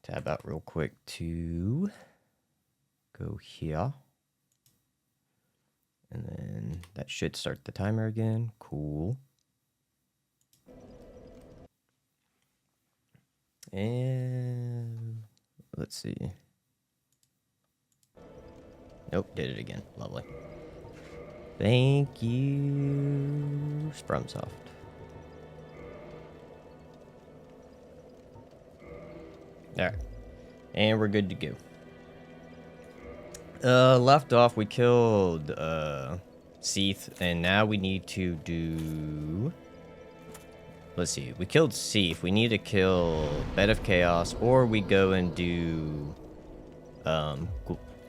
tab out real quick to go here. And then that should start the timer again. Cool. And let's see. Nope, did it again. Lovely. Thank you, Sprumsoft. Alright. And we're good to go. Left off, we killed, Seath, and now we need to do... Let's see, we killed Seath. We need to kill Bed of Chaos, or we go and do,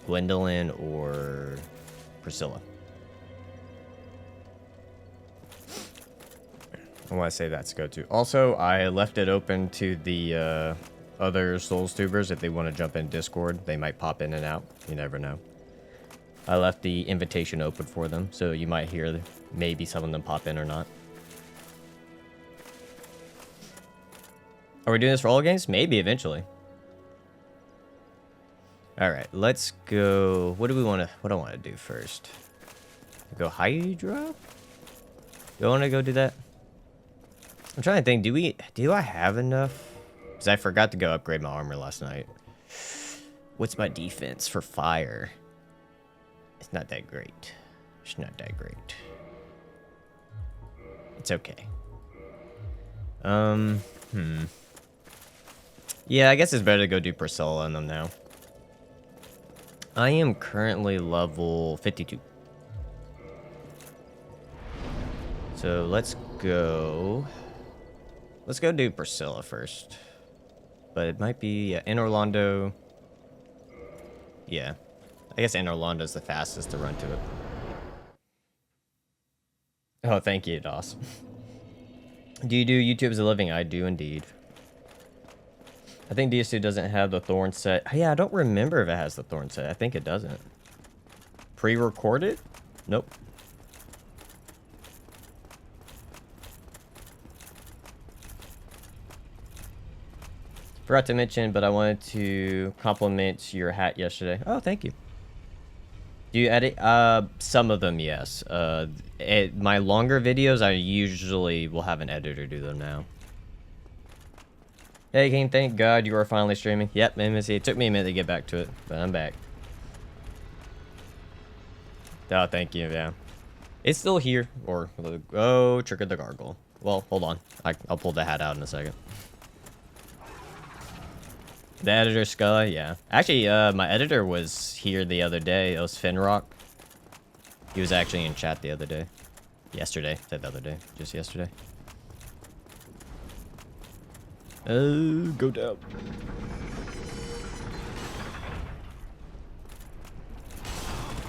Gwyndolin or Priscilla. I want to say that's go-to. Also, I left it open to the, other Souls tubers if they want to jump in Discord. They might pop in and out. You never know. I left the invitation open for them, so you might hear maybe some of them pop in or not. Are we doing this for all games? Maybe eventually. Alright, let's go. What do I want to do first? Go Hydra? Do I want to go do that? I'm trying to think, do I have enough? Because I forgot to go upgrade my armor last night. What's my defense for fire? It's not that great. It's not that great. It's okay. Yeah, I guess it's better to go do Priscilla on them now. I am currently level 52. So let's go. Let's go do Priscilla first. But it might be in Orlando. Yeah. I guess in Orlando is the fastest to run to it. Oh, thank you, Doss. Do you do YouTube as a living? I do indeed. I think DS2 doesn't have the Thorn set. Yeah, I don't remember if it has the Thorn set. I think it doesn't. Pre-recorded? Nope. Forgot to mention, but I wanted to compliment your hat yesterday. Oh, thank you. Do you edit? Some of them, yes. My longer videos, I usually will have an editor do them now. Hey, King, thank God you are finally streaming. Yep, MSC. It took me a minute to get back to it, but I'm back. Oh, thank you, yeah. It's still here. Or, oh, triggered the gargle. Well, hold on. I'll pull the hat out in a second. The editor, Scully, yeah. Actually, my editor was here the other day. It was Finrock. He was actually in chat the other day. Yesterday. Said the other day. Just yesterday. Go down.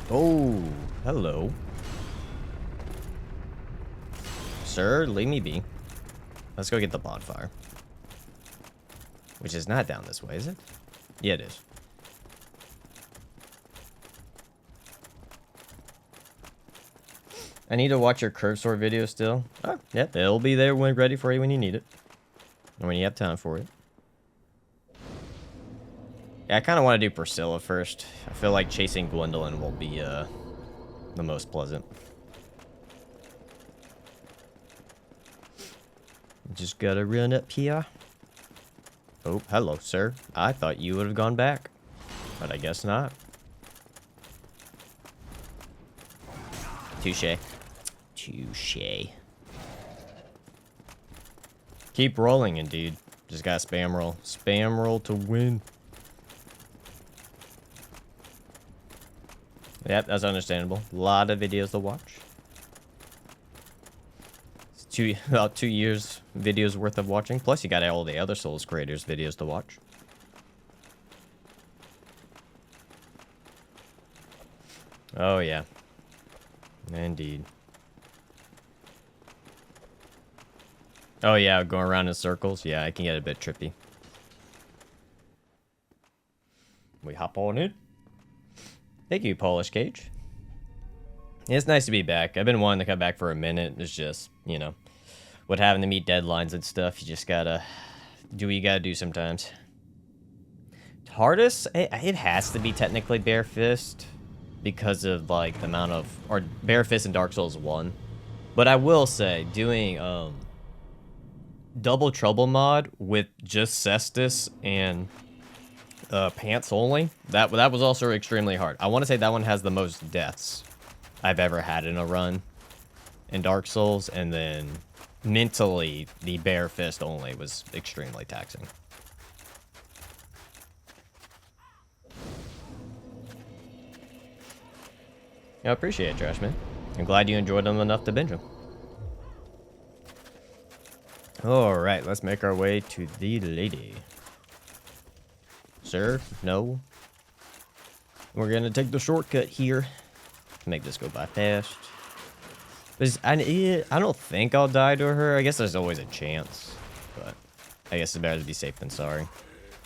Oh, hello. Sir, leave me be. Let's go get the bonfire. Which is not down this way, is it? Yeah, it is. I need to watch your curve sword video still. Oh, yeah, it'll be there when ready for you when you need it. Or when you have time for it. Yeah, I kind of want to do Priscilla first. I feel like chasing Gwyndolin will be the most pleasant. Just gotta run up here. Oh, hello, sir. I thought you would have gone back. But I guess not. Touche. Touche. Keep rolling, indeed. Just gotta spam roll. Spam roll to win. Yep, that's understandable. A lot of videos to watch. It's about 2 years videos worth of watching. Plus, you got all the other Souls creators' videos to watch. Oh, yeah. Indeed. Oh, yeah, going around in circles. Yeah, I can get a bit trippy. We hop on in. Thank you, Polish Cage. It's nice to be back. I've been wanting to come back for a minute. It's just, you know, with having to meet deadlines and stuff, you just gotta do what you gotta do sometimes. Hardest, it has to be technically Bare Fist because of like the amount of, or Bare Fist in Dark Souls 1. But I will say, doing Double Trouble mod with just Cestus and pants only, that was also extremely hard. I want to say that one has the most deaths I've ever had in a run in Dark Souls, and then mentally, the Bare Fist only was extremely taxing. I appreciate it, Trash Man. I'm glad you enjoyed them enough to binge them. Alright, let's make our way to the lady. Sir, no. We're gonna take the shortcut here to make this go by fast. I don't think I'll die to her. I guess there's always a chance, but I guess it's better to be safe than sorry.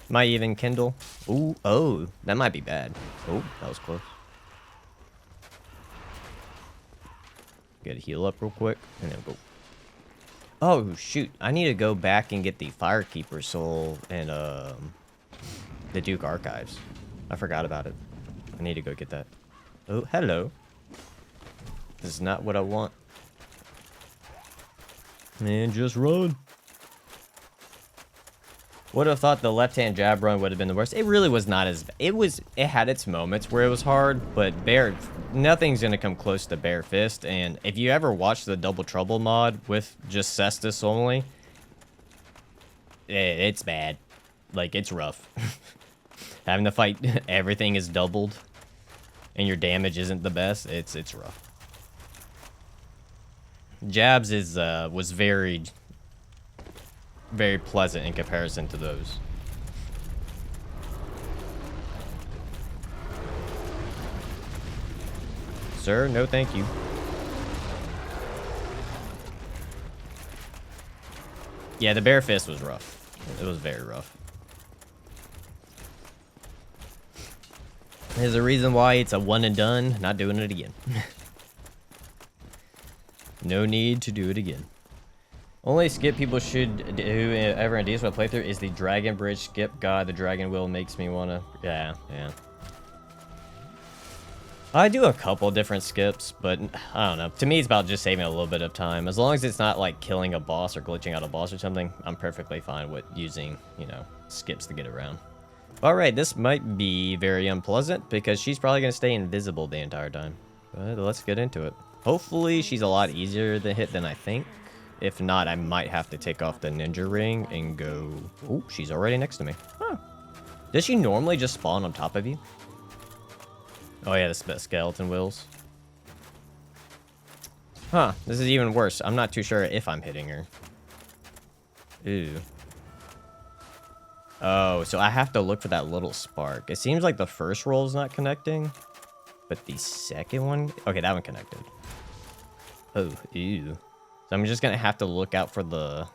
Might even kindle. Ooh, oh, that might be bad. Oh, that was close. Gotta heal up real quick, and then go. Oh, shoot. I need to go back and get the Firekeeper soul and the Duke Archives. I forgot about it. I need to go get that. Oh, hello. This is not what I want. Man, just run. Would have thought the left-hand jab run would have been the worst. It really was not as... It had its moments where it was hard, but nothing's going to come close to Bare Fist. And if you ever watch the Double Trouble mod with just Cestus only, it's bad. Like, it's rough. Having to fight, everything is doubled, and your damage isn't the best. It's rough. Jabs was very pleasant in comparison to those. Sir, no thank you. Yeah, the Bare Fist was rough. It was very rough. There's a reason why it's a one and done. Not doing it again. No need to do it again. Only skip people should do ever in DS1 playthrough is the Dragon Bridge skip. God, the Dragon Wheel makes me wanna... Yeah. I do a couple different skips, but I don't know. To me, it's about just saving a little bit of time. As long as it's not like killing a boss or glitching out a boss or something, I'm perfectly fine with using, you know, skips to get around. Alright, this might be very unpleasant because she's probably gonna stay invisible the entire time. But let's get into it. Hopefully, she's a lot easier to hit than I think. If not, I might have to take off the ninja ring and go... Oh, she's already next to me. Huh. Does she normally just spawn on top of you? Oh yeah, the skeleton wheels. Huh, this is even worse. I'm not too sure if I'm hitting her. Ooh. Oh, so I have to look for that little spark. It seems like the first roll is not connecting, but the second one... Okay, that one connected. Oh, ew. So I'm just gonna have to look out for the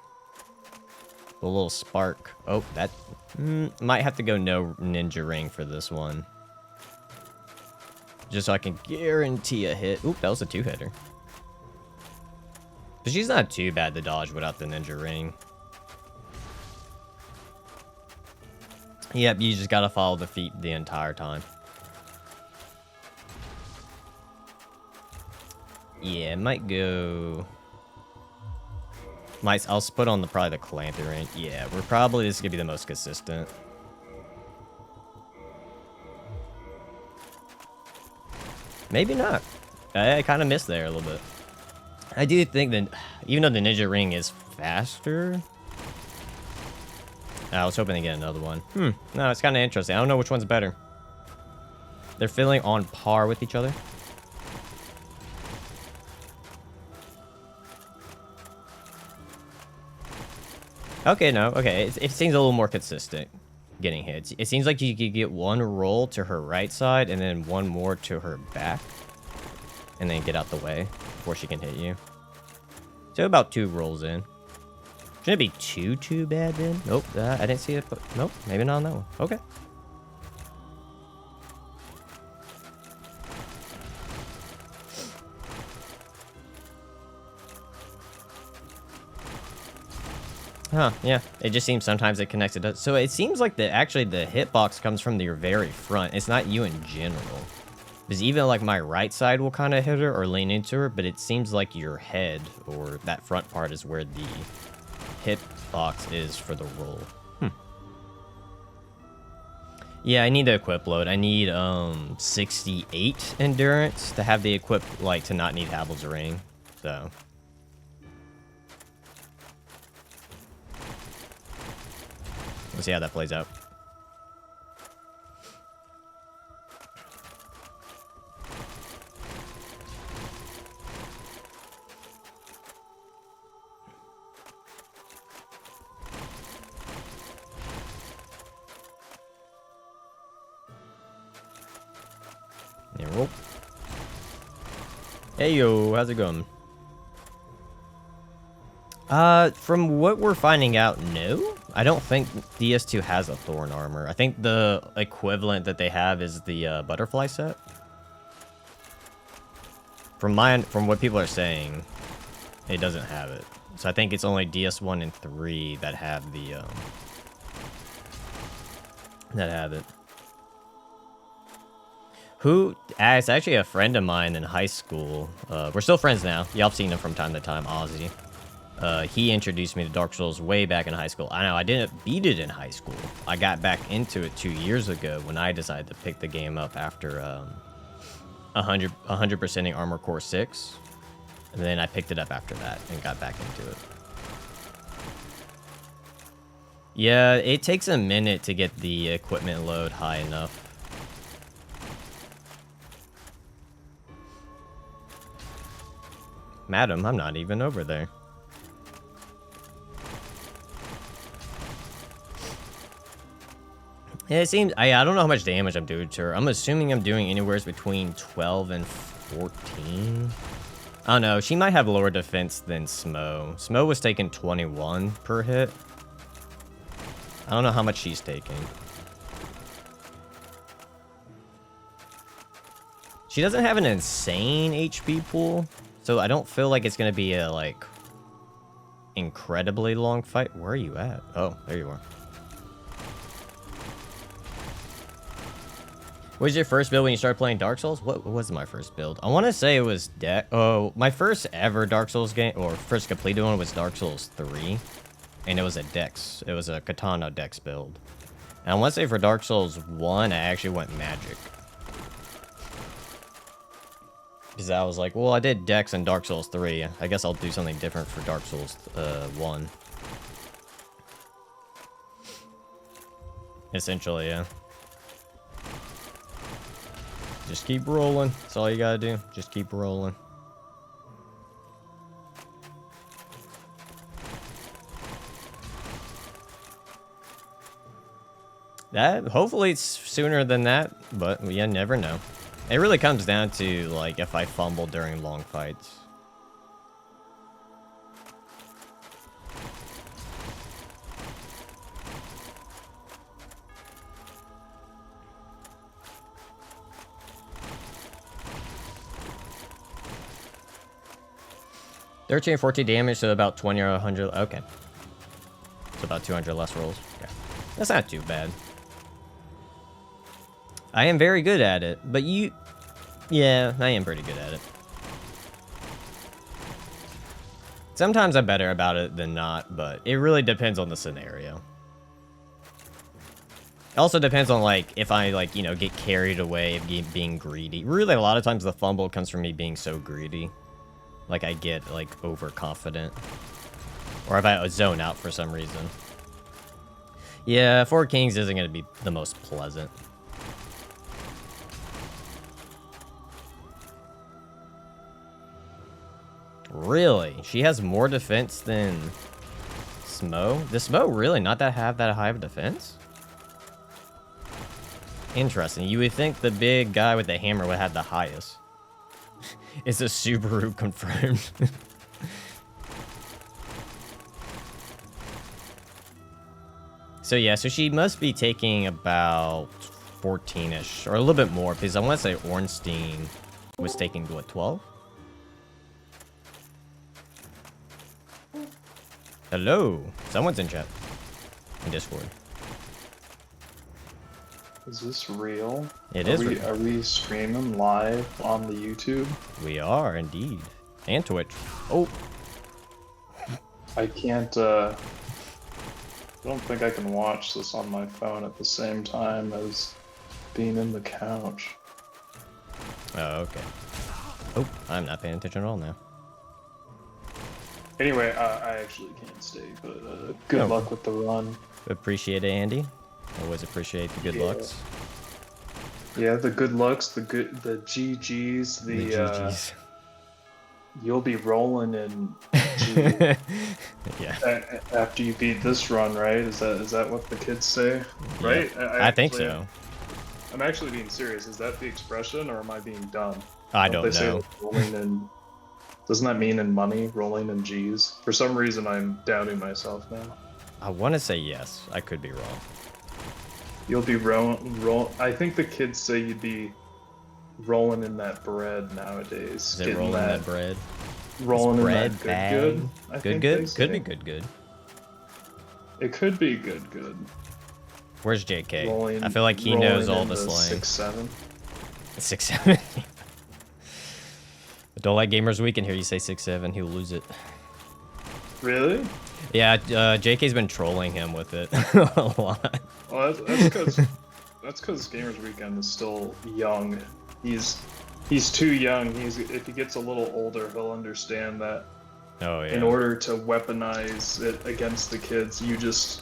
little spark. Oh, that might have to go no ninja ring for this one. Just so I can guarantee a hit. Oop, that was a two-hitter. But she's not too bad to dodge without the ninja ring. Yep, you just gotta follow the feet the entire time. Yeah, it might go... I'll split on probably the Kalameet range. Yeah, this is gonna be the most consistent. Maybe not. I kind of missed there a little bit. I do think that even though the ninja ring is faster, I was hoping to get another one. No, it's kind of interesting. I don't know which one's better. They're feeling on par with each other. Okay, no. Okay, it seems a little more consistent getting hits. It seems like you could get one roll to her right side and then one more to her back. And then get out the way before she can hit you. So about 2 rolls in. Shouldn't it be too bad then? Nope, I didn't see it, but nope, maybe not on that one. Okay. Huh, yeah. It just seems sometimes it connects. It does. So it seems like actually the hitbox comes from your very front. It's not you in general. Because even like my right side will kind of hit her or lean into her, but it seems like your head or that front part is where the hitbox is for the roll. Yeah, I need the equip load. I need 68 endurance to have the equip, like to not need Havel's ring. So we'll see how that plays out. Yeah, roll. Hey yo, how's it going? From what we're finding out, no. I don't think DS2 has a Thorn armor. I think the equivalent that they have is the butterfly set. From what people are saying, it doesn't have it. So I think it's only DS1 and 3 that have the it. It's actually a friend of mine in high school. We're still friends now. Y'all have seen him from time to time, Ozzy. He introduced me to Dark Souls way back in high school. I know I didn't beat it in high school. I got back into it 2 years ago when I decided to pick the game up after 100%ing Armor Core 6. And then I picked it up after that and got back into it. Yeah, it takes a minute to get the equipment load high enough. Madam, I'm not even over there. Yeah, it seems... I don't know how much damage I'm doing to her. I'm assuming I'm doing anywhere between 12 and 14. I don't know. She might have lower defense than Smo. Smo was taking 21 per hit. I don't know how much she's taking. She doesn't have an insane HP pool, so I don't feel like it's going to be a, like, incredibly long fight. Where are you at? Oh, there you are. What was your first build when you started playing Dark Souls? What was my first build? I want to say it was my first ever Dark Souls game, or first completed one, was Dark Souls 3. And it was a Dex. It was a Katana Dex build. And I want to say for Dark Souls 1, I actually went Magic. Because I was like, well, I did Dex and Dark Souls 3. I guess I'll do something different for Dark Souls 1. Essentially, yeah. Just keep rolling. That's all you gotta do. Just keep rolling. Hopefully it's sooner than that, but you never know. It really comes down to, like, if I fumble during long fights. $13 or $14 damage, so about 20 or 100. Okay. So about 200 less rolls. Okay. That's not too bad. I am very good at it, but yeah, I am pretty good at it. Sometimes I'm better about it than not, but it really depends on the scenario. It also depends on, like, if I, like, you know, get carried away of being greedy. Really, a lot of times the fumble comes from me being so greedy. Like, I get, like, overconfident. Or if I zone out for some reason. Yeah, Four Kings isn't going to be the most pleasant. Really? She has more defense than Smo? Does Smo really not have that high of defense? Interesting. You would think the big guy with the hammer would have the highest. It's a Subaru confirmed. So yeah, so she must be taking about 14-ish, or a little bit more, because I want to say Ornstein was taking, what, 12? Hello. Someone's in chat. In Discord. Is this real? It is real. Are we streaming live on the YouTube? We are indeed. And Twitch. Oh. I can't, I don't think I can watch this on my phone at the same time as being in the couch. Oh, okay. Oh, I'm not paying attention at all now. Anyway, I actually can't stay, but good luck with the run. Appreciate it, Andy. Always appreciate the good lucks. Yeah, the good lucks, the GGs, the GGs. You'll be rolling in G. Yeah. After you beat this run, right? Is that what the kids say? Right? Yeah, I think so. I'm actually being serious. Is that the expression, or am I being dumb? I don't know. Say rolling in, doesn't that mean in money, rolling in G's? For some reason, I'm doubting myself now. I want to say yes. I could be wrong. You'll be I think the kids say you'd be rolling in that bread nowadays. Is it rolling that bread? Rolling in bread that bag? good. I think good? Could be good. It could be good. Where's JK? I feel like he knows all the slang. 6'7". 6'7". Don't let Gamers Weekend hear you say 6'7". He'll lose it. Really? Yeah, JK's been trolling him with it a lot. Well, that's because Gamers Weekend is still young. He's too young. If he gets a little older, he'll understand that. Oh yeah. In order to weaponize it against the kids, you just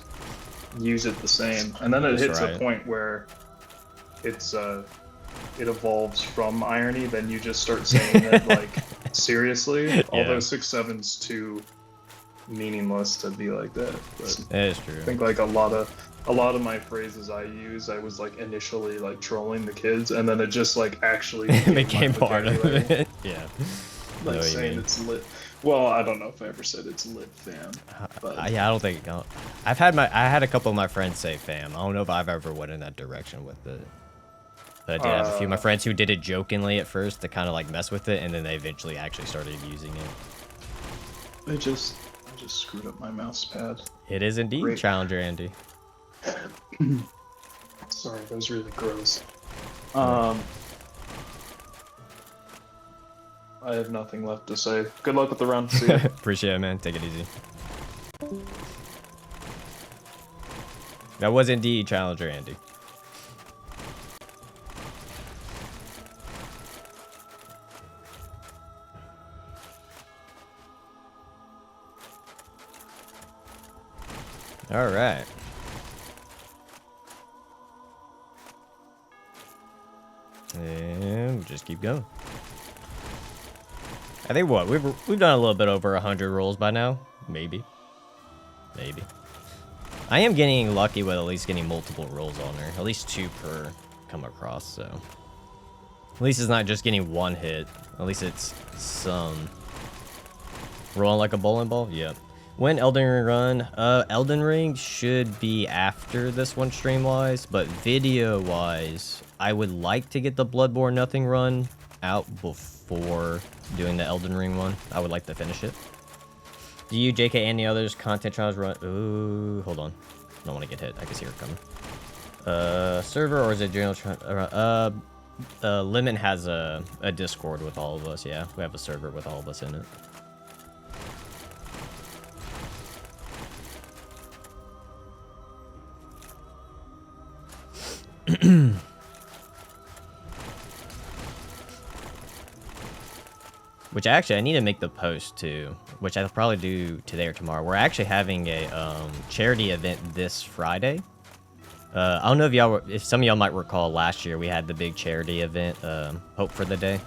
use it the same, and then it hits a point where it evolves from irony. Then you just start saying it like seriously. Although 6'7's too meaningless to be like that. But that is true. I think like a lot of my phrases I use, I was like initially like trolling the kids, and then it just like actually became part of it. Yeah. Like saying it's lit. Well, I don't know if I ever said it's lit, fam. But... yeah, I don't think. I had a couple of my friends say fam. I don't know if I've ever went in that direction with it. But I did have a few of my friends who did it jokingly at first to kind of like mess with it, and then they eventually actually started using it. I just screwed up my mouse pad. It is indeed Challenger Andy. Sorry, that was really gross. I have nothing left to say. Good luck with the run. See ya. Appreciate it, man. Take it easy. That was indeed Challenger Andy. All right. And we'll just keep going. I think we've done a little bit over 100 rolls by now. Maybe. I am getting lucky with at least getting multiple rolls on her. At least 2 per come across, so. At least it's not just getting 1 hit. At least it's some. Rolling like a bowling ball? Yep. When Elden Ring run? Elden Ring should be after this one stream-wise, but video-wise, I would like to get the Bloodborne Nothing run out before doing the Elden Ring one. I would like to finish it. Do you, JK, and the others content trials run? Ooh, hold on. I don't want to get hit. I can see her coming. Server, or is it general? Lemon has a Discord with all of us. Yeah, we have a server with all of us in it. Which actually, I need to make the post too, which I'll probably do today or tomorrow. We're actually having a charity event this Friday. I don't know if some of y'all might recall last year we had the big charity event, Hope for the Day.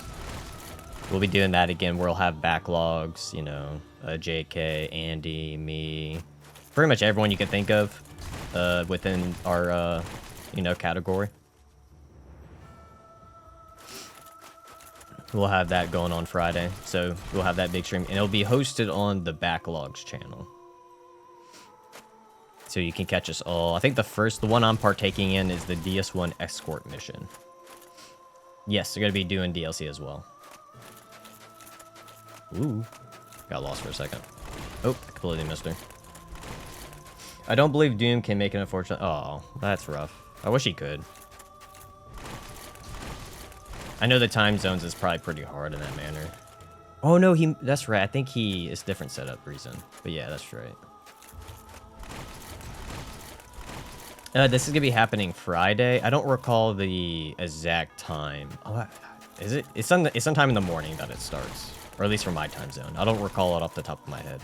We'll be doing that again. We'll have backlogs, you know, JK, Andy, me, pretty much everyone you can think of within our, you know, category. We'll have that going on Friday, so we'll have that big stream, and it'll be hosted on the Backlogs channel. So you can catch us all. I think the one I'm partaking in is the DS1 Escort mission. Yes, they're going to be doing DLC as well. Ooh. Got lost for a second. Oh, I completely missed her. I don't believe Doom can make an unfortunate... Oh, that's rough. I wish he could. I know the time zones is probably pretty hard in that manner. Oh, no, that's right. I think it's different setup reason. But yeah, that's right. This is going to be happening Friday. I don't recall the exact time. Oh, is it? It's sometime in the morning that it starts. Or at least for my time zone. I don't recall it off the top of my head.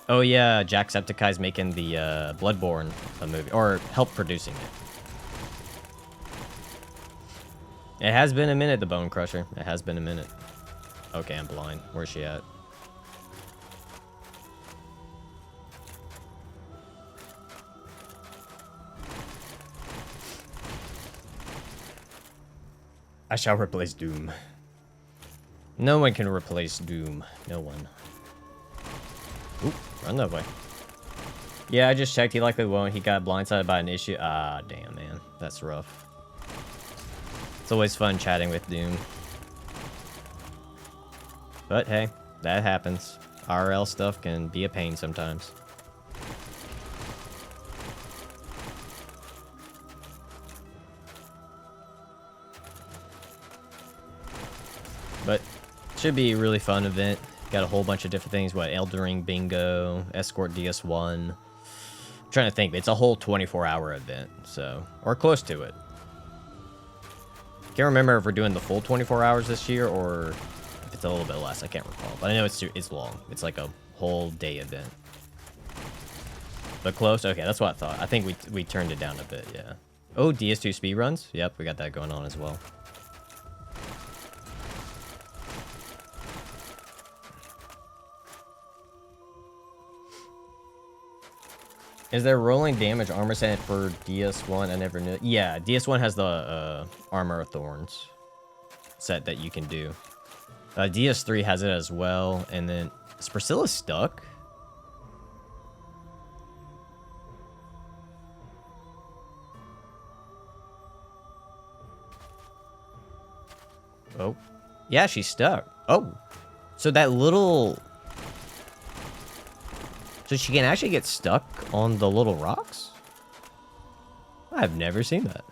Oh yeah, Jacksepticeye's making the Bloodborne movie, or help producing it. It has been a minute, the Bone Crusher. It has been a minute. Okay, I'm blind. Where's she at? I shall replace Doom. No one can replace Doom. No one. Oop, run that way. Yeah, I just checked. He likely won't. He got blindsided by an issue. Ah, damn, man. That's rough. It's always fun chatting with Doom. But hey, that happens. RL stuff can be a pain sometimes. But should be a really fun event. Got a whole bunch of different things. What, Elden Ring Bingo, Escort DS1. I'm trying to think. It's a whole 24-hour event, so, or close to it. Can't remember if we're doing the full 24 hours this year or if it's a little bit less. I can't recall, but I know it's long. It's like a whole day event. But close. Okay, that's what I thought. I think we turned it down a bit. Yeah. Oh, DS2 speedruns. Yep, we got that going on as well. Is there rolling damage armor set for DS1? I never knew. Yeah, DS1 has the Armor of Thorns set that you can do. DS3 has it as well. And then, is Priscilla stuck? Oh. Yeah, she's stuck. Oh. So that little... So she can actually get stuck on the little rocks? I've never seen that.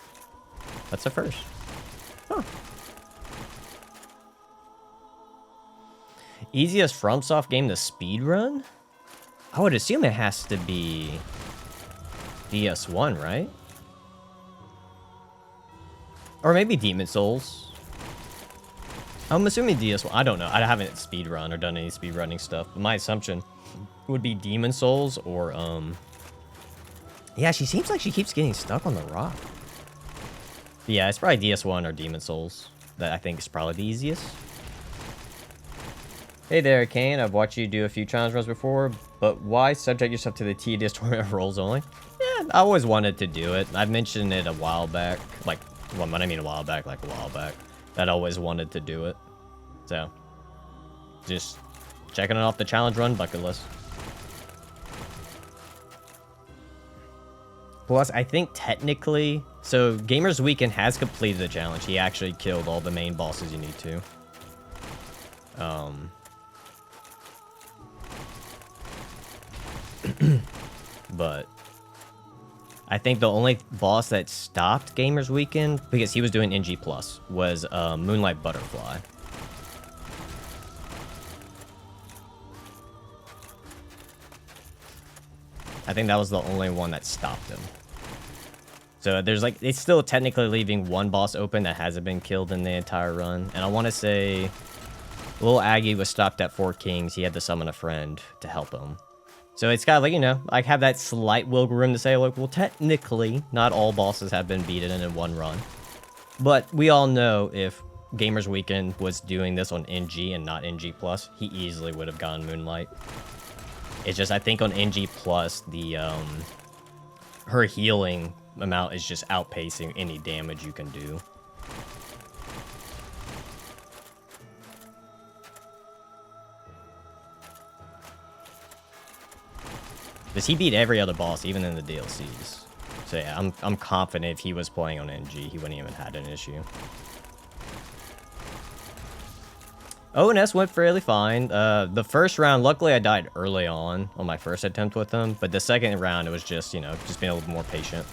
That's a first. Huh. Easiest FromSoft game to speedrun? I would assume it has to be DS1, right? Or maybe Demon Souls. I'm assuming DS1. I don't know. I haven't speedrun or done any speedrunning stuff. But my assumption would be Demon Souls or, yeah, she seems like she keeps getting stuck on the rock. But yeah, it's probably DS1 or Demon Souls that I think is probably the easiest. Hey there, Kane. I've watched you do a few challenge runs before, but why subject yourself to the tedious tournament rolls only? Yeah, I always wanted to do it. I've mentioned it a while back. Like, well, when I mean a while back, like a while back. That I always wanted to do it. So, just checking it off the challenge run bucket list. Plus, I think technically... So, Gamers Weekend has completed the challenge. He actually killed all the main bosses you need to. But... I think the only boss that stopped Gamers Weekend, because he was doing NG+, was Moonlight Butterfly. I think that was the only one that stopped him. So there's like, it's still technically leaving one boss open that hasn't been killed in the entire run. And I want to say, Little Aggie was stopped at 4 Kings. He had to summon a friend to help him. So it's kind of like, you know, like have that slight wiggle room to say, like, well, technically, not all bosses have been beaten in one run. But we all know if Gamers Weekend was doing this on NG and not NG+, he easily would have gotten Moonlight. It's just, I think on NG+, the, her healing amount is just outpacing any damage you can do. Because he beat every other boss, even in the DLCs. So yeah, I'm confident if he was playing on NG, he wouldn't even had an issue. O&S went fairly fine. The first round, luckily I died early on my first attempt with him, but the second round it was just, you know, just being a little more patient.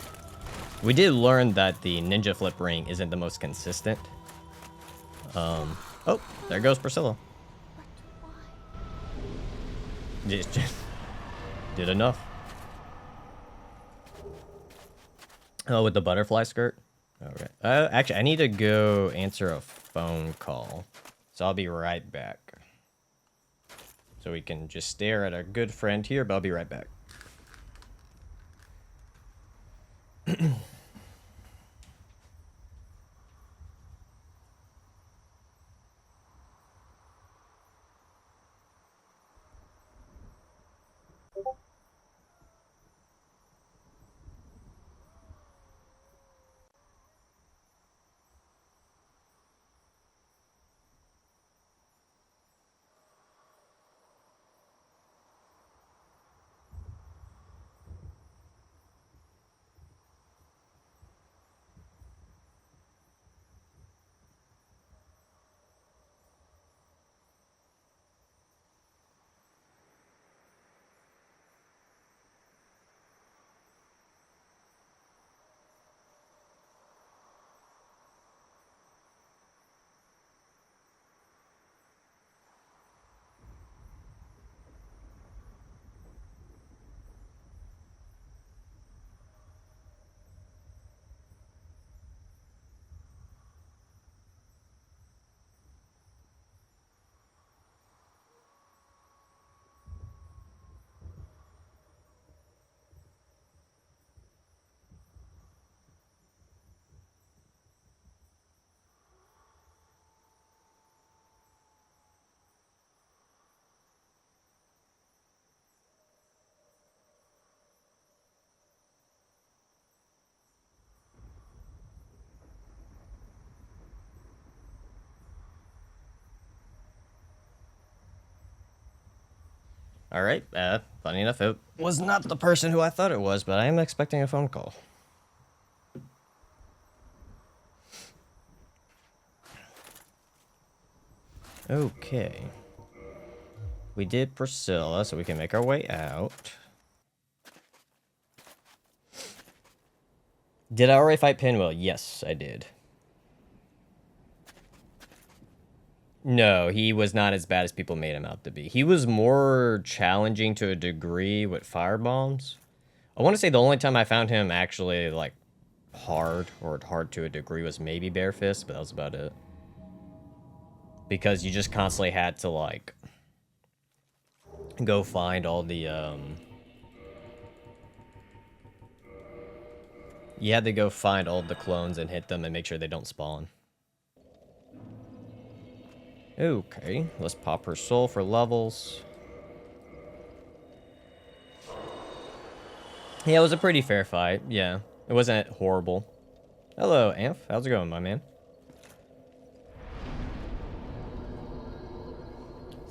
We did learn that the ninja flip ring isn't the most consistent. Oh, there goes Priscilla. Just did enough. Oh, with the butterfly skirt? Okay. Actually, I need to go answer a phone call. So I'll be right back. So we can just stare at our good friend here, but I'll be right back. All right. Funny enough, it was not the person who I thought it was, but I am expecting a phone call. Okay. We did Priscilla, so we can make our way out. Did I already fight Pinwheel? Yes, I did. No, he was not as bad as people made him out to be. He was more challenging to a degree with firebombs. I want to say the only time I found him actually, like, hard to a degree was maybe Bare Fist, but that was about it. Because you just constantly had to, like, go find all the, You had to go find all the clones and hit them and make sure they don't spawn. Okay, let's pop her soul for levels. Yeah, it was a pretty fair fight. Yeah, it wasn't horrible. Hello, Amph. How's it going, my man?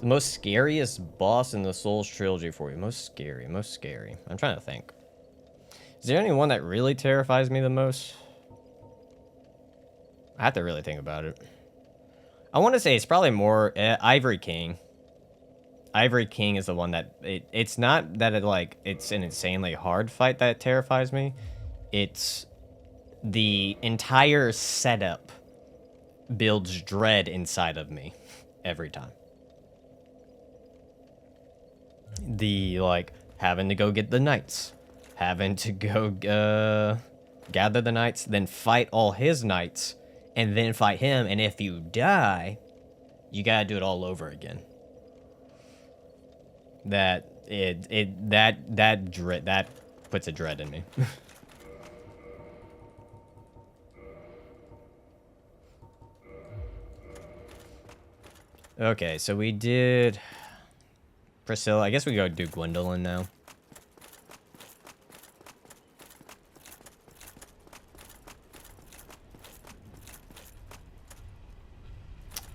The most scariest boss in the Souls trilogy for you. Most scary, most scary. I'm trying to think. Is there anyone that really terrifies me the most? I have to really think about it. I want to say it's probably more Ivory King. Ivory King is the one that it's not that it's an insanely hard fight that terrifies me. It's the entire setup builds dread inside of me every time. The having to go get the knights, having to go gather the knights, then fight all his knights, and then fight him, and if you die, you gotta do it all over again. That puts a dread in me. Okay, so we did Priscilla. I guess we go do Gwyndolin now.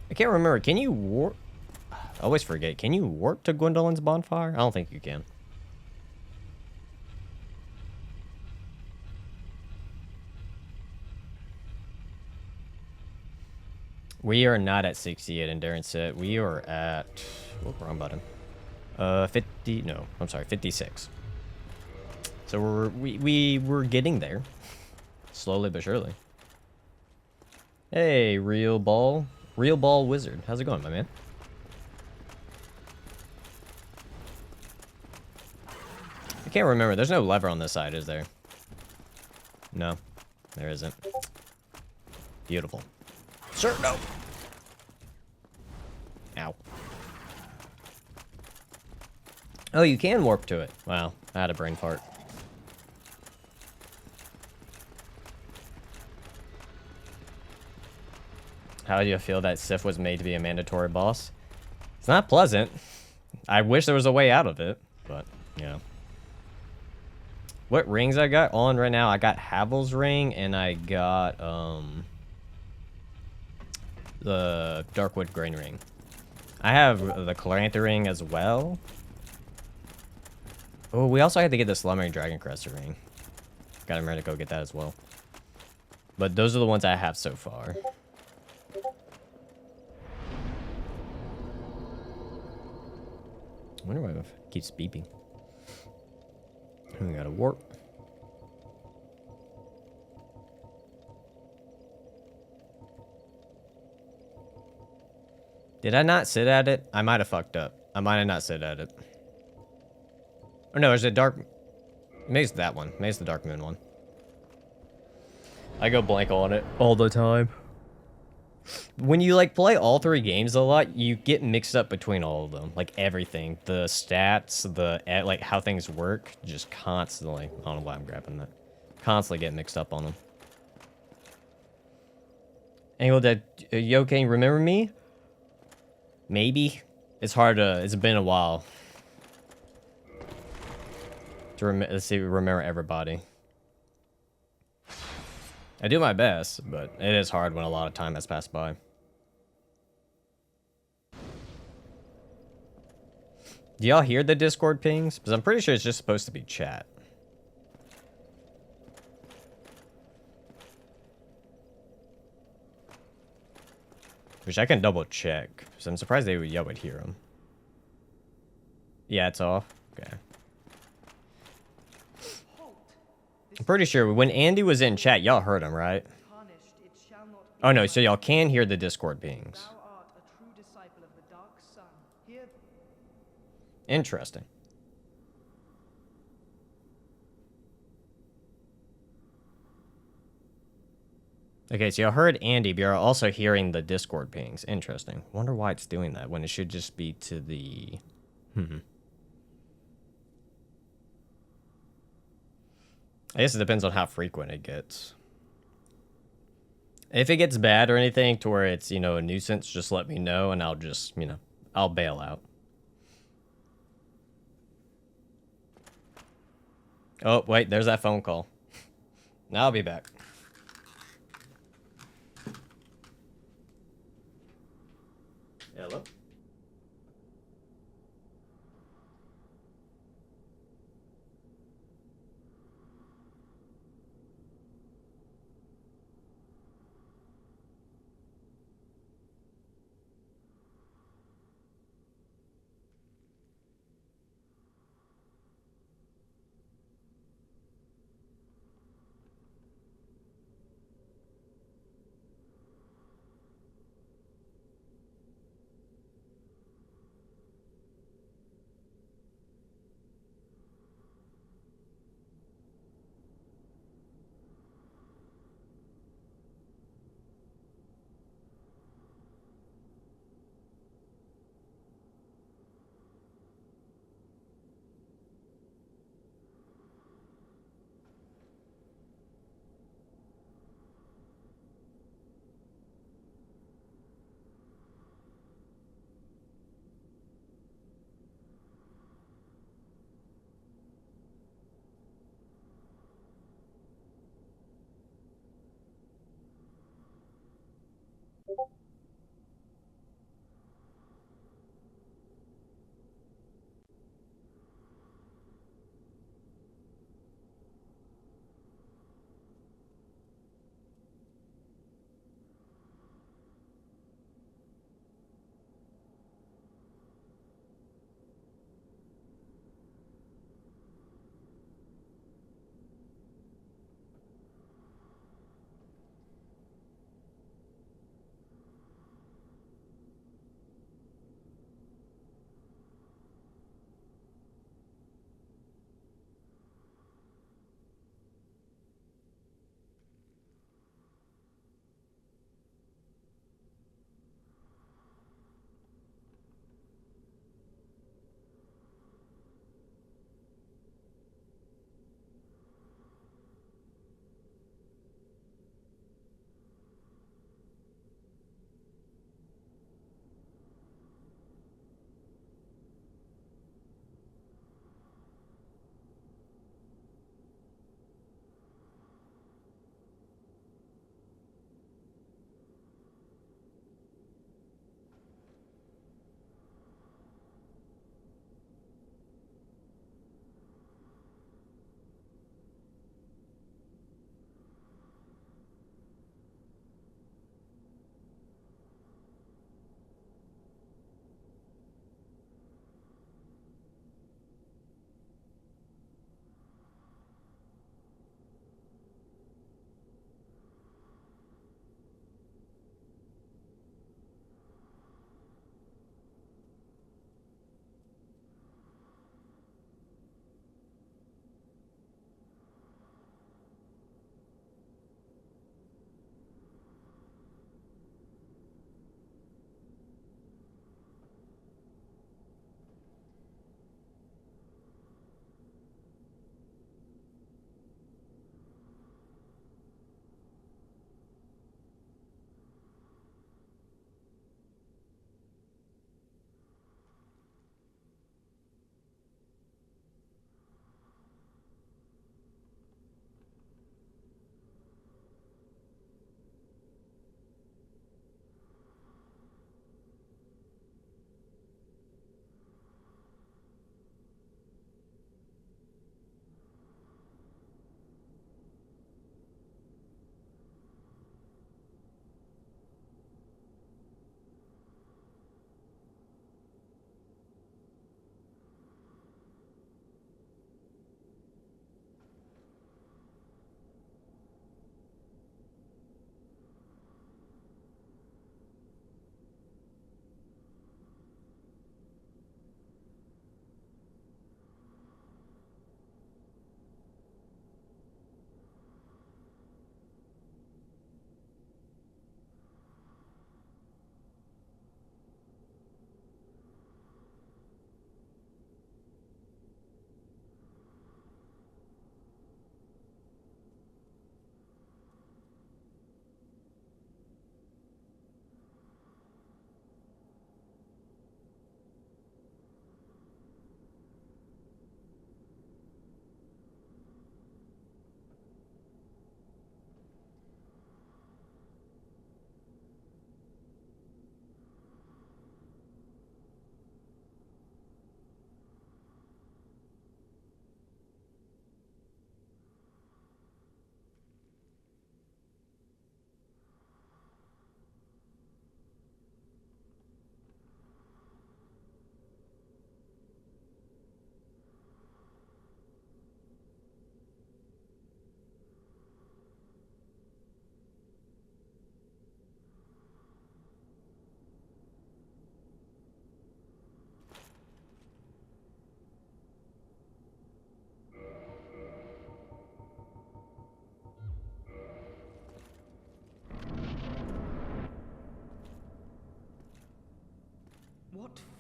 I can't remember. Can you warp? I always forget. Can you warp to Gwyndolин's bonfire? I don't think you can. We are not at 68 endurance yet. We are at... Oh, wrong button. 50... No, I'm sorry, 56. So we're getting there. Slowly but surely. Hey, Real Ball Wizard. How's it going, my man? I can't remember. There's no lever on this side, is there? No, there isn't. Beautiful. Sir, no! Ow. Oh, you can warp to it. Wow, I had a brain fart. How do you feel that Sif was made to be a mandatory boss? It's not pleasant. I wish there was a way out of it, but, you know. What rings I got on right now? I got Havel's ring, and I got, the Darkwood Grain ring. I have the Calantha ring as well. Oh, we also had to get the Slumbering Dragon Crest ring. Got him ready to go get that as well. But those are the ones I have so far. I wonder why it keeps beeping. We got a warp. Did I not sit at it? I might have fucked up. I might have not sit at it. Oh no, there's a dark... Maybe it's that one. Maybe it's the Dark Moon one. I go blank on it all the time. When you, like, play all three games a lot, you get mixed up between all of them. Like, everything. The stats, like, how things work, just constantly... I don't know why I'm grabbing that. Constantly get mixed up on them. Angle that... Yo, can you remember me? Maybe. It's hard to... It's been a while. To remember everybody. I do my best, but it is hard when a lot of time has passed by. Do y'all hear the Discord pings? Because I'm pretty sure it's just supposed to be chat. Which I can double check. So I'm surprised y'all would hear them. Yeah, it's off. Okay. I'm pretty sure when Andy was in chat, y'all heard him, right? Oh no, so y'all can hear the Discord pings. Interesting. Okay, so y'all heard Andy, but you're also hearing the Discord pings. Interesting. Wonder why it's doing that when it should just be to the... I guess it depends on how frequent it gets. If it gets bad or anything to where it's, you know, a nuisance, just let me know and I'll just, you know, I'll bail out. Oh, wait, there's that phone call. Now I'll be back. Hello?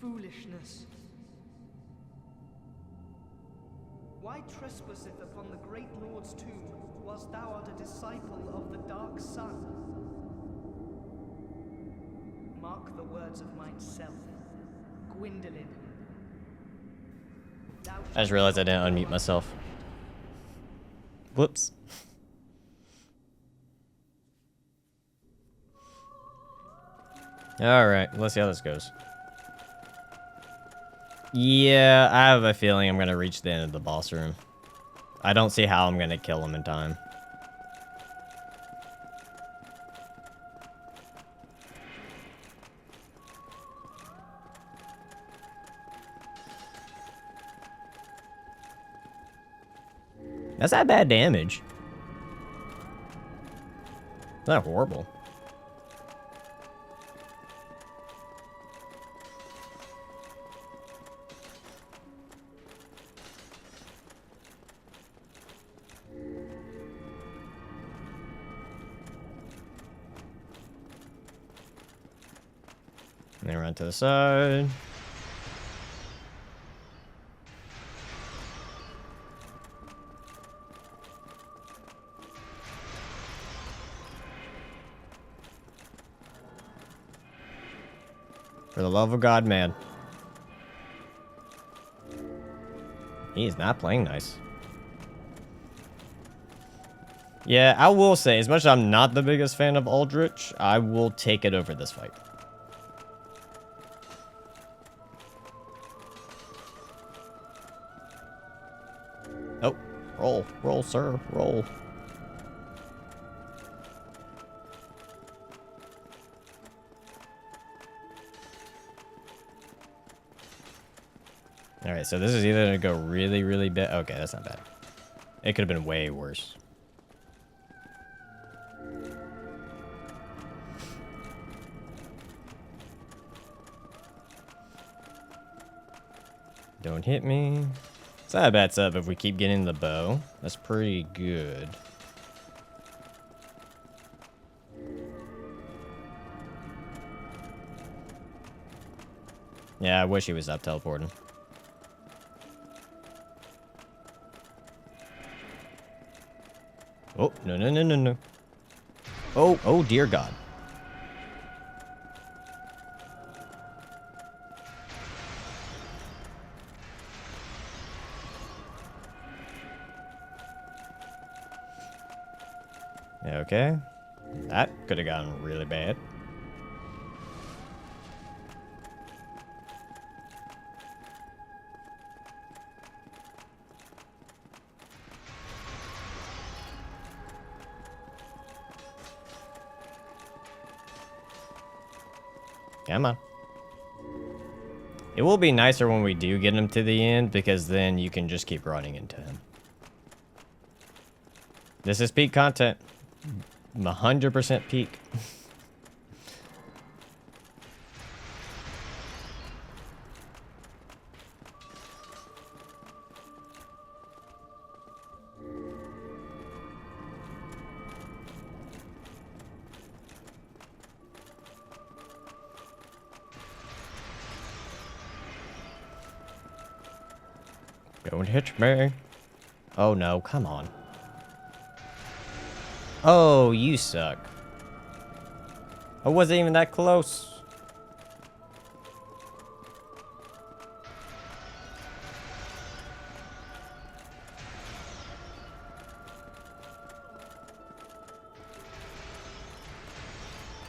foolishness. Why trespasseth upon the great Lord's tomb, whilst thou art a disciple of the Dark Sun? Mark the words of myself, Gwyndolin. I just realized I didn't unmute myself. Whoops. Alright, let's see how this goes. Yeah, I have a feeling I'm gonna reach the end of the boss room. I don't see how I'm gonna kill him in time. That's not bad damage. It's not horrible. And then run to the side. For the love of God, man. He's not playing nice. Yeah, I will say, as much as I'm not the biggest fan of Aldrich, I will take it over this fight. Oh, roll. Roll, sir. Roll. Alright, so this is either going to go really, really bad. Okay, that's not bad. It could have been way worse. Don't hit me. It's not a bad setup if we keep getting the bow. That's pretty good. Yeah, I wish he was up teleporting. Oh, no, no, no, no, no. Oh, oh, dear God. Okay. That could have gotten really bad. Come on. It will be nicer when we do get him to the end, because then you can just keep running into him. This is peak content. 100% peak. Don't hit me. Oh no, come on. Oh, you suck. I wasn't even that close.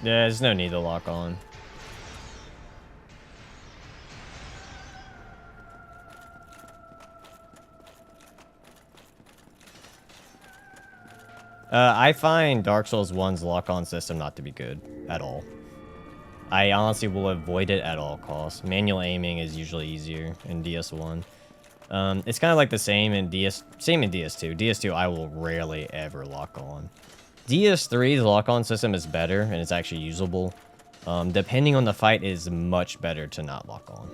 Yeah, there's no need to lock on. I find Dark Souls 1's lock-on system not to be good at all. I honestly will avoid it at all costs. Manual aiming is usually easier in DS1. It's kind of like the same in DS2. DS2 I will rarely ever lock on. DS3's lock-on system is better and it's actually usable. Depending on the fight, it is much better to not lock on.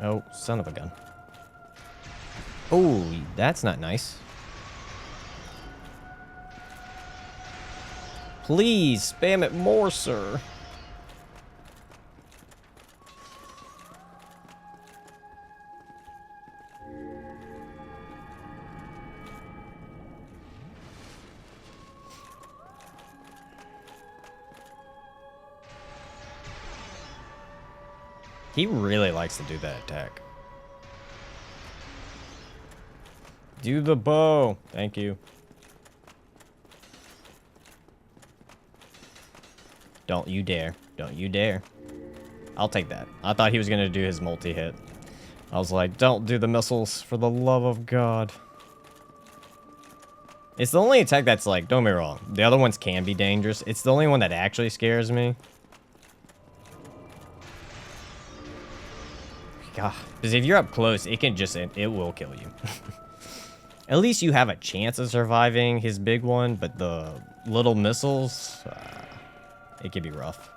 Oh, son of a gun. Oh, that's not nice. Please spam it more, sir. He really likes to do that attack. Do the bow. Thank you. Don't you dare. Don't you dare. I'll take that. I thought he was going to do his multi-hit. I was like, don't do the missiles for the love of God. It's the only attack that's like, don't get me wrong. The other ones can be dangerous. It's the only one that actually scares me. God, because if you're up close, it can just, it will kill you. At least you have a chance of surviving his big one, but the little missiles, it could be rough.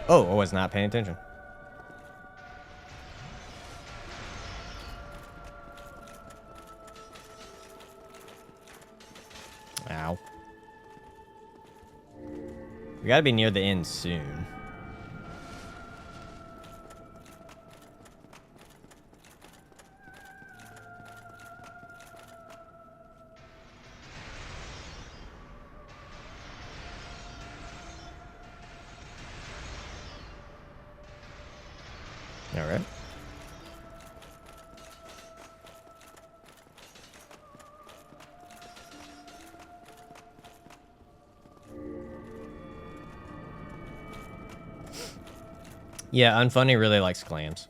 Oh, I was not paying attention. Ow. We gotta be near the end soon. All right. Yeah, Unfunny really likes clams.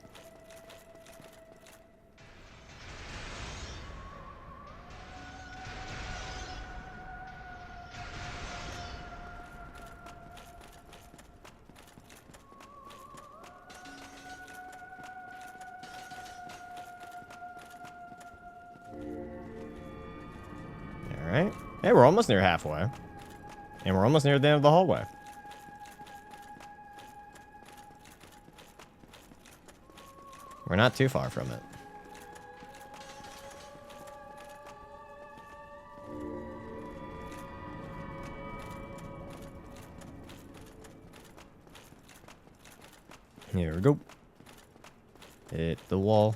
Alright. Hey, we're almost near halfway. And we're almost near the end of the hallway. We're not too far from it. Here we go. Hit the wall.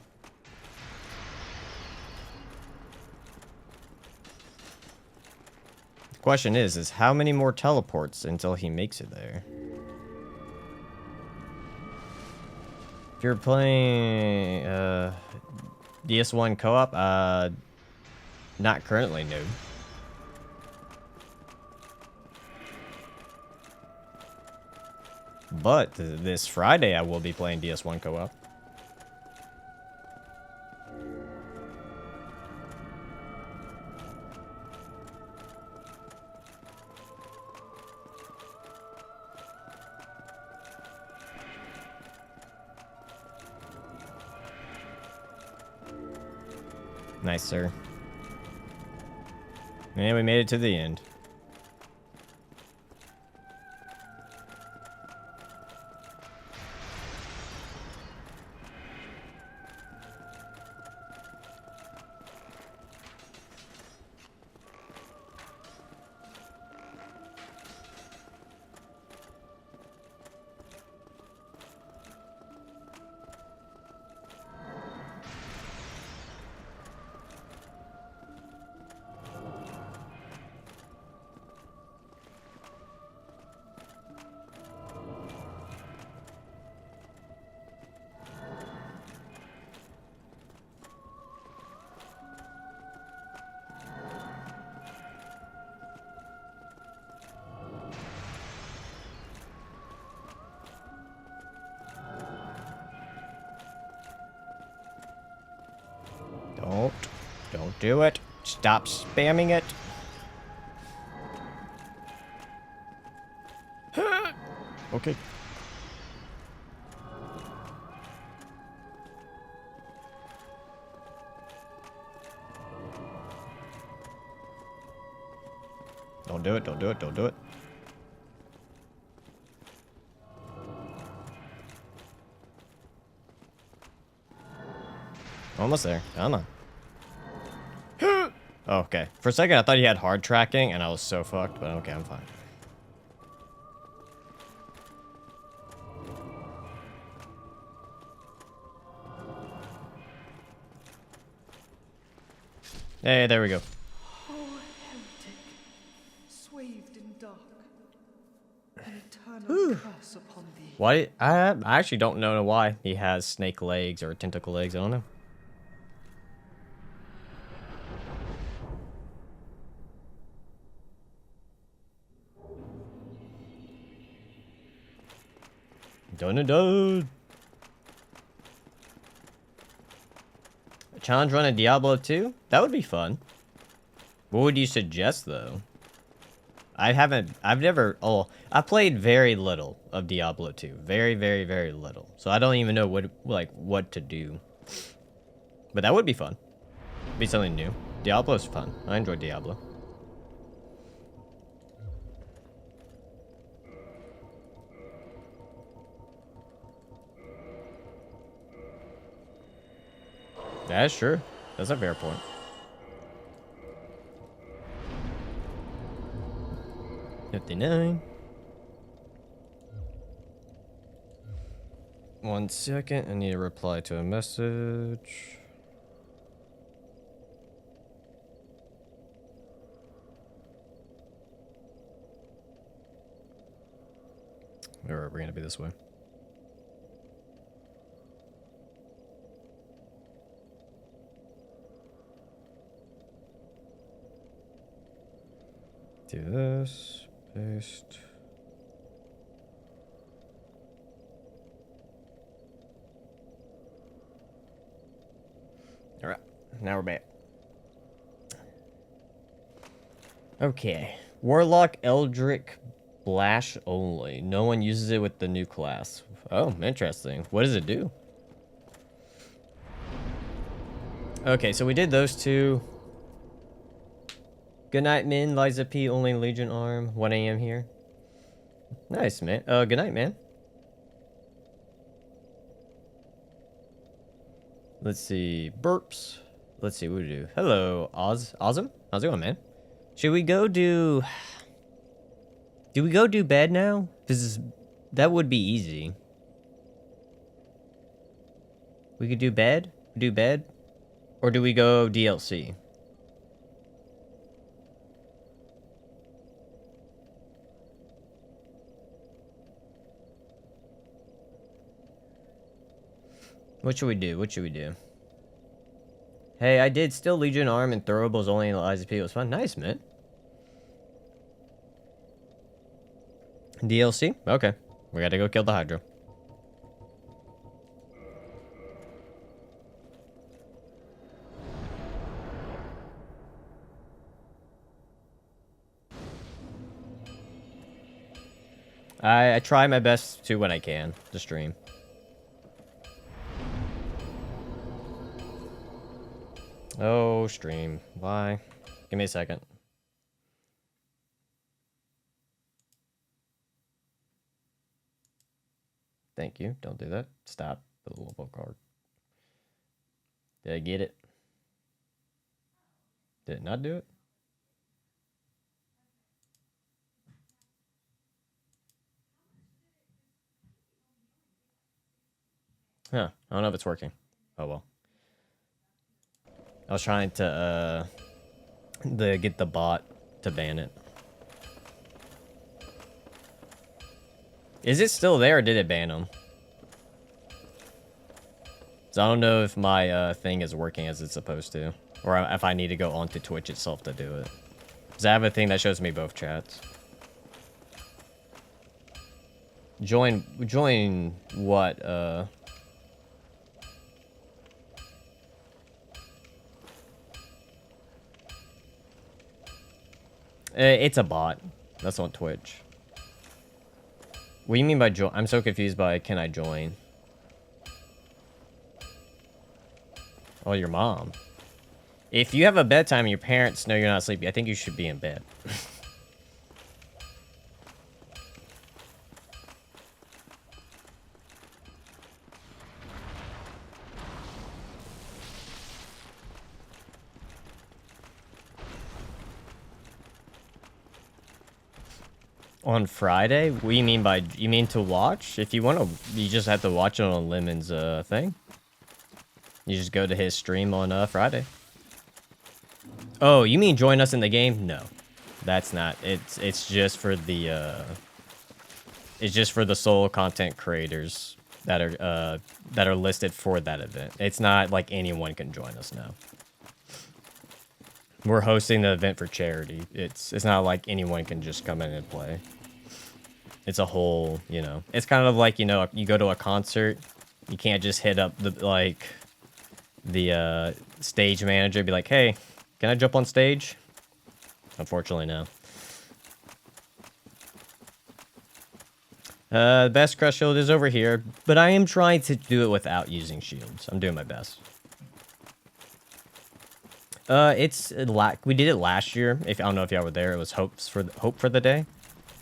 The question is how many more teleports until he makes it there? If you're playing DS1 co-op, not currently, no. But this Friday I will be playing DS1 co-op. Nice, sir. And we made it to the end. Don't do it. Stop spamming it. Okay. Don't do it, don't do it, don't do it. Almost there. Come on. Oh, okay. For a second, I thought he had hard tracking, and I was so fucked, but okay, I'm fine. Hey, there we go. Oh, heretic, swathed in dark, an eternal curse upon thee. Why? I actually don't know why he has snake legs or tentacle legs. I don't know. Dun. Challenge run a Diablo 2? That would be fun. What would you suggest, though? I've never, I played very little of Diablo 2. Very, very, very little. So I don't even know what to do. But that would be fun. Be something new. Diablo's fun. I enjoy Diablo. That's true. That's a fair point. $59. 1 second. I need to reply to a message. Or we're gonna be this way. Do this, paste. All right, now we're back. Okay, Warlock Eldritch Blash only. No one uses it with the new class. Oh, interesting. What does it do? Okay, so we did those two. Good night, Min. Liza P. Only Legion Arm. 1 a.m. here. Nice, man. Good night, man. Let's see. Burps. Let's see what we do. Hello, Awesome. How's it going, man? Should we go do... Do we go do bed now? Because that would be easy. We could do bed? Do bed? Or do we go DLC? What should we do? What should we do? Hey, I did still Legion Arm and Throwables only in Liza P. It was fun. Nice, man. DLC? Okay. We gotta go kill the Hydra. I try my best to when I can to stream. Oh, stream. Why? Give me a second. Thank you. Don't do that. Stop the little card. Did I get it? Did it not do it? Huh. I don't know if it's working. Oh, well. I was trying to, get the bot to ban it. Is it still there or did it ban them? So I don't know if my, thing is working as it's supposed to. Or if I need to go onto Twitch itself to do it. Because I have a thing that shows me both chats. Join what, It's a bot. That's on Twitch. What do you mean by join? I'm so confused by can I join? Oh, your mom. If you have a bedtime and your parents know you're not sleepy, I think you should be in bed. On Friday? What do you mean by... You mean to watch? If you want to... You just have to watch it on Lemon's thing. You just go to his stream on Friday. Oh, you mean join us in the game? No. That's not... It's just for the... It's just for the sole content creators that are listed for that event. It's not like anyone can join us now. We're hosting the event for charity. It's not like anyone can just come in and play. It's a whole, you know. It's kind of like, you know, you go to a concert. You can't just hit up the stage manager and be like, hey, can I jump on stage? Unfortunately, no. The best crush shield is over here, but I am trying to do it without using shields. I'm doing my best. We did it last year. I don't know if y'all were there. It was Hope for the Day.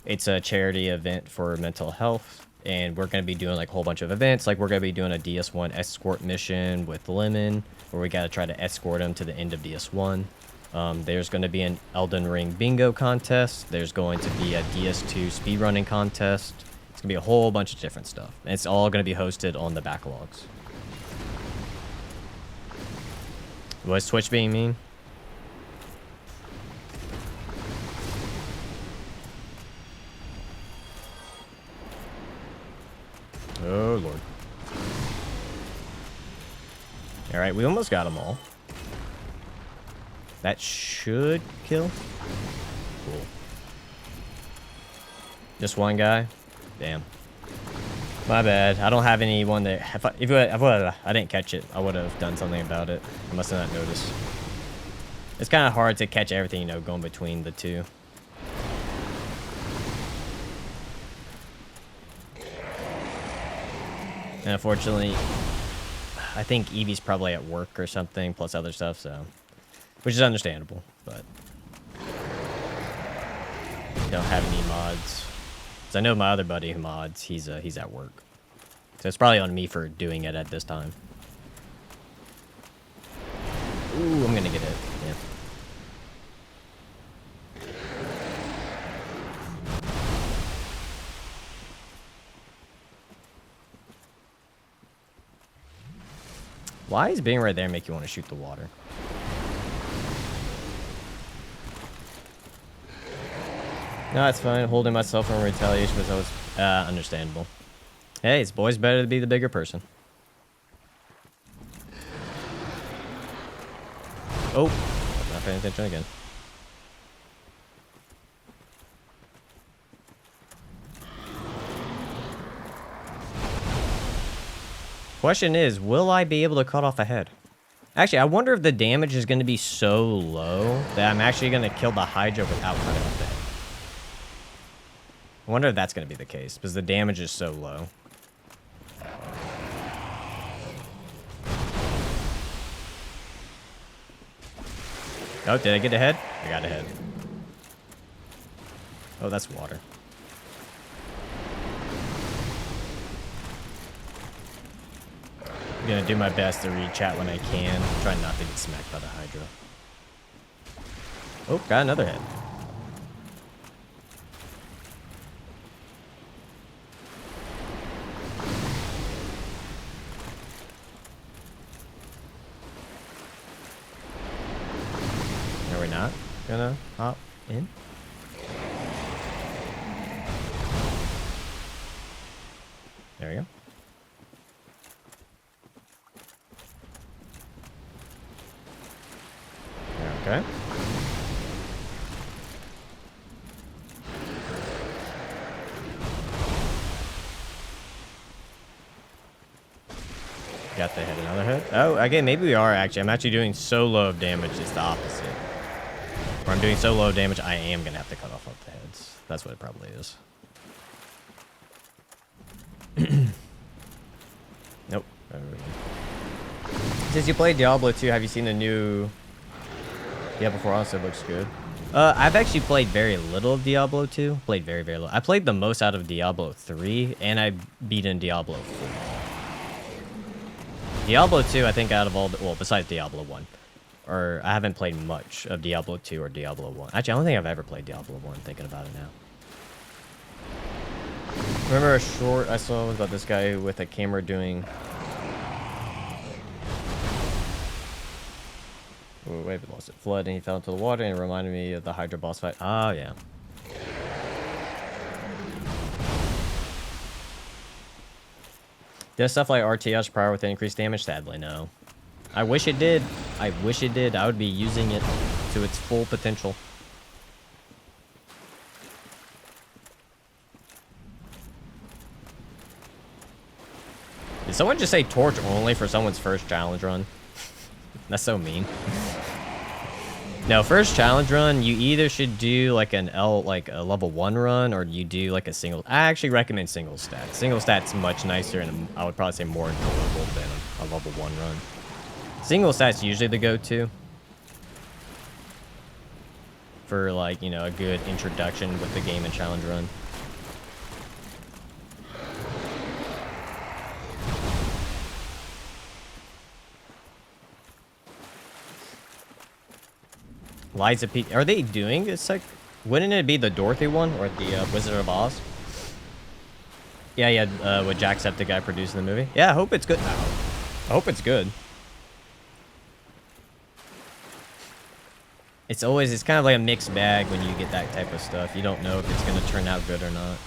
It's a charity event for mental health, and we're gonna be doing like a whole bunch of events. Like we're gonna be doing a DS1 escort mission with Lemon, where we gotta try to escort him to the end of DS1. There's gonna be an Elden Ring bingo contest. There's going to be a DS2 speedrunning contest. It's gonna be a whole bunch of different stuff, and it's all gonna be hosted on the backlogs. What's Twitch being mean? Oh, Lord. Alright, we almost got them all. That should kill. Cool. Just one guy? Damn. My bad. I don't have anyone that... If I didn't catch it, I would have done something about it. I must have not noticed. It's kind of hard to catch everything, you know, going between the two. And unfortunately, I think Evie's probably at work or something, plus other stuff, so... Which is understandable, but... Don't have any mods. Because I know my other buddy who mods, he's at work. So it's probably on me for doing it at this time. Ooh, I'm gonna get it. Yeah. Why is being right there make you want to shoot the water? No, it's fine. Holding myself in retaliation was always understandable. Hey, it's boys better to be the bigger person. Oh, not paying attention again. Question is, will I be able to cut off a head? Actually, I wonder if the damage is going to be so low that I'm actually going to kill the Hydra without cutting off the head. I wonder if that's going to be the case, because the damage is so low. Oh, did I get a head? I got a head. Oh, that's water. I'm gonna do my best to read chat when I can. Try not to get smacked by the Hydra. Oh, got another head. Are we not gonna hop in? There we go. Okay. Got the head, another head. Oh, again, maybe we are actually. I'm actually doing so low of damage, it's the opposite. Where I'm doing so low of damage, I am gonna have to cut off the heads. That's what it probably is. Nope. Since you played Diablo 2, have you seen the new Diablo 4? Also looks good. I've actually played very little of Diablo 2. Played very, very little. I played the most out of Diablo 3, and I beat in Diablo 4. Diablo 2, I think out of all the... Well, besides Diablo 1. Or I haven't played much of Diablo 2 or Diablo 1. Actually, I don't think I've ever played Diablo 1, thinking about it now. Remember a short I saw about this guy with a camera doing... Oh, wait, we lost it. Flood, and he fell into the water, and it reminded me of the Hydra boss fight. Oh, yeah. Does stuff like Artorias power with increased damage? Sadly, no. I wish it did. I wish it did. I would be using it to its full potential. Did someone just say torch only for someone's first challenge run? That's so mean. No, first challenge run, you either should do like a level 1 run, or you do like a single. I actually recommend single stat. Single stat's much nicer, and I would probably say more enjoyable than a level 1 run. Single stat's usually the go-to for, like, you know, a good introduction with the game and challenge run. Liza P. Are they doing this? Like, wouldn't it be the Dorothy one or the Wizard of Oz? Yeah, yeah. With Jacksepticeye producing the movie. Yeah, I hope it's good. I hope it's good. It's kind of like a mixed bag when you get that type of stuff. You don't know if it's gonna turn out good or not.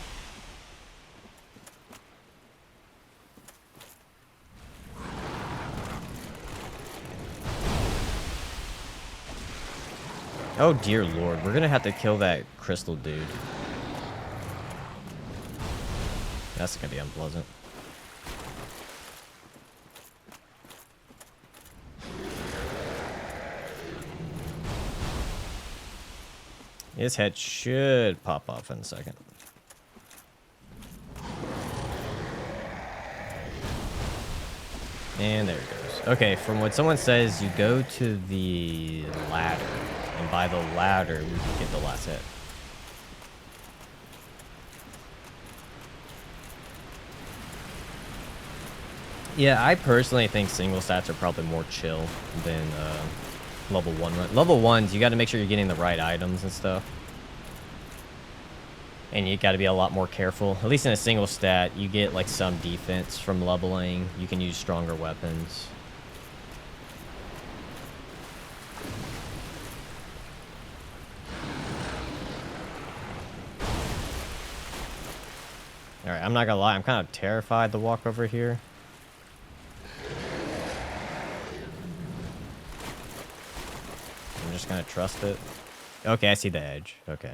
Oh dear lord, we're gonna have to kill that crystal dude. That's gonna be unpleasant. His head should pop off in a second. And there it goes. Okay, from what someone says, you go to the ladder. And by the ladder, we can get the last hit. Yeah, I personally think single stats are probably more chill than level 1 run. Level 1s, you got to make sure you're getting the right items and stuff. And you got to be a lot more careful. At least in a single stat, you get like some defense from leveling. You can use stronger weapons. Alright, I'm not gonna lie, I'm kind of terrified to walk over here. I'm just gonna trust it. Okay, I see the edge. Okay.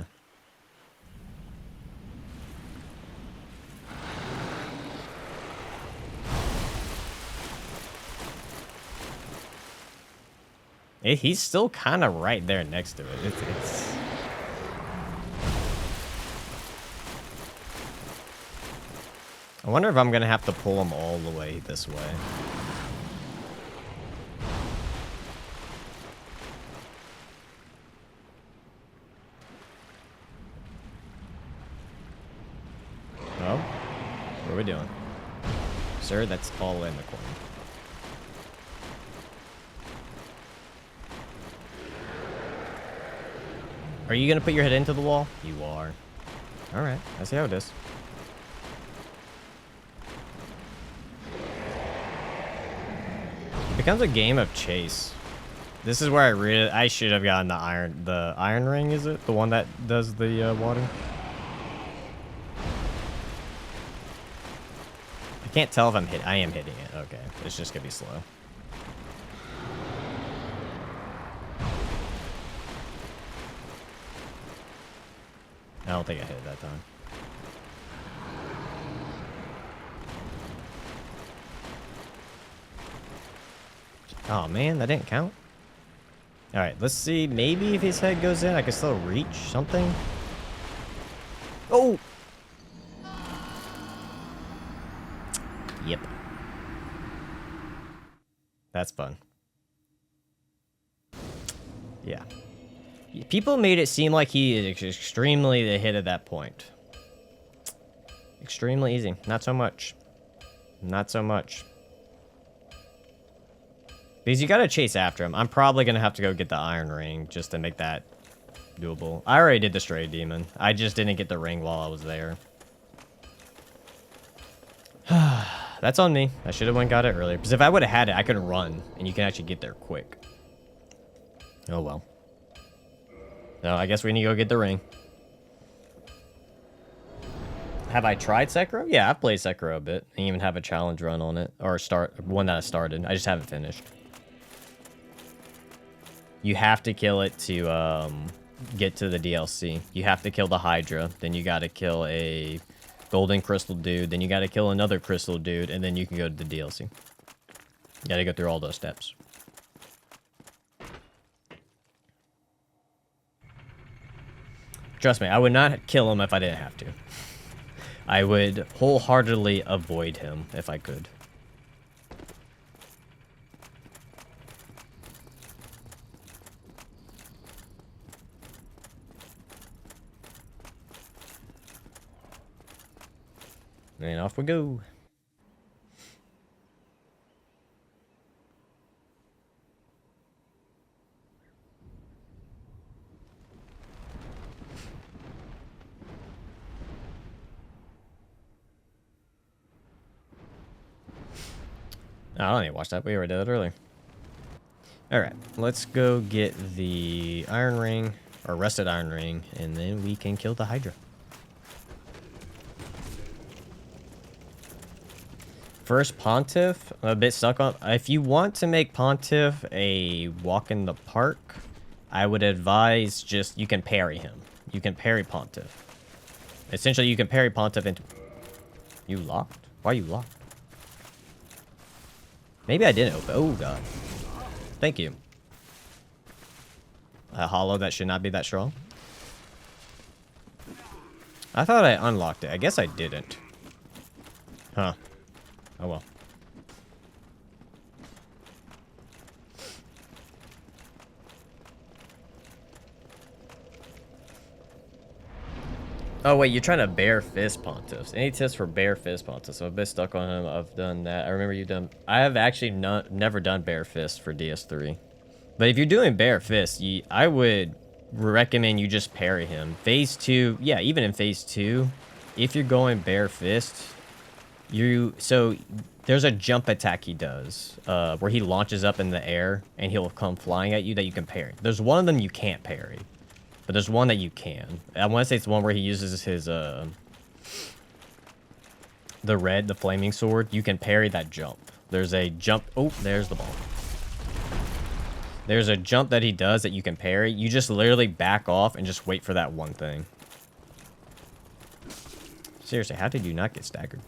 He's still kind of right there next to it. It's... I wonder if I'm gonna have to pull him all the way this way. Oh, what are we doing? Sir, that's all in the corner. Are you gonna put your head into the wall? You are. Alright, I see how it is. It becomes a game of chase. This is where I should have gotten the iron ring, is it? The one that does the water? I can't tell if I am hitting it. Okay, it's just gonna be slow. I don't think I hit it that time. Oh man, that didn't count. Alright, let's see. Maybe if his head goes in, I can still reach something. Oh! Yep. That's fun. Yeah. People made it seem like he is extremely the hit at that point. Extremely easy. Not so much. Not so much. Because you gotta chase after him. I'm probably gonna have to go get the iron ring just to make that doable. I already did the stray demon. I just didn't get the ring while I was there. That's on me. I should have went and got it earlier. Because if I would have had it, I could run. And you can actually get there quick. Oh, well. No, I guess we need to go get the ring. Have I tried Sekiro? Yeah, I've played Sekiro a bit. I even have a challenge run on it. Or one that I started. I just haven't finished. You have to kill it to get to the DLC. You have to kill the Hydra. Then you gotta kill a golden crystal dude. Then you gotta kill another crystal dude. And then you can go to the DLC. You gotta go through all those steps. Trust me, I would not kill him if I didn't have to. I would wholeheartedly avoid him if I could. And off we go. I don't need to watch that. We already did it earlier. Alright, let's go get the iron ring, or rusted iron ring, and then we can kill the Hydra. First Pontiff, I'm a bit stuck on. If you want to make Pontiff a walk in the park, I would advise just, you can parry him. You can parry Pontiff. Essentially, you can parry Pontiff into... You locked? Why are you locked? Maybe I didn't open. Oh, God. Thank you. A hollow that should not be that strong. I thought I unlocked it. I guess I didn't. Huh. Oh, well. Oh, wait, you're trying to bare fist Pontiffs. Any tips for bare fist Pontiffs? I'm a bit stuck on him. I've done that. I remember you've done... I have actually never done bare fist for DS3. But if you're doing bare fist, I would recommend you just parry him. Phase 2... Yeah, even in Phase 2, if you're going bare fist, So, there's a jump attack he does, where he launches up in the air, and he'll come flying at you that you can parry. There's one of them you can't parry. But there's one that you can. I want to say it's the one where he uses his, the flaming sword. You can parry that jump. There's a jump. Oh, there's the ball. There's a jump that he does that you can parry. You just literally back off and just wait for that one thing. Seriously, how did you not get staggered?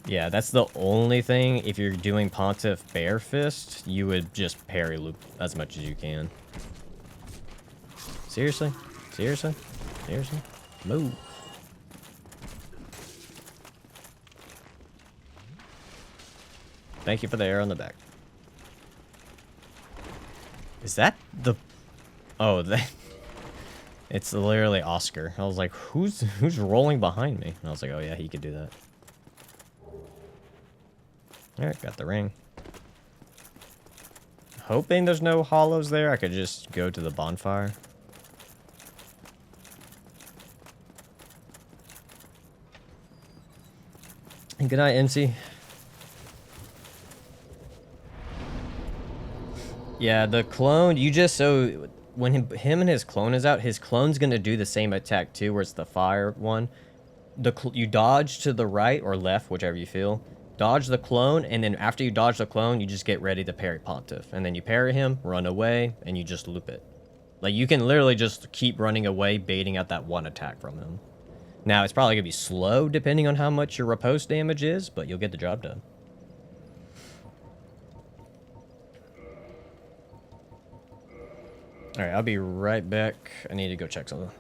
Yeah, that's the only thing. If you're doing Pontiff bare fist, you would just parry loop as much as you can. Seriously? Seriously? Seriously? Move. Thank you for the arrow on the back. Is that the... Oh, that... It's literally Oscar. I was like, who's rolling behind me? And I was like, oh yeah, he could do that. Alright, got the ring. Hoping there's no hollows there. I could just go to the bonfire. Good night, NC. Yeah, the clone, you just, so when him and his clone is out, his clone's gonna do the same attack too, where it's the fire one. You dodge to the right or left, whichever you feel. Dodge the clone, and then after you dodge the clone, you just get ready to parry Pontiff. And then you parry him, run away, and you just loop it. Like, you can literally just keep running away, baiting out that one attack from him. Now, it's probably going to be slow, depending on how much your riposte damage is, but you'll get the job done. Alright, I'll be right back. I need to go check something.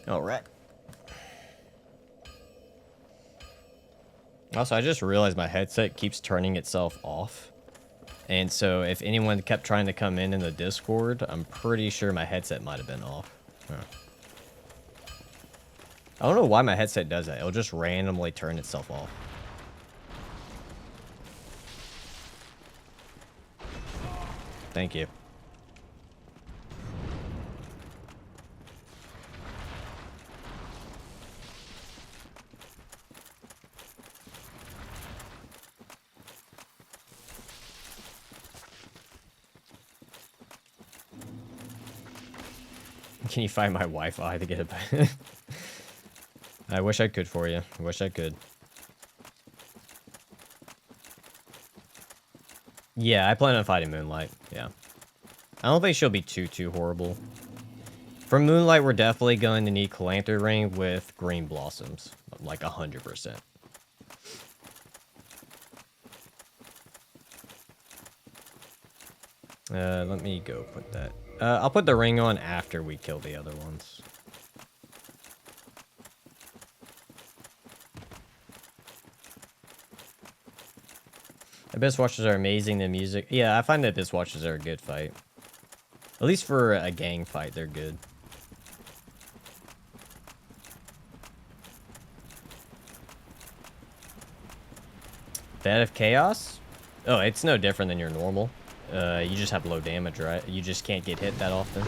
Alright. Also, I just realized my headset keeps turning itself off. And so if anyone kept trying to come in the Discord, I'm pretty sure my headset might have been off. Huh. I don't know why my headset does that. It'll just randomly turn itself off. Thank you. Can you find my Wi-Fi to get it back? I wish I could for you. I wish I could. Yeah, I plan on fighting Moonlight. Yeah. I don't think she'll be too horrible. For Moonlight, we're definitely going to need Calanthar Ring with Green Blossoms. Like 100%. Let me go put that. I'll put the ring on after we kill the other ones. Abyss Watchers are amazing. The music. Yeah, I find that Abyss Watchers are a good fight. At least for a gang fight, they're good. Bed of Chaos? Oh, it's no different than your normal. You just have low damage, right? You just can't get hit that often,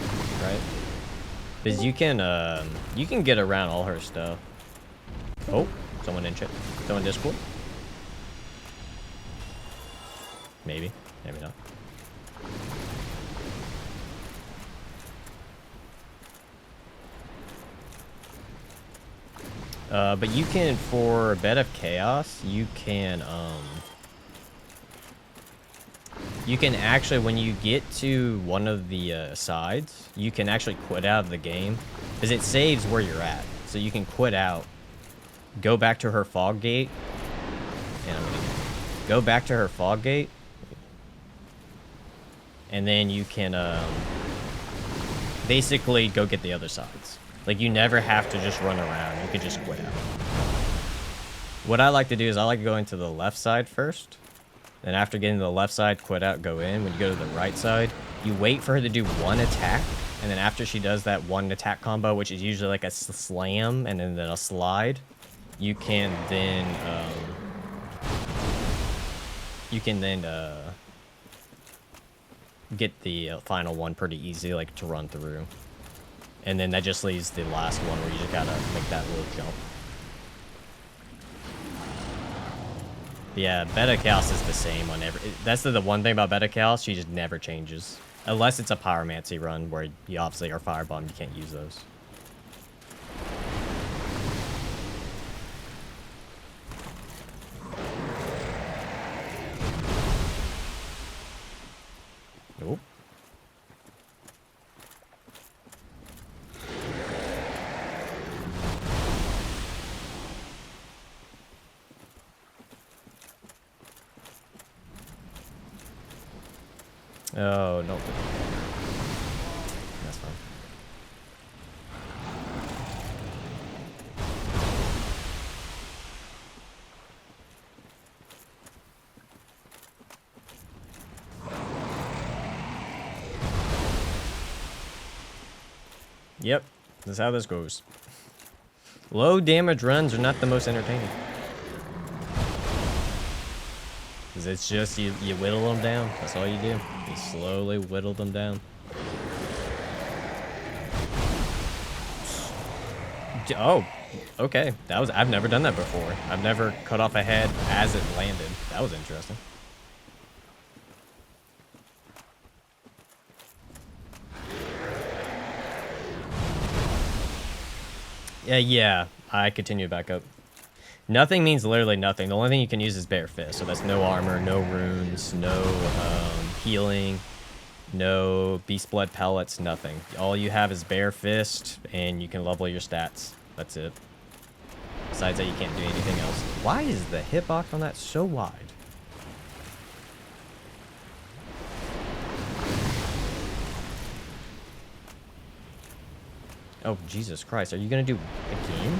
right? Because you can get around all her stuff. Oh, someone in chat. Someone Discord? Maybe. Maybe not. But you can, for Bed of Chaos, you can actually, when you get to one of the sides, you can actually quit out of the game, because it saves where you're at. So you can quit out, go back to her fog gate, and go back to her fog gate, and then you can basically go get the other sides. Like, you never have to just run around. You can just quit out. What I like to do is I like going to the left side first. Then after getting to the left side, quit out, go in. When you go to the right side, you wait for her to do one attack. And then after she does that one attack combo, which is usually like a slam and then a slide, you can then get the final one pretty easy, like to run through. And then that just leaves the last one where you just gotta make that little jump. Yeah, Beta Chaos is the same on every... That's the one thing about Beta Chaos, she just never changes. Unless it's a Pyromancy run, where you obviously are Firebomb, you can't use those. Nope. Oh, no. That's fine. Yep, that's how this goes. Low damage runs are not the most entertaining. Because it's just, you whittle them down. That's all you do. You slowly whittle them down. Oh, okay. I've never done that before. I've never cut off a head as it landed. That was interesting. Yeah, I continue back up. Nothing means literally nothing. The only thing you can use is bare fist. So that's no armor, no runes, no healing, no beast blood pellets, nothing. All you have is bare fist, and you can level your stats. That's it. Besides that, you can't do anything else. Why is the hitbox on that so wide? Oh, Jesus Christ. Are you gonna do again?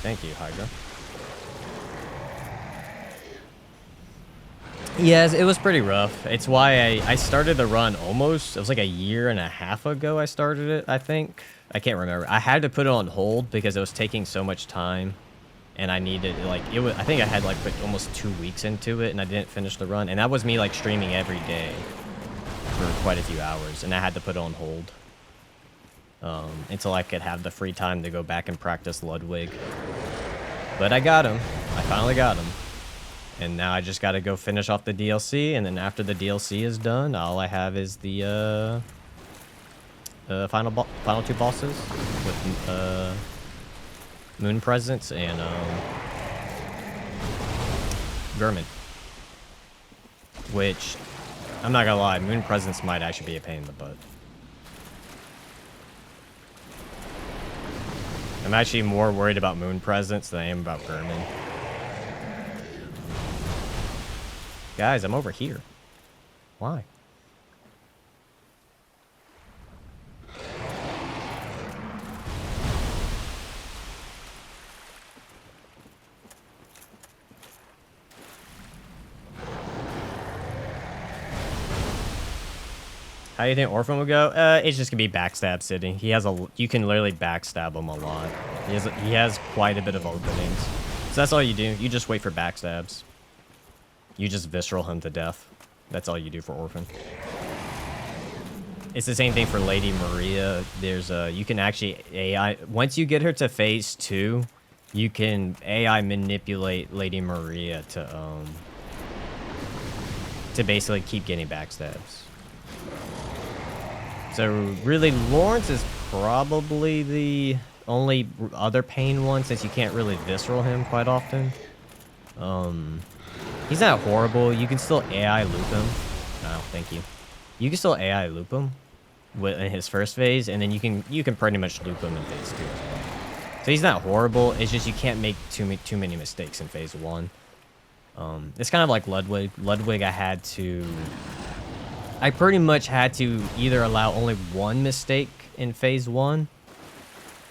Thank you, Hydra. Yes, it was pretty rough. It's why I started the run almost, it was like a year and a half ago I started it, I think. I can't remember. I had to put it on hold because it was taking so much time. And I needed, like, it was, I think I had, like, put almost 2 weeks into it, and I didn't finish the run. And that was me, like, streaming every day for quite a few hours. And I had to put it on hold until I could have the free time to go back and practice Ludwig. But I got him. I finally got him. And now I just got to go finish off the DLC, and then after the DLC is done, all I have is the final 2 bosses with Moon Presence and Gurman. Which, I'm not gonna lie, Moon Presence might actually be a pain in the butt. I'm actually more worried about Moon Presence than I am about Gurman. Guys, I'm over here. Why? How do you think Orphan would go? It's just gonna be backstab city. He has you can literally backstab him a lot. He has quite a bit of openings. So that's all you do. You just wait for backstabs. You just visceral him to death. That's all you do for Orphan. It's the same thing for Lady Maria. There's you can actually AI, once you get her to phase 2, you can AI manipulate Lady Maria to basically keep getting backstabs. So really, Lawrence is probably the only other pain one, since you can't really visceral him quite often. He's not horrible. You can still AI loop him. Oh, thank you. You can still AI loop him in his first phase, and then you can pretty much loop him in phase 2 as well. So he's not horrible. It's just you can't make too many mistakes in phase 1. It's kind of like Ludwig. Ludwig, I pretty much had to either allow only one mistake in phase 1,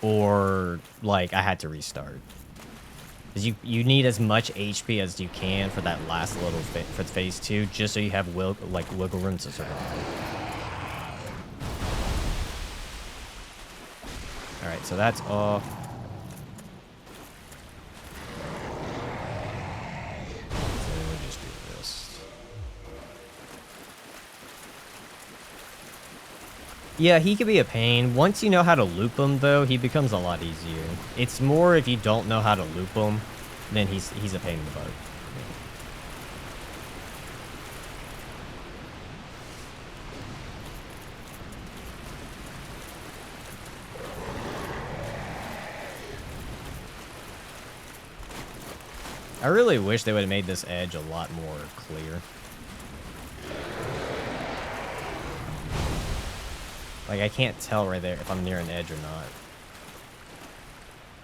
or like I had to restart. Because you need as much HP as you can for that last little for phase 2, just so you have wiggle room to survive. All right, so that's off. Yeah, he could be a pain. Once you know how to loop him, though, he becomes a lot easier. It's more if you don't know how to loop him, then he's a pain in the butt. I really wish they would have made this edge a lot more clear. Like, I can't tell right there if I'm near an edge or not.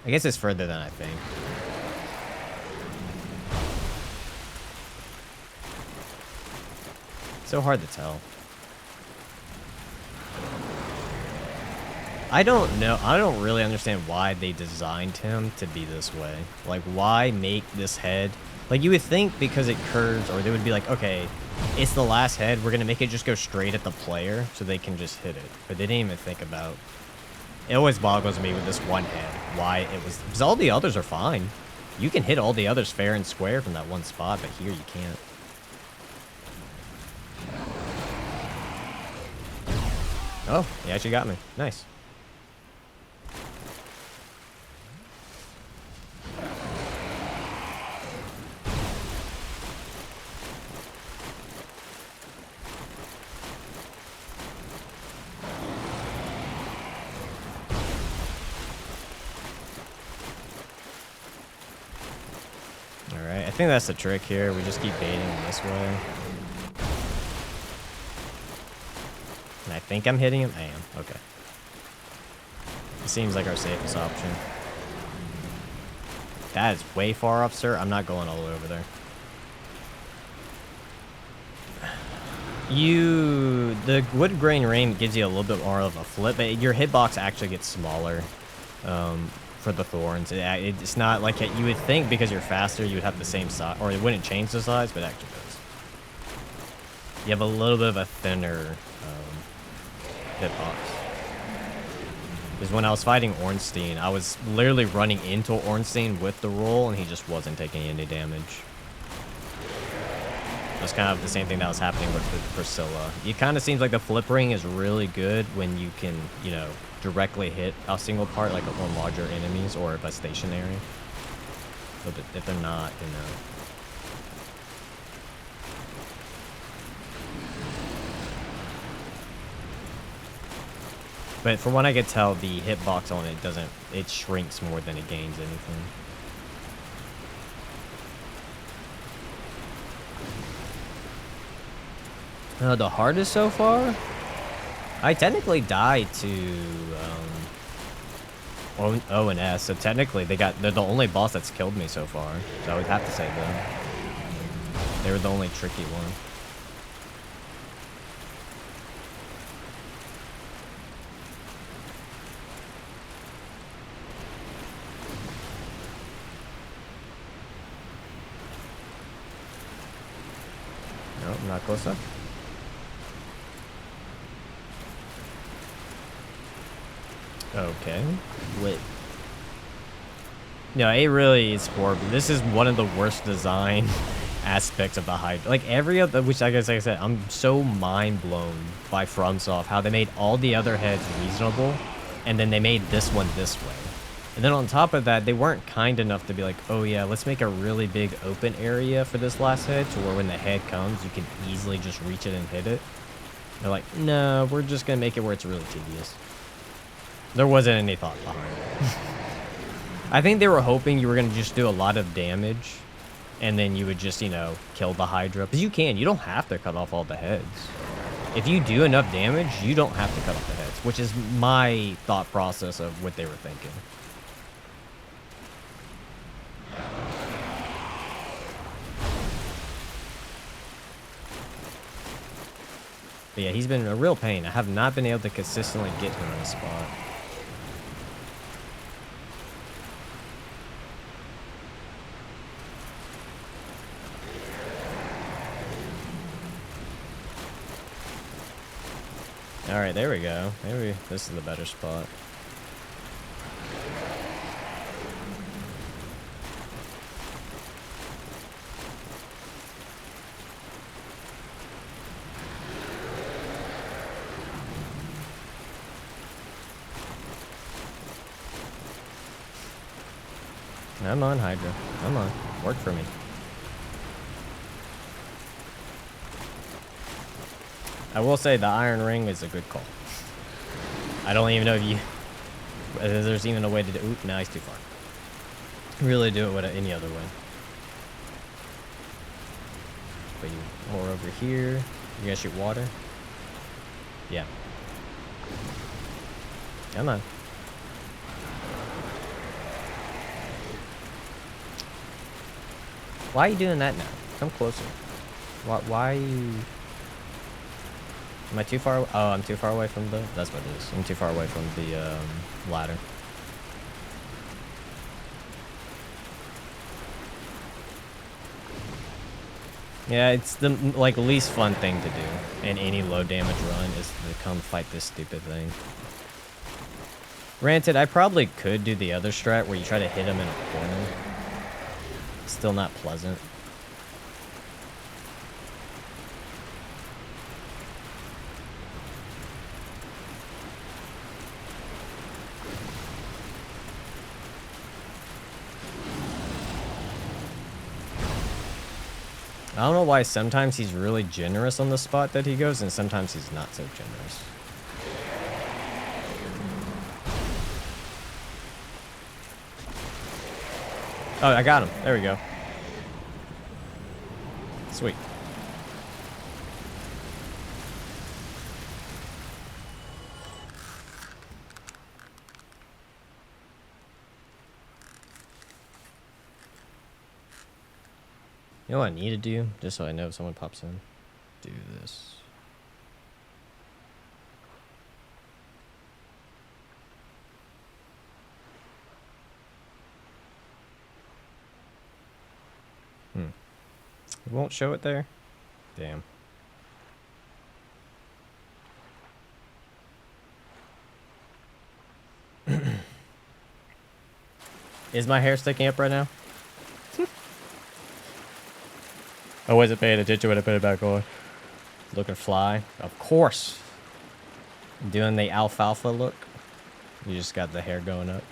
I guess it's further than I think. So hard to tell. I don't know. I don't really understand why they designed him to be this way. Like, why make this head? Like, you would think because it curves, or they would be like, okay, it's the last head, we're gonna make it just go straight at the player so they can just hit it. But they didn't even think about. It always boggles me with this one head why it was, because all the others are fine. You can hit all the others fair and square from that one spot, but here you can't. Oh, he actually got me. Nice. I think that's the trick here. We just keep baiting him this way. And I think I'm hitting him. I am. Okay. It seems like our safest option. That is way far off, sir. I'm not going all the way over there. The wood grain ring gives you a little bit more of a flip, but your hitbox actually gets smaller for the thorns. It's not like you would think because you're faster you would have the same size, or it wouldn't change the size, but it actually does. You have a little bit of a thinner hitbox. Because when I was fighting Ornstein, I was literally running into Ornstein with the roll, and he just wasn't taking any damage. That's kind of the same thing that was happening with Priscilla. It kind of seems like the flip ring is really good when you can, you know, directly hit a single part, like on larger enemies, or if it's stationary. But if they're not, you know. But from what I could tell, the hitbox on it shrinks more than it gains anything. The hardest so far? I technically died to O and S, so technically they're the only boss that's killed me so far. So I would have to say them. They were the only tricky one. Nope, not close enough. Okay. Wait. No, it really is horrible. This is one of the worst design aspects of the Hydra. Like every other, which I guess, like I said, I'm so mind blown by FromSoft how they made all the other heads reasonable, and then they made this one this way. And then on top of that, they weren't kind enough to be like, oh yeah, let's make a really big open area for this last head, to where when the head comes, you can easily just reach it and hit it. They're like, no, we're just gonna make it where it's really tedious. There wasn't any thought behind it. I think they were hoping you were going to just do a lot of damage, and then you would just, you know, kill the Hydra. Because you can. You don't have to cut off all the heads. If you do enough damage, you don't have to cut off the heads, which is my thought process of what they were thinking. But yeah, he's been a real pain. I have not been able to consistently get him in a spot. Alright, there we go. Maybe this is the better spot. Come on, Hydra. Come on. Work for me. I will say the Iron Ring is a good call. I don't even know if there's even a way to do. Oop, no, he's too far. Really do it with any other way. But you more over here. You gonna shoot water? Yeah. Come on. Why are you doing that now? Come closer. Why are you... Am I too far? Oh, I'm too far away from the... That's what it is. I'm too far away from the ladder. Yeah, it's the like least fun thing to do in any low damage run is to come fight this stupid thing. Granted, I probably could do the other strat where you try to hit him in a corner. Still not pleasant. I don't know why sometimes he's really generous on the spot that he goes, and sometimes he's not so generous. Oh, I got him. There we go. Sweet. You know what I need to do, just so I know if someone pops in? Do this. It won't show it there? Damn. Is my hair sticking up right now? I wasn't paying attention when I put it back on. Looking fly. Of course. Doing the alfalfa look. You just got the hair going up.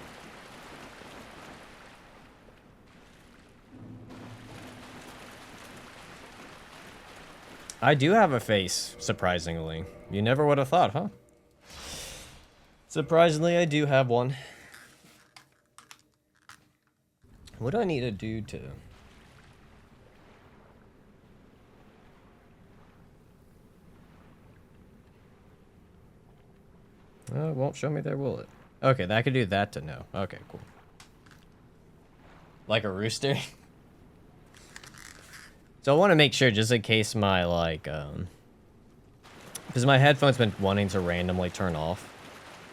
I do have a face, surprisingly. You never would have thought, huh? Surprisingly, I do have one. What do I need to do to... Oh, it won't show me there, will it? Okay, that could do that to know. Okay, cool. Like a rooster? So I want to make sure, just in case my, like, because my headphones been wanting to randomly turn off.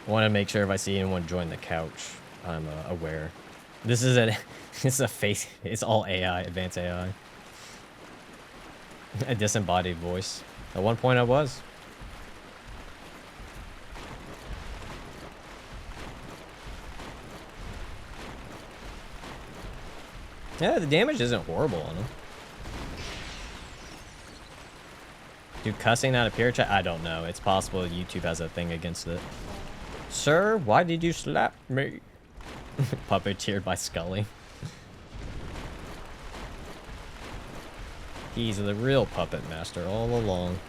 I want to make sure if I see anyone join the couch, I'm aware. This is a, this is a face, it's all AI, advanced AI. A disembodied voice. At one point I was. Yeah, the damage isn't horrible on him. Do cussing not appear chat? I don't know. It's possible YouTube has a thing against it. Sir, why did you slap me? Puppeteered by Scully. He's the real puppet master all along.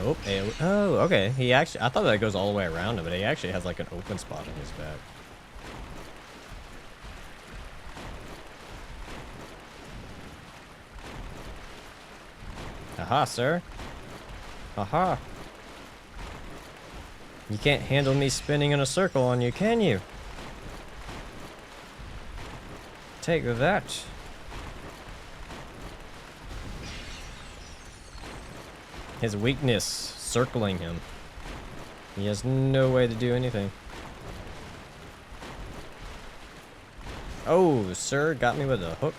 Oh, oh, okay. He actually, I thought that goes all the way around him, but he actually has like an open spot on his back. Aha, sir. Aha. You can't handle me spinning in a circle on you, can you? Take that. His weakness, circling him. He has no way to do anything. Oh, sir, got me with a hook.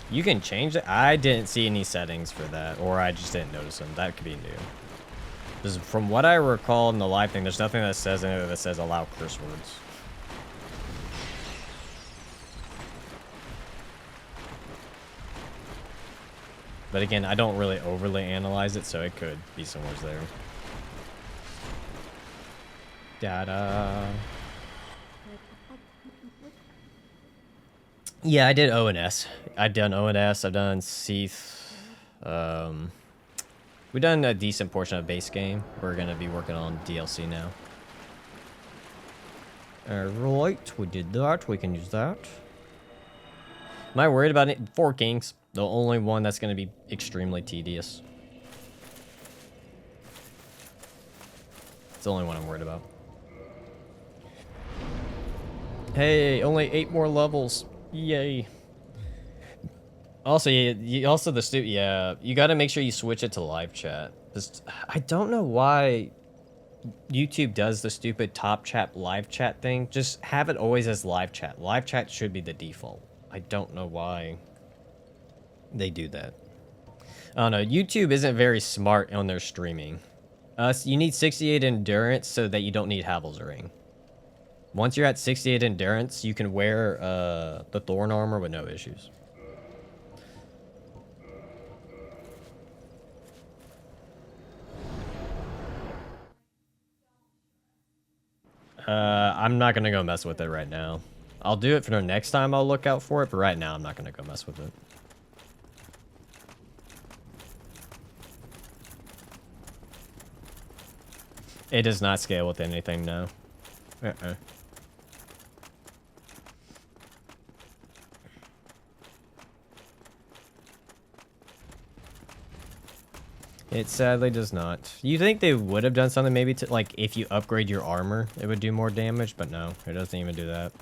You can change it? I didn't see any settings for that, or I just didn't notice them. That could be new. Because from what I recall in the live thing, there's nothing that says in it that says allow curse words. But again, I don't really overly analyze it, so it could be somewhere there. Da-da. Yeah, I did ONS. I've done ONS, I've done Seath. We've done a decent portion of base game. We're gonna be working on DLC now. Alright, we did that. We can use that. Am I worried about it? 4 Kings. The only one that's going to be extremely tedious. It's the only one I'm worried about. Hey, only 8 more levels. Yay. Also, also the yeah, you got to make sure you switch it to live chat. Just, I don't know why YouTube does the stupid top chat live chat thing. Just have it always as live chat. Live chat should be the default. I don't know why they do that. I don't know. YouTube isn't very smart on their streaming. You need 68 endurance so that you don't need Havel's Ring. Once you're at 68 endurance, you can wear the Thorn armor with no issues. I'm not gonna go mess with it right now. I'll do it for the next time I'll look out for it, but right now I'm not gonna go mess with it. It does not scale with anything, no. It sadly does not. You think they would have done something maybe to, like, if you upgrade your armor, it would do more damage, but no, it doesn't even do that.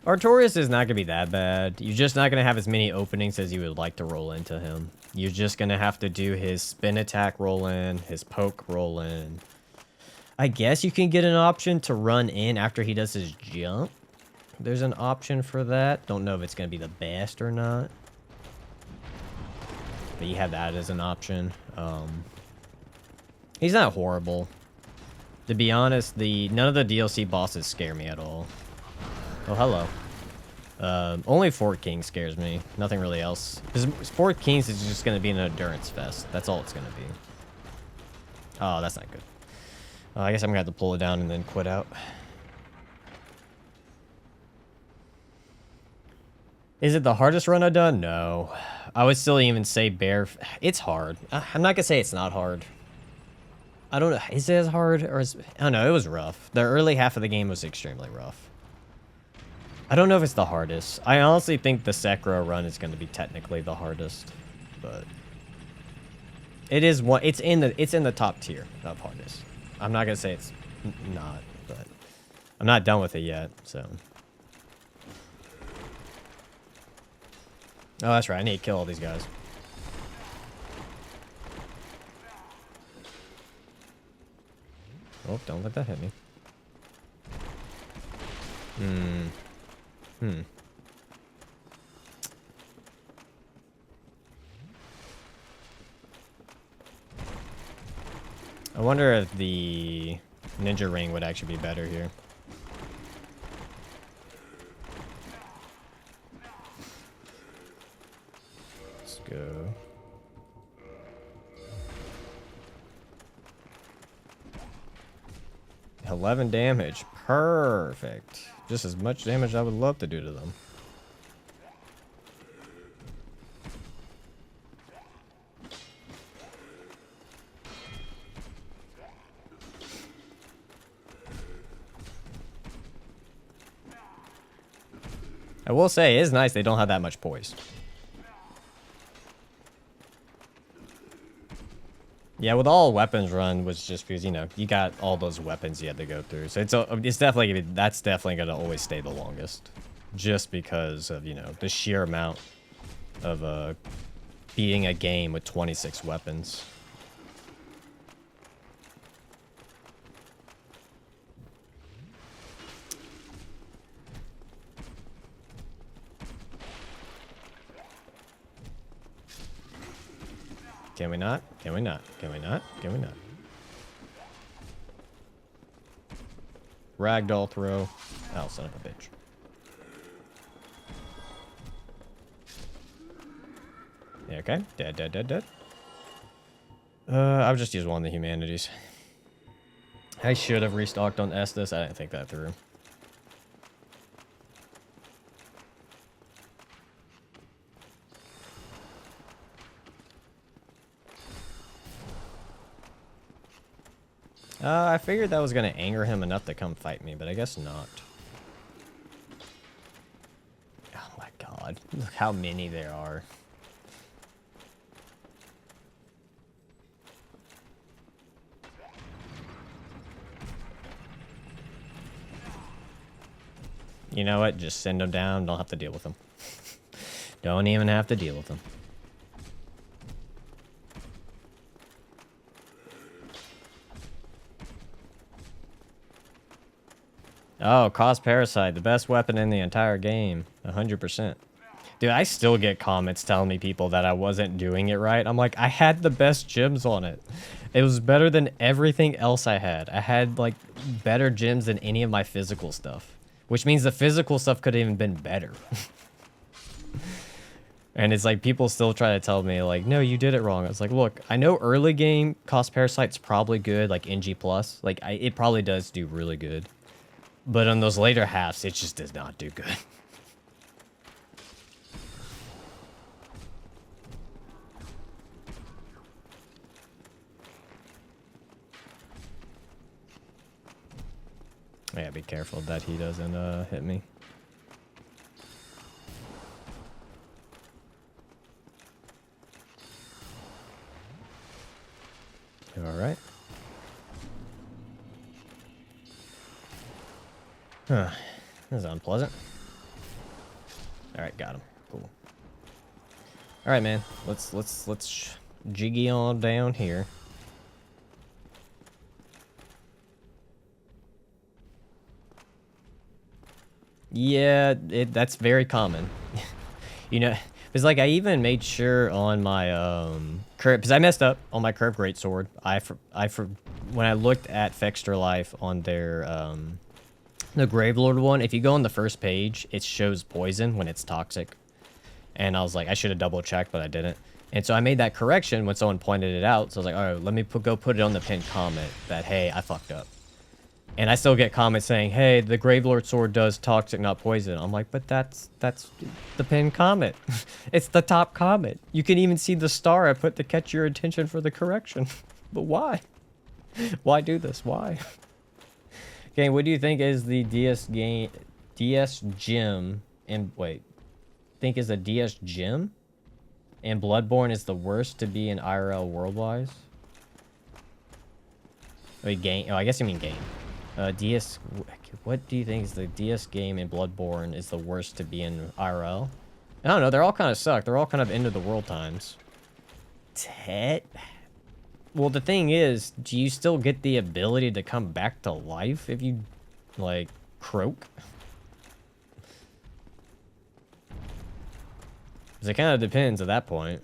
Artorias is not going to be that bad. You're just not going to have as many openings as you would like to roll into him. You're just going to have to do his spin attack roll in, his poke roll in. I guess you can get an option to run in after he does his jump. There's an option for that. Don't know if it's going to be the best or not. But you have that as an option. He's not horrible. To be honest, none of the DLC bosses scare me at all. Oh, hello. Only Fort King scares me. Nothing really else. Because Fort Kings is just going to be an endurance fest. That's all it's going to be. Oh, that's not good. I guess I'm going to have to pull it down and then quit out. Is it the hardest run I've done? No. I would still even say it's hard. I'm not gonna say it's not hard. I don't know. Is it as hard or is... I don't know. It was rough. The early half of the game was extremely rough. I don't know if it's the hardest. I honestly think the Sekiro run is going to be technically the hardest, but it is one. It's in the top tier of hardest. I'm not gonna say it's not, but I'm not done with it yet. So. Oh, that's right. I need to kill all these guys. Oh, don't let that hit me. I wonder if the ninja ring would actually be better here. Let's go. $11 damage. Perfect. Just as much damage I would love to do to them. I will say, it is nice they don't have that much poise. Yeah, with all weapons run was just because, you know, you got all those weapons you had to go through. So it's definitely gonna be, that's definitely going to always stay the longest. Just because of, you know, the sheer amount of beating a game with 26 weapons. Can we not? Can we not? Can we not? Can we not? Ragdoll throw. Oh, son of a bitch. Yeah, okay. Dead, dead, dead, dead. I'll just use one of the humanities. I should have restocked on Estus. I didn't think that through. I figured that was going to anger him enough to come fight me, but I guess not. Oh my god. Look how many there are. You know what? Just send them down. Don't have to deal with them. Don't even have to deal with them. Oh, Cause Parasite, the best weapon in the entire game. 100%. Dude, I still get comments telling me people that I wasn't doing it right. I'm like, I had the best gems on it. It was better than everything else I had. I had, like, better gems than any of my physical stuff. Which means the physical stuff could have even been better. And it's like, people still try to tell me, like, no, you did it wrong. I was like, look, I know early game Cause Parasite's probably good, like NG+. Like, it probably does do really good. But on those later halves, it just does not do good. Yeah, be careful that he doesn't hit me. Alright. Huh. This is unpleasant. Alright, got him. Cool. Alright, man. Let's jiggy on down here. Yeah, that's very common. You know, it's like I even made sure on my curve, because I messed up on my curved greatsword. When I looked at Fextra Life on their the Gravelord one, if you go on the first page, it shows poison when it's toxic. And I was like, I should have double checked, but I didn't. And so I made that correction when someone pointed it out. So I was like, all right, let me go put it on the pinned comment that, hey, I fucked up. And I still get comments saying, hey, the Gravelord sword does toxic, not poison. I'm like, but that's the pinned comment. It's the top comment. You can even see the star I put to catch your attention for the correction. But why? Why do this? Why? Okay, what do you think is the DS gym and wait. Think is a DS gym? And Bloodborne is the worst to be in IRL world-wise? Wait, game. Oh, I guess you mean game. DS, what do you think is the DS game in Bloodborne is the worst to be in IRL? I don't know, they're all kind of suck. They're all kind of end of the world times. Well, the thing is, do you still get the ability to come back to life if you, like, croak? Because it kind of depends at that point.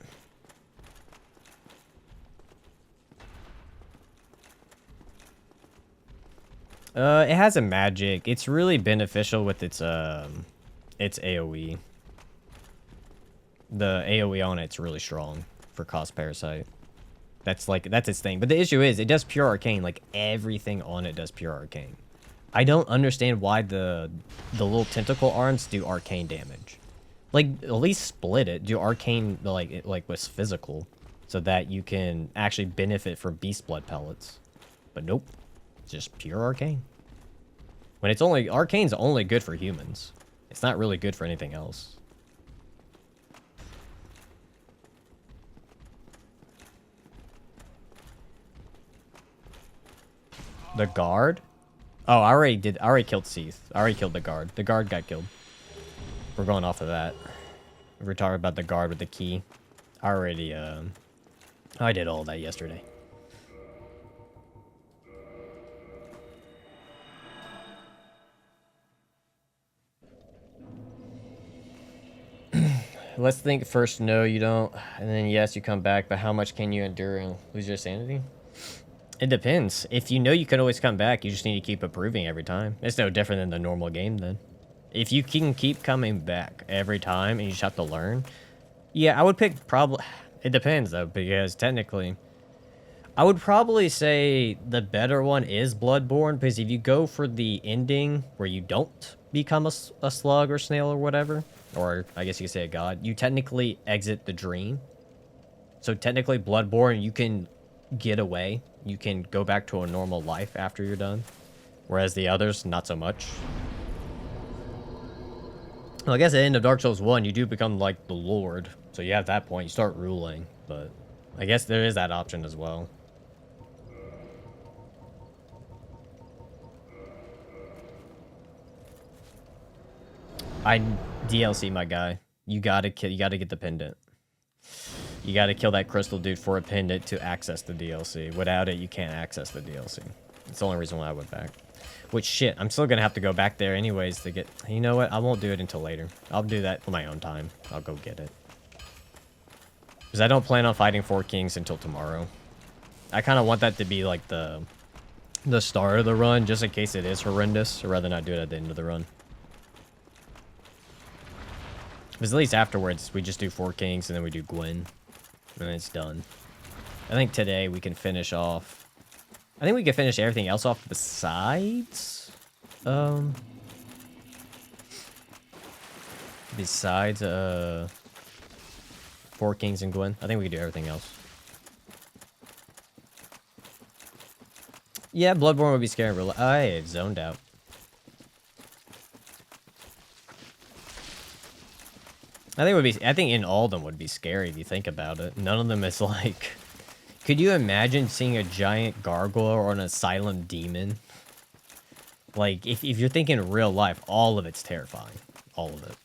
It has a magic. It's really beneficial with its AoE. The AoE on it's really strong for cost parasite. That's its thing. But the issue is it does pure arcane. Like everything on it does pure arcane. I don't understand why the little tentacle arms do arcane damage. Like at least split it. Do arcane like with physical, so that you can actually benefit from beast blood pellets. But nope. Just pure arcane. When it's only arcane's only good for humans. It's not really good for anything else. The guard? Oh, I already killed Seath. I already killed the guard. The guard got killed. We're going off of that. We're talking about the guard with the key. I did all that yesterday. Let's think first, no, you don't. And then yes, you come back, but how much can you endure and lose your sanity? It depends. If you know you can always come back, you just need to keep improving every time. It's no different than the normal game then. If you can keep coming back every time and you just have to learn. Yeah, I would pick probably... It depends though, because technically... I would probably say the better one is Bloodborne, because if you go for the ending where you don't become a slug or snail or whatever, or I guess you could say a god, you technically exit the dream. So technically Bloodborne, you can get away. You can go back to a normal life after you're done. Whereas the others, not so much. Well, I guess at the end of Dark Souls 1, you do become like the Lord. So you have that point, you start ruling. But I guess there is that option as well. DLC, my guy. You gotta get the pendant. You gotta kill that crystal dude for a pendant to access the DLC. Without it, you can't access the DLC. It's the only reason why I went back. Which, shit, I'm still gonna have to go back there anyways to get... You know what? I won't do it until later. I'll do that for my own time. I'll go get it. Because I don't plan on fighting 4 Kings until tomorrow. I kind of want that to be like the start of the run, just in case it is horrendous. I'd rather not do it at the end of the run. Because at least afterwards, we just do 4 Kings and then we do Gwyn. And then it's done. I think today we can finish off... I think we can finish everything else off besides... Besides, 4 Kings and Gwyn. I think we can do everything else. Yeah, Bloodborne would be scary. I zoned out. I think in all of them would be scary if you think about it. None of them is like Could you imagine seeing a giant gargoyle or an asylum demon? Like, if you're thinking real life, all of it's terrifying. All of it.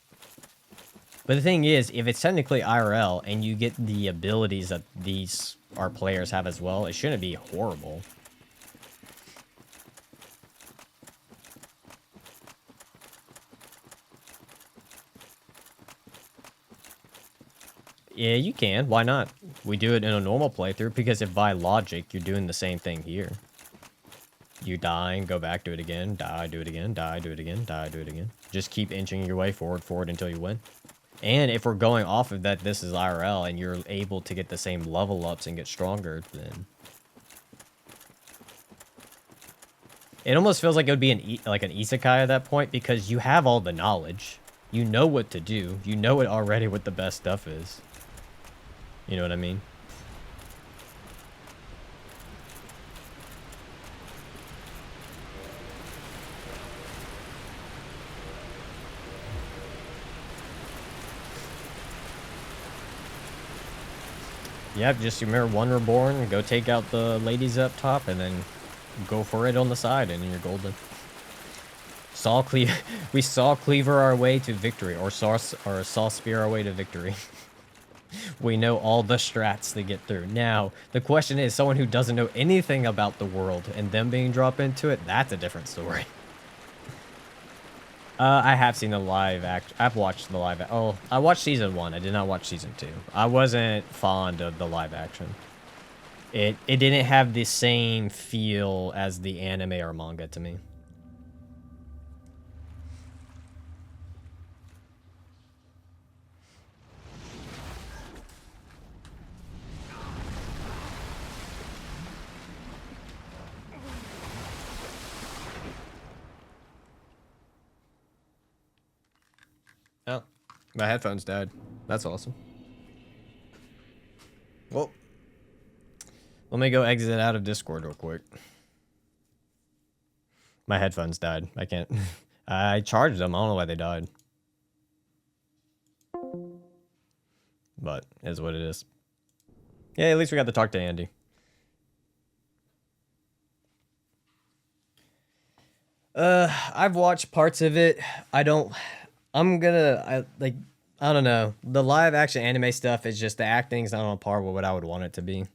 But the thing is, if it's technically IRL and you get the abilities that our players have as well, it shouldn't be horrible. Yeah, you can. Why not? We do it in a normal playthrough because if by logic, you're doing the same thing here. You die and go back, do it again, die, do it again, die, do it again, die, do it again. Just keep inching your way forward until you win. And if we're going off of that, this is IRL, and you're able to get the same level ups and get stronger, then... It almost feels like it would be like an isekai at that point, because you have all the knowledge. You know what to do. You know it already what the best stuff is. You know what I mean? Yep, just remember one reborn, go take out the ladies up top, and then go for it on the side, and you're golden. We saw cleaver our way to victory, or saw spear our way to victory. We know all the strats to get through. Now, the question is, someone who doesn't know anything about the world and them being dropped into it, that's a different story. I have seen the live act. I've watched the live. Oh, I watched season 1. I did not watch season 2. I wasn't fond of the live action. It didn't have the same feel as the anime or manga to me. Oh, my headphones died. That's awesome. Well, let me go exit out of Discord real quick. My headphones died. I can't. I charged them. I don't know why they died. But it is what it is. Yeah, at least we got to talk to Andy. I've watched parts of it. I don't know. The live action anime stuff is just the acting's not on par with what I would want it to be.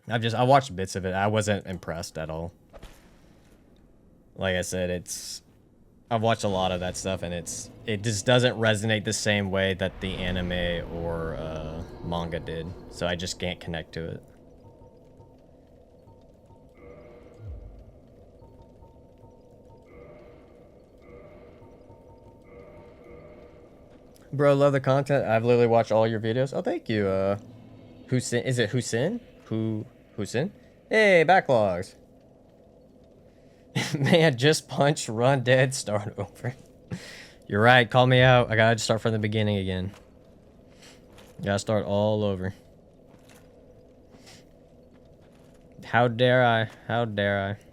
I watched bits of it. I wasn't impressed at all. Like I said, I've watched a lot of that stuff, and it just doesn't resonate the same way that the anime or manga did. So I just can't connect to it. Bro, love the content. I've literally watched all your videos. Oh, thank you. Hussein, is it Hussein? Hussein? Hey, backlogs. Man, just punch, run, dead, start over. You're right. Call me out. I gotta start from the beginning again. Gotta start all over. How dare I? How dare I?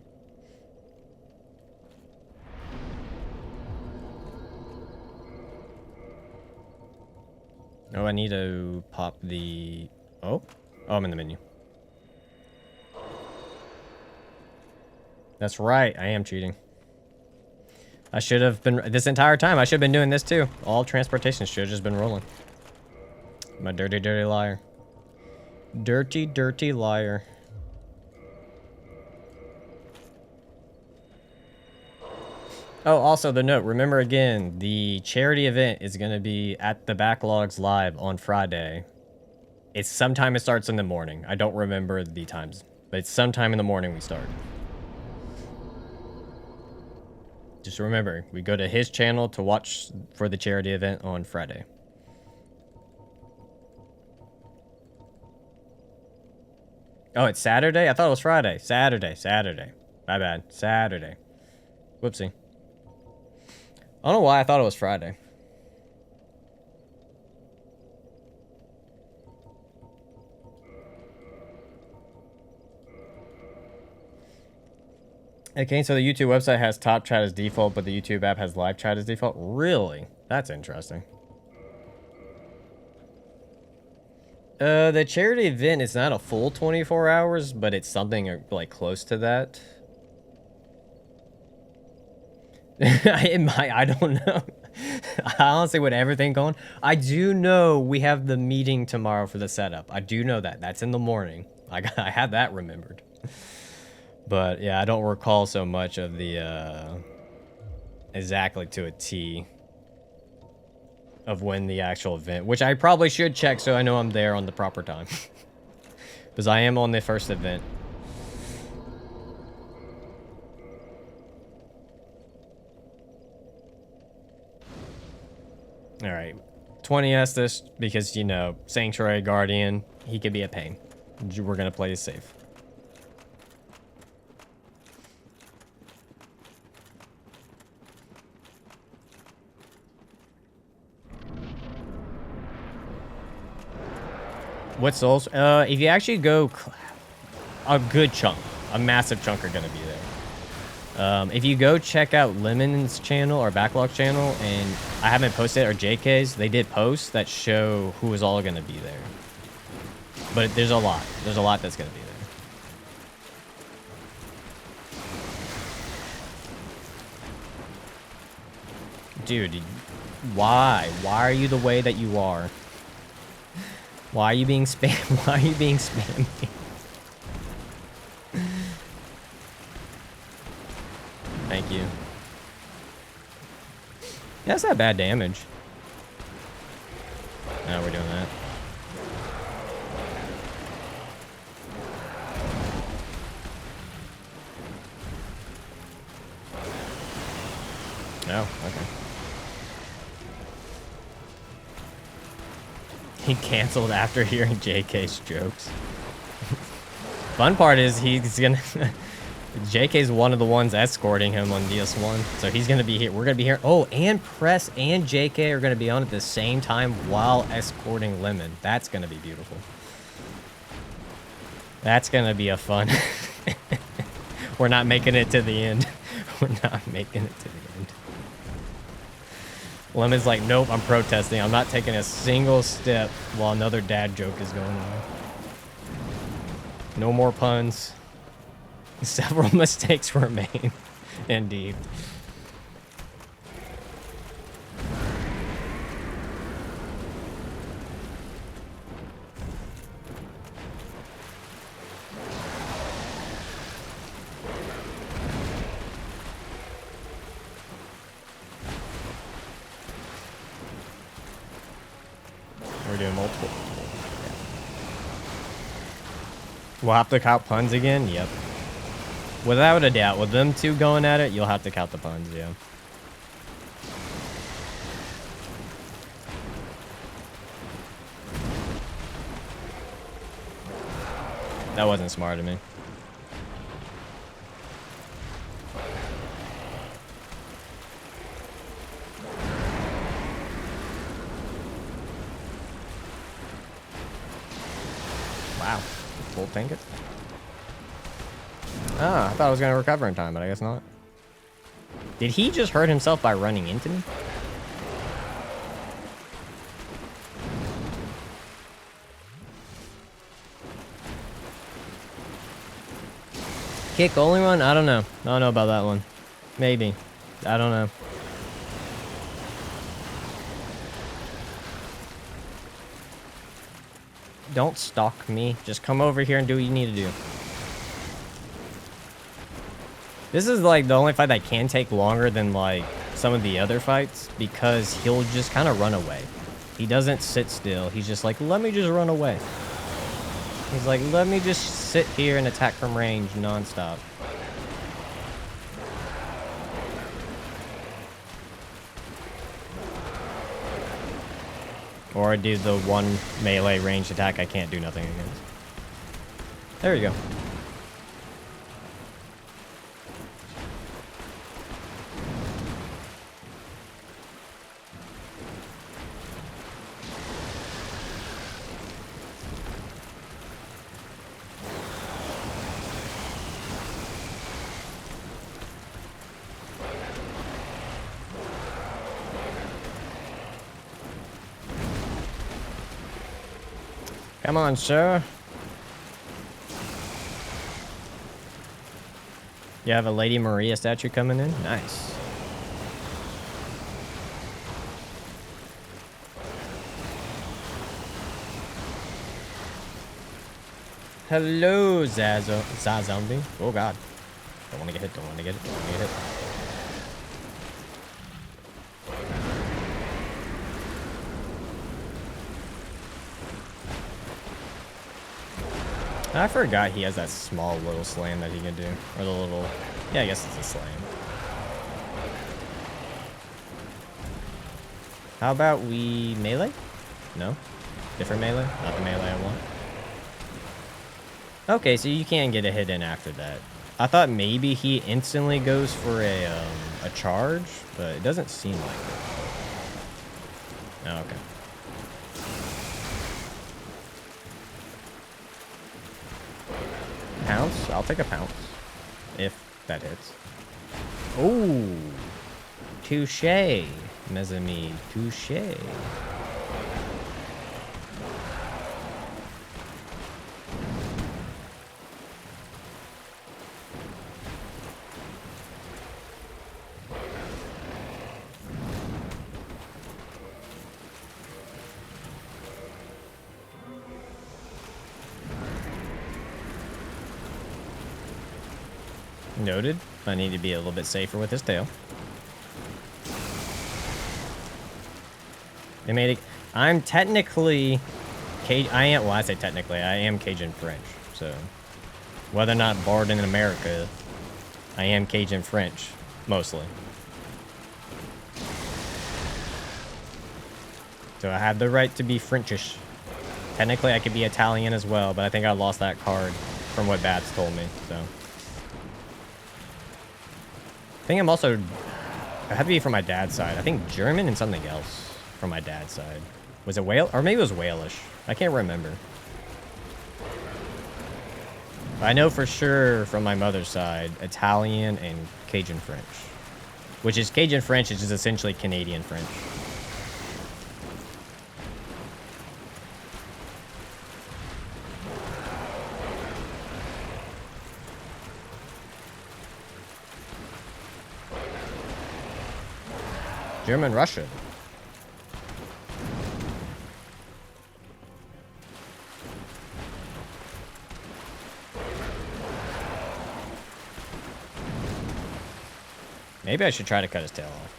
Oh, I need to pop the... Oh, I'm in the menu. That's right, I am cheating. I should have been... This entire time, I should have been doing this too. All transportation should have just been rolling. I'm a dirty, dirty liar. Dirty, dirty liar. Oh, also the note, remember again, the charity event is going to be at the Backlogs Live on Friday. It's sometime it starts in the morning. I don't remember the times, but it's sometime in the morning we start. Just remember, we go to his channel to watch for the charity event on Friday. Oh, it's Saturday? I thought it was Friday. Saturday. My bad. Saturday. Whoopsie. I don't know why I thought it was Friday. Okay, so the YouTube website has top chat as default, but the YouTube app has live chat as default? Really? That's interesting. The charity event is not a full 24 hours, but it's something like close to that. I don't know. I honestly, with everything going, I do know we have the meeting tomorrow for the setup. I do know that. That's in the morning. I had that remembered. But yeah, I don't recall so much of the exactly to a T of when the actual event, which I probably should check so I know I'm there on the proper time. Because I am on the first event. Alright. 20 Estus, because, you know, Sanctuary Guardian, he could be a pain. We're going to play it safe. What souls? If you actually go a good chunk, a massive chunk are going to be there. If you go check out Lemon's channel or Backlog channel, and I haven't posted it, or JK's, they did posts that show who is all going to be there. But there's a lot. There's a lot that's going to be there. Dude, why? Why are you the way that you are? Why are you being spammed? Why are you being spammy? Thank you. That's not bad damage. No, we're doing that. Oh, okay. He canceled after hearing JK's jokes. Fun part is he's gonna... JK's one of the ones escorting him on DS1. So he's gonna be here. We're gonna be here. Oh, and Press and JK are gonna be on at the same time while escorting Lemon. That's gonna be beautiful. That's gonna be a fun... We're not making it to the end. We're not making it to the end. Lemon's like, nope, I'm protesting. I'm not taking a single step while another dad joke is going on. No more puns. Several mistakes remain. Indeed. We're doing multiple. We'll have to count puns again? Yep. Without a doubt. With them two going at it, you'll have to count the puns, yeah. That wasn't smart of me. Wow. Full tank it. Ah, I thought I was going to recover in time, but I guess not. Did he just hurt himself by running into me? Kick only one? I don't know. I don't know about that one. Maybe. I don't know. Don't stalk me. Just come over here and do what you need to do. This is like the only fight that can take longer than like some of the other fights because he'll just kind of run away. He doesn't sit still. He's just like, let me just run away. He's like, let me just sit here and attack from range nonstop. Or I do the one melee ranged attack I can't do nothing against. There you go. Come on, sir. You have a Lady Maria statue coming in? Nice. Hello, Zombie. Oh, God. Don't want to get hit. Don't want to get it. Don't want to get hit. I forgot he has that small little slam that he can do. Or the little... Yeah, I guess it's a slam. How about we melee? No? Different melee? Not the melee I want. Okay, so you can get a hit in after that. I thought maybe he instantly goes for a charge, but it doesn't seem like it. Oh, okay. Pounce? I'll take a pounce. If that hits. Ooh. Touché. Mesami. Touché. Noted. I need to be a little bit safer with his tail. They made it. I'm technically I am. Well, I say technically. I am Cajun French. So whether or not born in America, I am Cajun French mostly. So I have the right to be Frenchish. Technically, I could be Italian as well, but I think I lost that card from what Babs told me. So. I think I'm also, I have to be from my dad's side. I think German and something else from my dad's side. Was it Wales? Or maybe it was Walish. I can't remember. But I know for sure from my mother's side, Italian and Cajun French. Which is Cajun French, which is essentially Canadian French. German Russian. Maybe I should try to cut his tail off.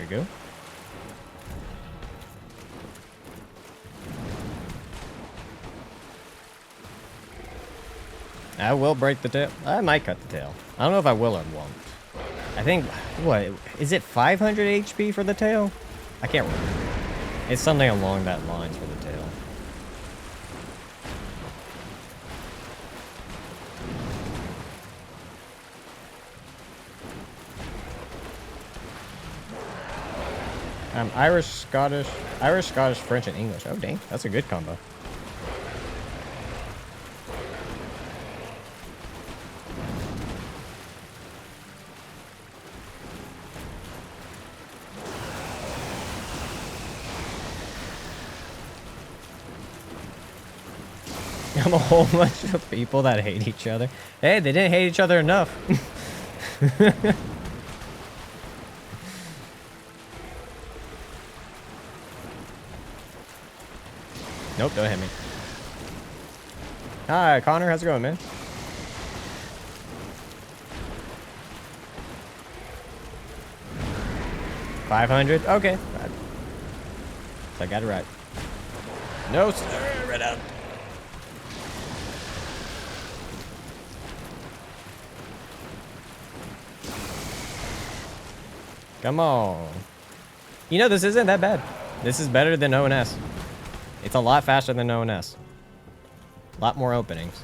Go. I will break the tail. I might cut the tail. I don't know if I will or won't. I think, what, is it 500 HP for the tail? I can't remember. It's something along that lines for the tail. Irish, Scottish, French, and English. Oh, dang. That's a good combo. I'm a whole bunch of people that hate each other. Hey, they didn't hate each other enough. Nope, don't hit me. Hi, Connor. How's it going, man? $500? Okay. So I got it right. No, sir. Right out. Come on. You know, this isn't that bad. This is better than ONS. It's a lot faster than ONS. A lot more openings.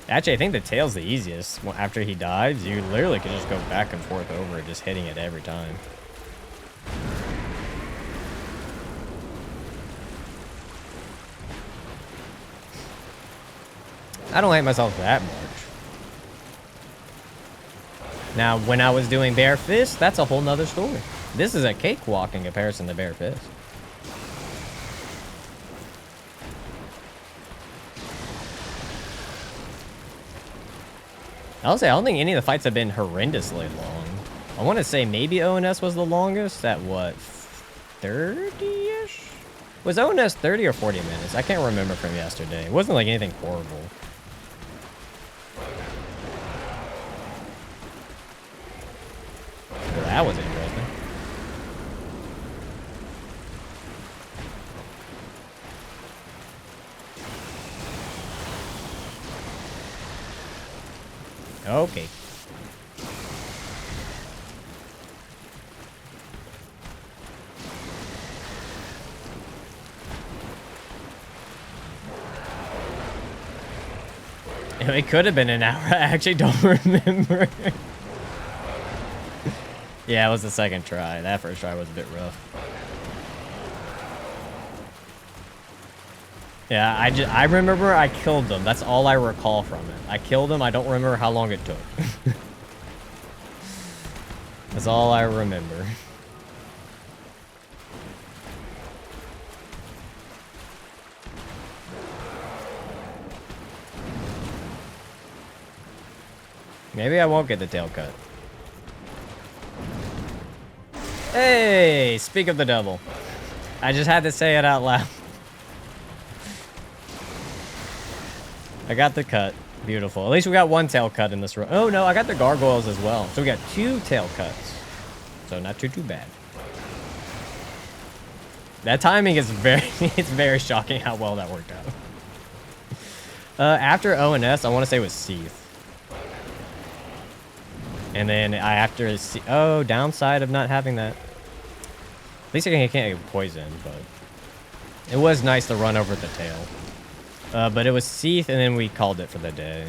Actually, I think the tail's the easiest. Well, after he dives, you literally can just go back and forth over it, just hitting it every time. I don't hate myself that much. Now, when I was doing Bare Fist, that's a whole nother story. This is a cakewalk in comparison to Bare Fist. I'll say, I don't think any of the fights have been horrendously long. I want to say maybe ONS was the longest at what, 30-ish? Was ONS 30 or 40 minutes? I can't remember from yesterday. It wasn't like anything horrible. Well, that was interesting. Okay. It could have been an hour. I actually don't remember. Yeah, it was the second try. That first try was a bit rough. Yeah, I remember I killed them. That's all I recall from it. I killed them. I don't remember how long it took. That's all I remember. Maybe I won't get the tail cut. Hey, speak of the devil. I just had to say it out loud. I got the cut. Beautiful. At least we got one tail cut in this row. Oh no, I got the gargoyles as well. So we got 2 tail cuts. So not too bad. That timing is it's very shocking how well that worked out. After ONS, I want to say it was Seath. And then oh, downside of not having that. At least I can't get poisoned, but it was nice to run over the tail. But it was Seath, and then we called it for the day.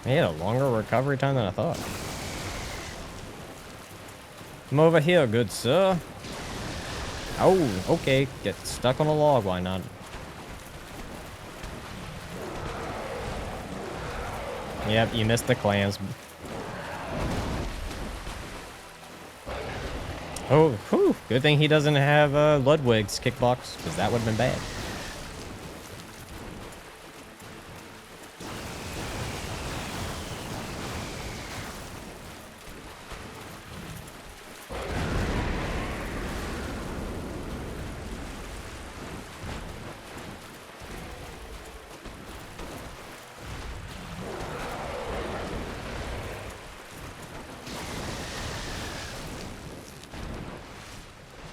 He had a longer recovery time than I thought. Come over here, good sir. Oh, okay. Get stuck on a log, why not? Yep, you missed the clams. Oh, whew. Good thing he doesn't have Ludwig's kickbox, because that would have been bad.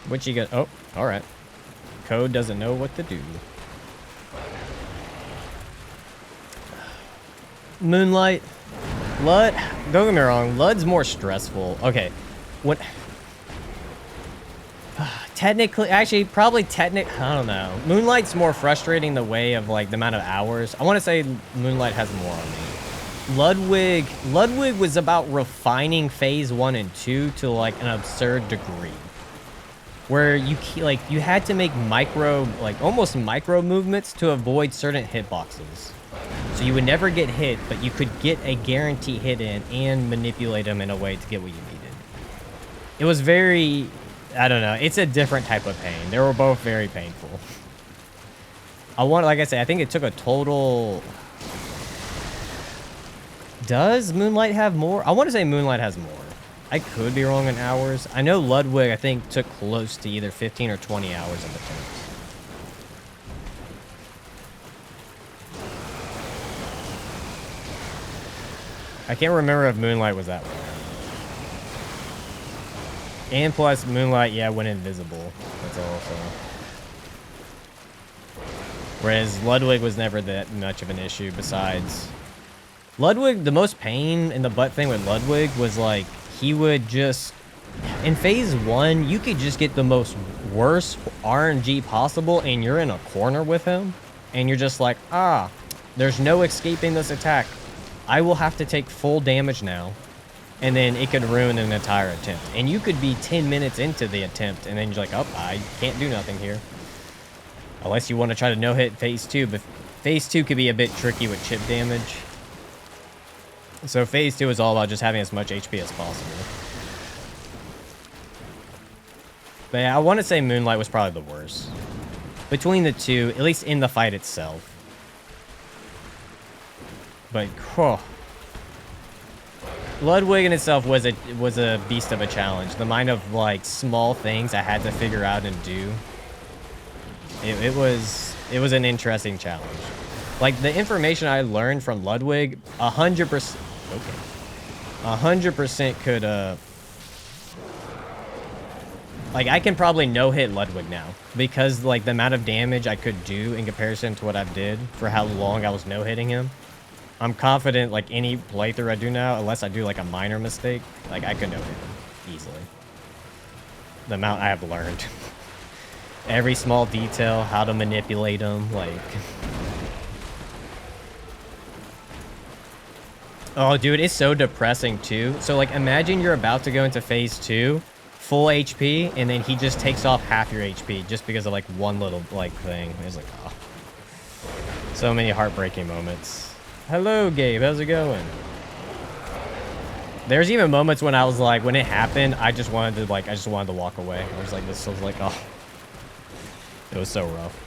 What you got? Oh, all right. Code doesn't know what to do. Moonlight. Lud. Don't get me wrong. Lud's more stressful. Okay. What? Technically, actually, probably I don't know. Moonlight's more frustrating the way of like the amount of hours. I want to say Moonlight has more on me. Ludwig was about refining phase 1 and 2 to like an absurd degree. Where you had to make almost micro movements to avoid certain hitboxes. So you would never get hit, but you could get a guarantee hit in and manipulate them in a way to get what you needed. It was very, I don't know, it's a different type of pain. They were both very painful. Like I said, I think it took a total. Does Moonlight have more? I want to say Moonlight has more. I could be wrong in hours. I know Ludwig, I think, took close to either 15 or 20 hours in the tanks. I can't remember if Moonlight was that way. And plus, Moonlight, yeah, went invisible. That's also. Whereas Ludwig was never that much of an issue besides. Ludwig, the most pain in the butt thing with Ludwig was like, he would just, in phase 1, you could just get the most worst RNG possible and you're in a corner with him and you're just like, ah, there's no escaping this attack. I will have to take full damage now. And then it could ruin an entire attempt. And you could be 10 minutes into the attempt and then you're like, oh, I can't do nothing here. Unless you want to try to no-hit phase 2, but phase 2 could be a bit tricky with chip damage. So phase 2 is all about just having as much HP as possible. But yeah, I want to say Moonlight was probably the worst. Between the two, at least in the fight itself. But, oh. Ludwig in itself was a beast of a challenge. The amount of, like, small things I had to figure out and do. It was an interesting challenge. Like, the information I learned from Ludwig, 100%... Okay. 100% could, like, I can probably no-hit Ludwig now. Because, like, the amount of damage I could do in comparison to what I did for how long I was no-hitting him. I'm confident, like, any playthrough I do now, unless I do, like, a minor mistake, like, I could no-hit him easily. The amount I have learned. Every small detail, how to manipulate him, like... Oh, dude, it's so depressing, too. So, like, imagine you're about to go into phase 2, full HP, and then he just takes off half your HP just because of, like, one little, like, thing. It's like, oh. So many heartbreaking moments. Hello, Gabe. How's it going? There's even moments when I was like, when it happened, I just wanted to walk away. I was like, this was like, oh. It was so rough.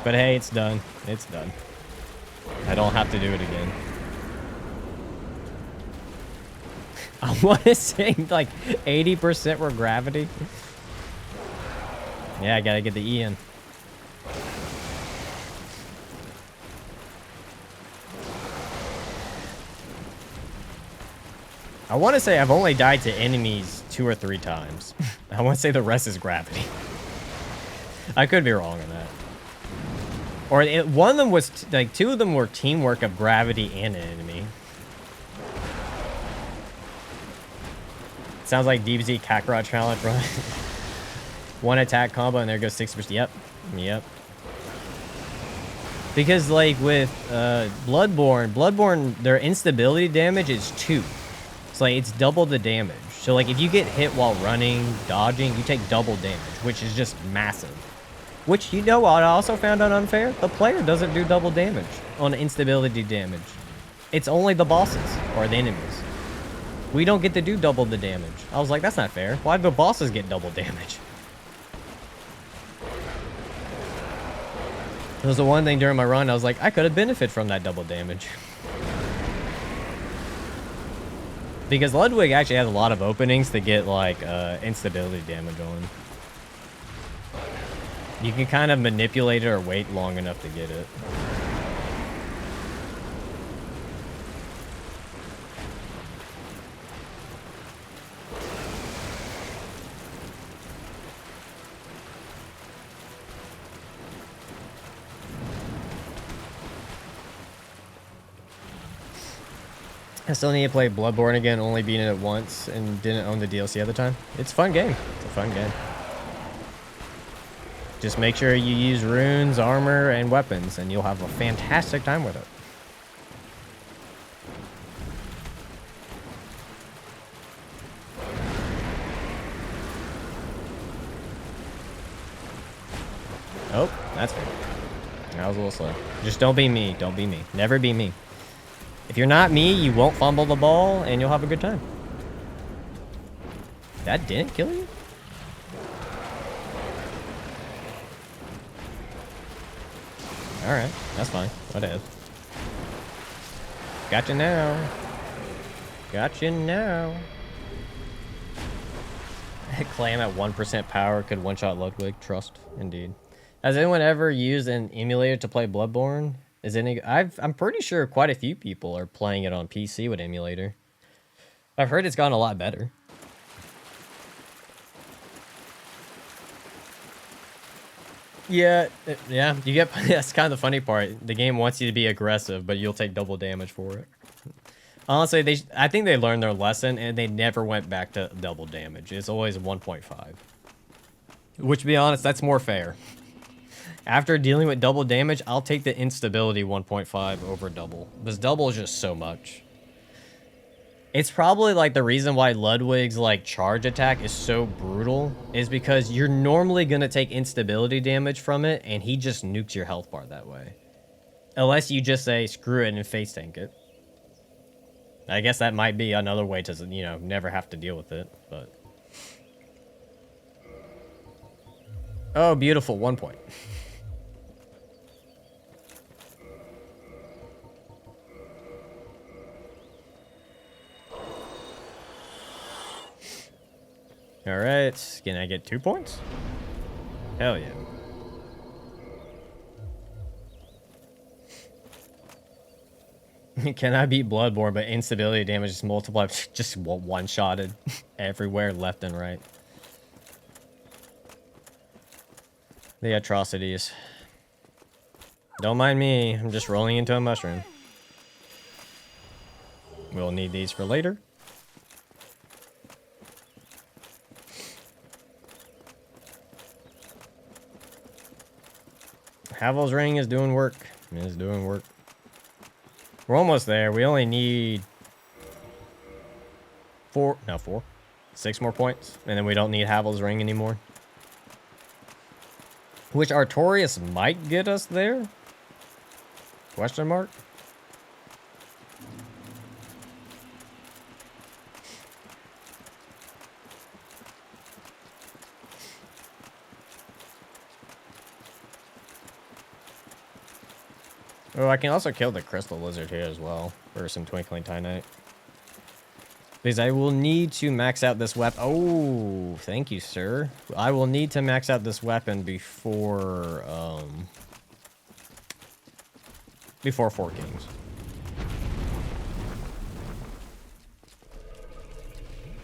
But hey, it's done. It's done. I don't have to do it again. I want to say like 80% were gravity. Yeah, I gotta get the E in. I want to say I've only died to enemies 2 or 3 times. I want to say the rest is gravity. I could be wrong on that. Or one of them was, like, 2 of them were teamwork of gravity and an enemy. Sounds like DBZ Kakarot challenge, bro. 1 attack combo and there goes 60%. Yep. Yep. Because, like, with Bloodborne, their instability damage is 2. So, like, it's double the damage. So, like, if you get hit while running, dodging, you take double damage, which is just massive. Which, you know what I also found out unfair? The player doesn't do double damage on instability damage. It's only the bosses or the enemies. We don't get to do double the damage. I was like, that's not fair. Why do the bosses get double damage? It was the one thing during my run, I was like, I could have benefited from that double damage. Because Ludwig actually has a lot of openings to get, like, instability damage on. You can kind of manipulate it or wait long enough to get it. I still need to play Bloodborne again, only beating it once and didn't own the DLC at the time. It's a fun game. It's a fun game. Just make sure you use runes, armor, and weapons, and you'll have a fantastic time with it. Oh, that's fair. That was a little slow. Just don't be me. Don't be me. Never be me. If you're not me, you won't fumble the ball, and you'll have a good time. That didn't kill you? Alright, that's fine. Whatever. Gotcha now. Gotcha now. Clam at 1% power could one-shot Ludwig. Trust, indeed. Has anyone ever used an emulator to play Bloodborne? I'm pretty sure quite a few people are playing it on PC with emulator. I've heard it's gotten a lot better. Yeah, you get, that's kind of the funny part. The game wants you to be aggressive, but you'll take double damage for it. Honestly, I think they learned their lesson, and they never went back to double damage. It's always 1.5. Which, to be honest, that's more fair. After dealing with double damage, I'll take the instability 1.5 over double. Because double is just so much. It's probably like the reason why Ludwig's like charge attack is so brutal is because you're normally going to take instability damage from it, and he just nukes your health bar that way. Unless you just say screw it and face tank it. I guess that might be another way to, you know, never have to deal with it, but... Oh, beautiful. 1 point. Alright, can I get 2 points? Hell yeah. Can I beat Bloodborne, but instability damage is multiplied, just one-shotted everywhere, left and right. The atrocities. Don't mind me, I'm just rolling into a mushroom. We'll need these for later. Havel's ring is doing work. It is doing work. We're almost there. We only need 6 more points. And then we don't need Havel's ring anymore. Which Artorias might get us there? Question mark? Oh, I can also kill the crystal lizard here as well. For some twinkling Titanite. Because I will need to max out this weapon. Oh, thank you, sir. I will need to max out this weapon before 4 Kings.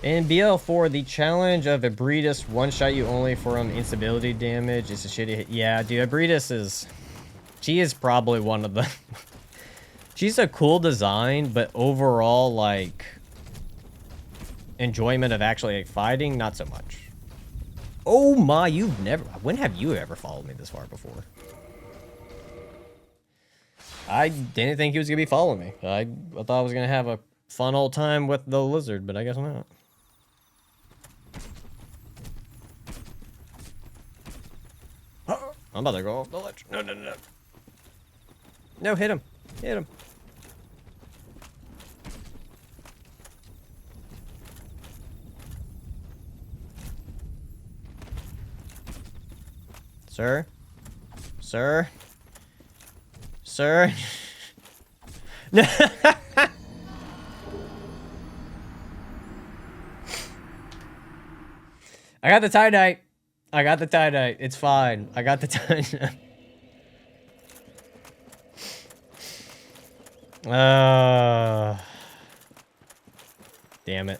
In BL4, the challenge of Abretus one-shot you only from instability damage is a shitty hit. Yeah, dude, Abretus is... She is probably one of the... She's a cool design, but overall, like... enjoyment of actually like, fighting, not so much. Oh my, you've never... When have you ever followed me this far before? I didn't think he was going to be following me. I thought I was going to have a fun old time with the lizard, but I guess not. I'm about to go off the ledge. No, no, no, no. No, hit him. Hit him. Sir? Sir? Sir? No. I got the tie-dye. I got the tie-dye. It's fine. I got the tie-dye. Damn it.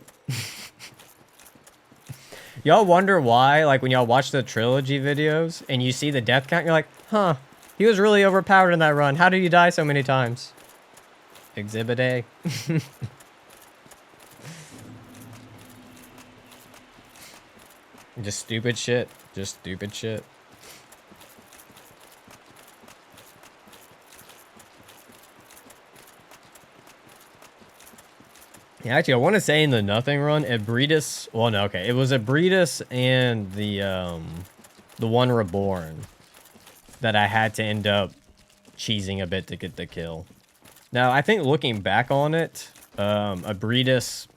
Y'all wonder why, like, when y'all watch the trilogy videos and you see the death count, you're like, huh, he was really overpowered in that run. How did he die so many times? Exhibit A. Just stupid shit. Just stupid shit. Yeah, actually, I want to say in the nothing run, Abretus... Well, no, okay. It was Abretus and the one Reborn that I had to end up cheesing a bit to get the kill. Now, I think looking back on it, Abretus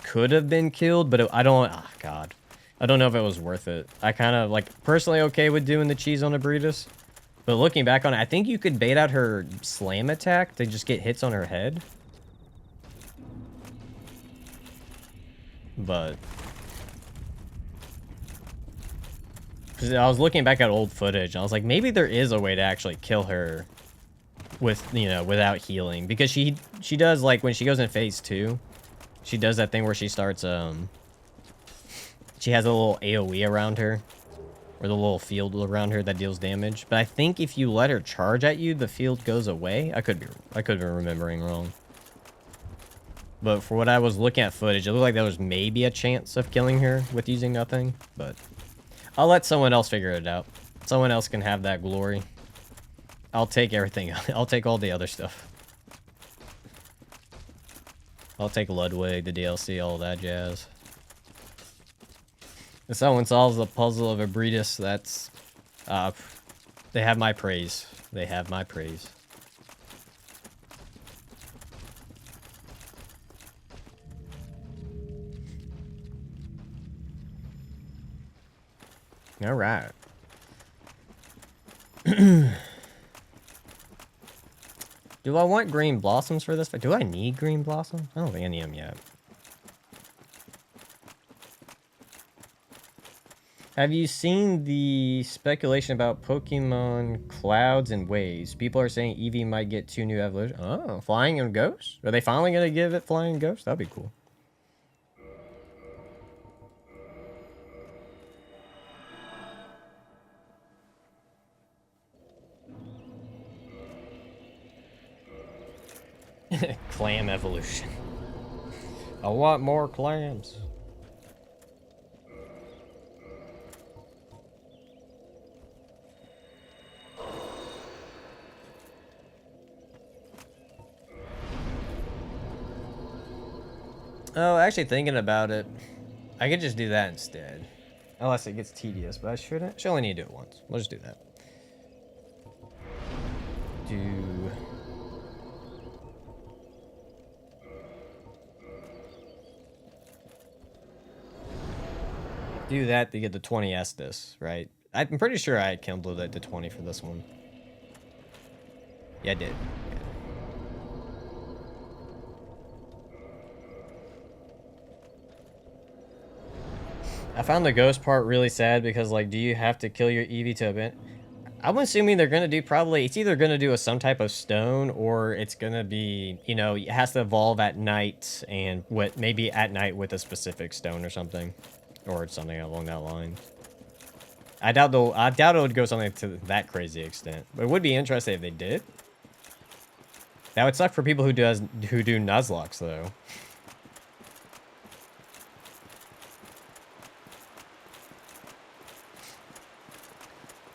could have been killed, but I don't... Oh, God. I don't know if it was worth it. I kind of, like, personally okay with doing the cheese on Abretus. But looking back on it, I think you could bait out her slam attack to just get hits on her head. But... Because I was looking back at old footage, and I was like, maybe there is a way to actually kill her with, you know, without healing. Because she does, like, when she goes in phase 2, she does that thing where she starts, she has a little AoE around her. Or the little field around her that deals damage. But I think if you let her charge at you, the field goes away. I could be remembering wrong. But for what I was looking at footage, it looked like there was maybe a chance of killing her with using nothing. But I'll let someone else figure it out. Someone else can have that glory. I'll take everything. I'll take all the other stuff. I'll take Ludwig, the DLC, all that jazz. If someone solves the puzzle of Abridus, that's... they have my praise. They have my praise. All right. Do I want green blossoms for this? Do I need green blossom? I don't think I need them yet. Have you seen the speculation about Pokemon clouds and waves? People are saying Eevee might get 2 new evolutions. Oh, flying and ghost? Are they finally going to give it flying and ghost? That'd be cool. Clam evolution. I want more clams. Oh, actually thinking about it, I could just do that instead. Unless it gets tedious, but I shouldn't. Should only need to do it once. We'll just do that. Do that to get the 20 Estus, right? I'm pretty sure I kindled it to 20 for this one. Yeah, I did. I found the ghost part really sad because, like, do you have to kill your Eevee to event? I'm assuming they're going to do probably, it's either going to do some type of stone or it's going to be, you know, it has to evolve at night and what maybe at night with a specific stone or something. Or something along that line. I doubt it would go something to that crazy extent. But it would be interesting if they did. That would suck for people who do Nuzlocke though.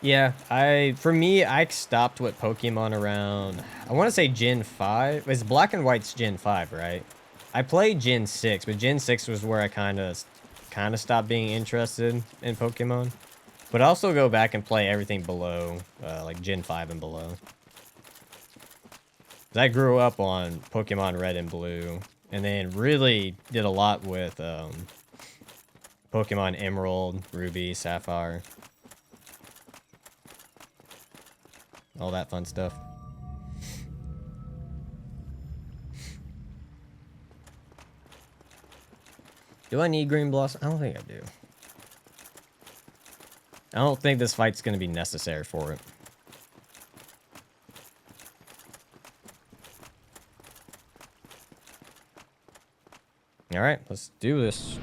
Yeah, for me, I stopped with Pokemon around, I want to say Gen 5. It's Black and White's Gen 5, right? I played Gen 6, but Gen 6 was where I kind of stopped being interested in Pokemon. But I also go back and play everything below, like Gen 5 and below. 'Cause I grew up on Pokemon Red and Blue, and then really did a lot with Pokemon Emerald, Ruby, Sapphire. All that fun stuff. Do I need Green Blossom? I don't think I do. I don't think this fight's going to be necessary for it. Alright, let's do this.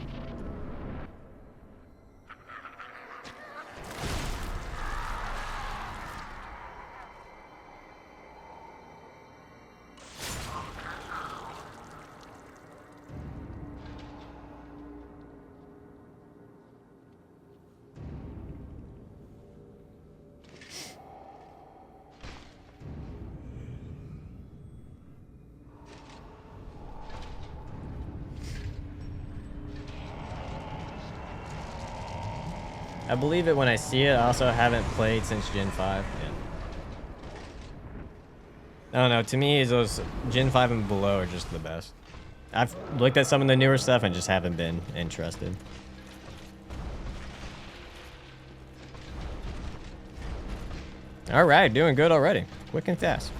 I believe it when I see it. I also haven't played since Gen 5. Yeah. I don't know. To me, those Gen 5 and below are just the best. I've looked at some of the newer stuff and just haven't been interested. All right, doing good already. Quick and fast.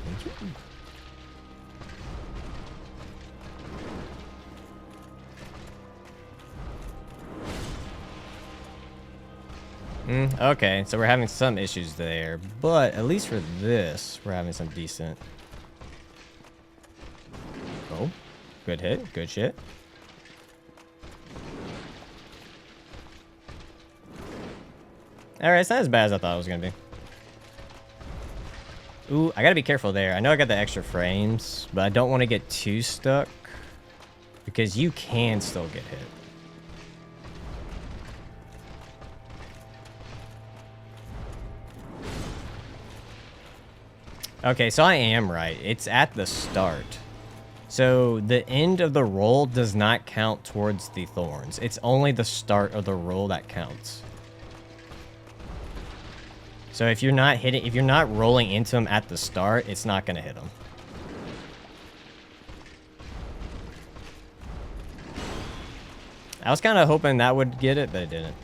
Okay, so we're having some issues there, but at least for this, we're having some decent. Oh, good hit, good shit. Alright, it's not as bad as I thought it was gonna be. Ooh, I gotta be careful there. I know I got the extra frames, but I don't want to get too stuck. Because you can still get hit. Okay, so I am right. It's at the start. So the end of the roll does not count towards the thorns. It's only the start of the roll that counts. So if you're not rolling into them at the start, it's not going to hit them. I was kind of hoping that would get it, but it didn't.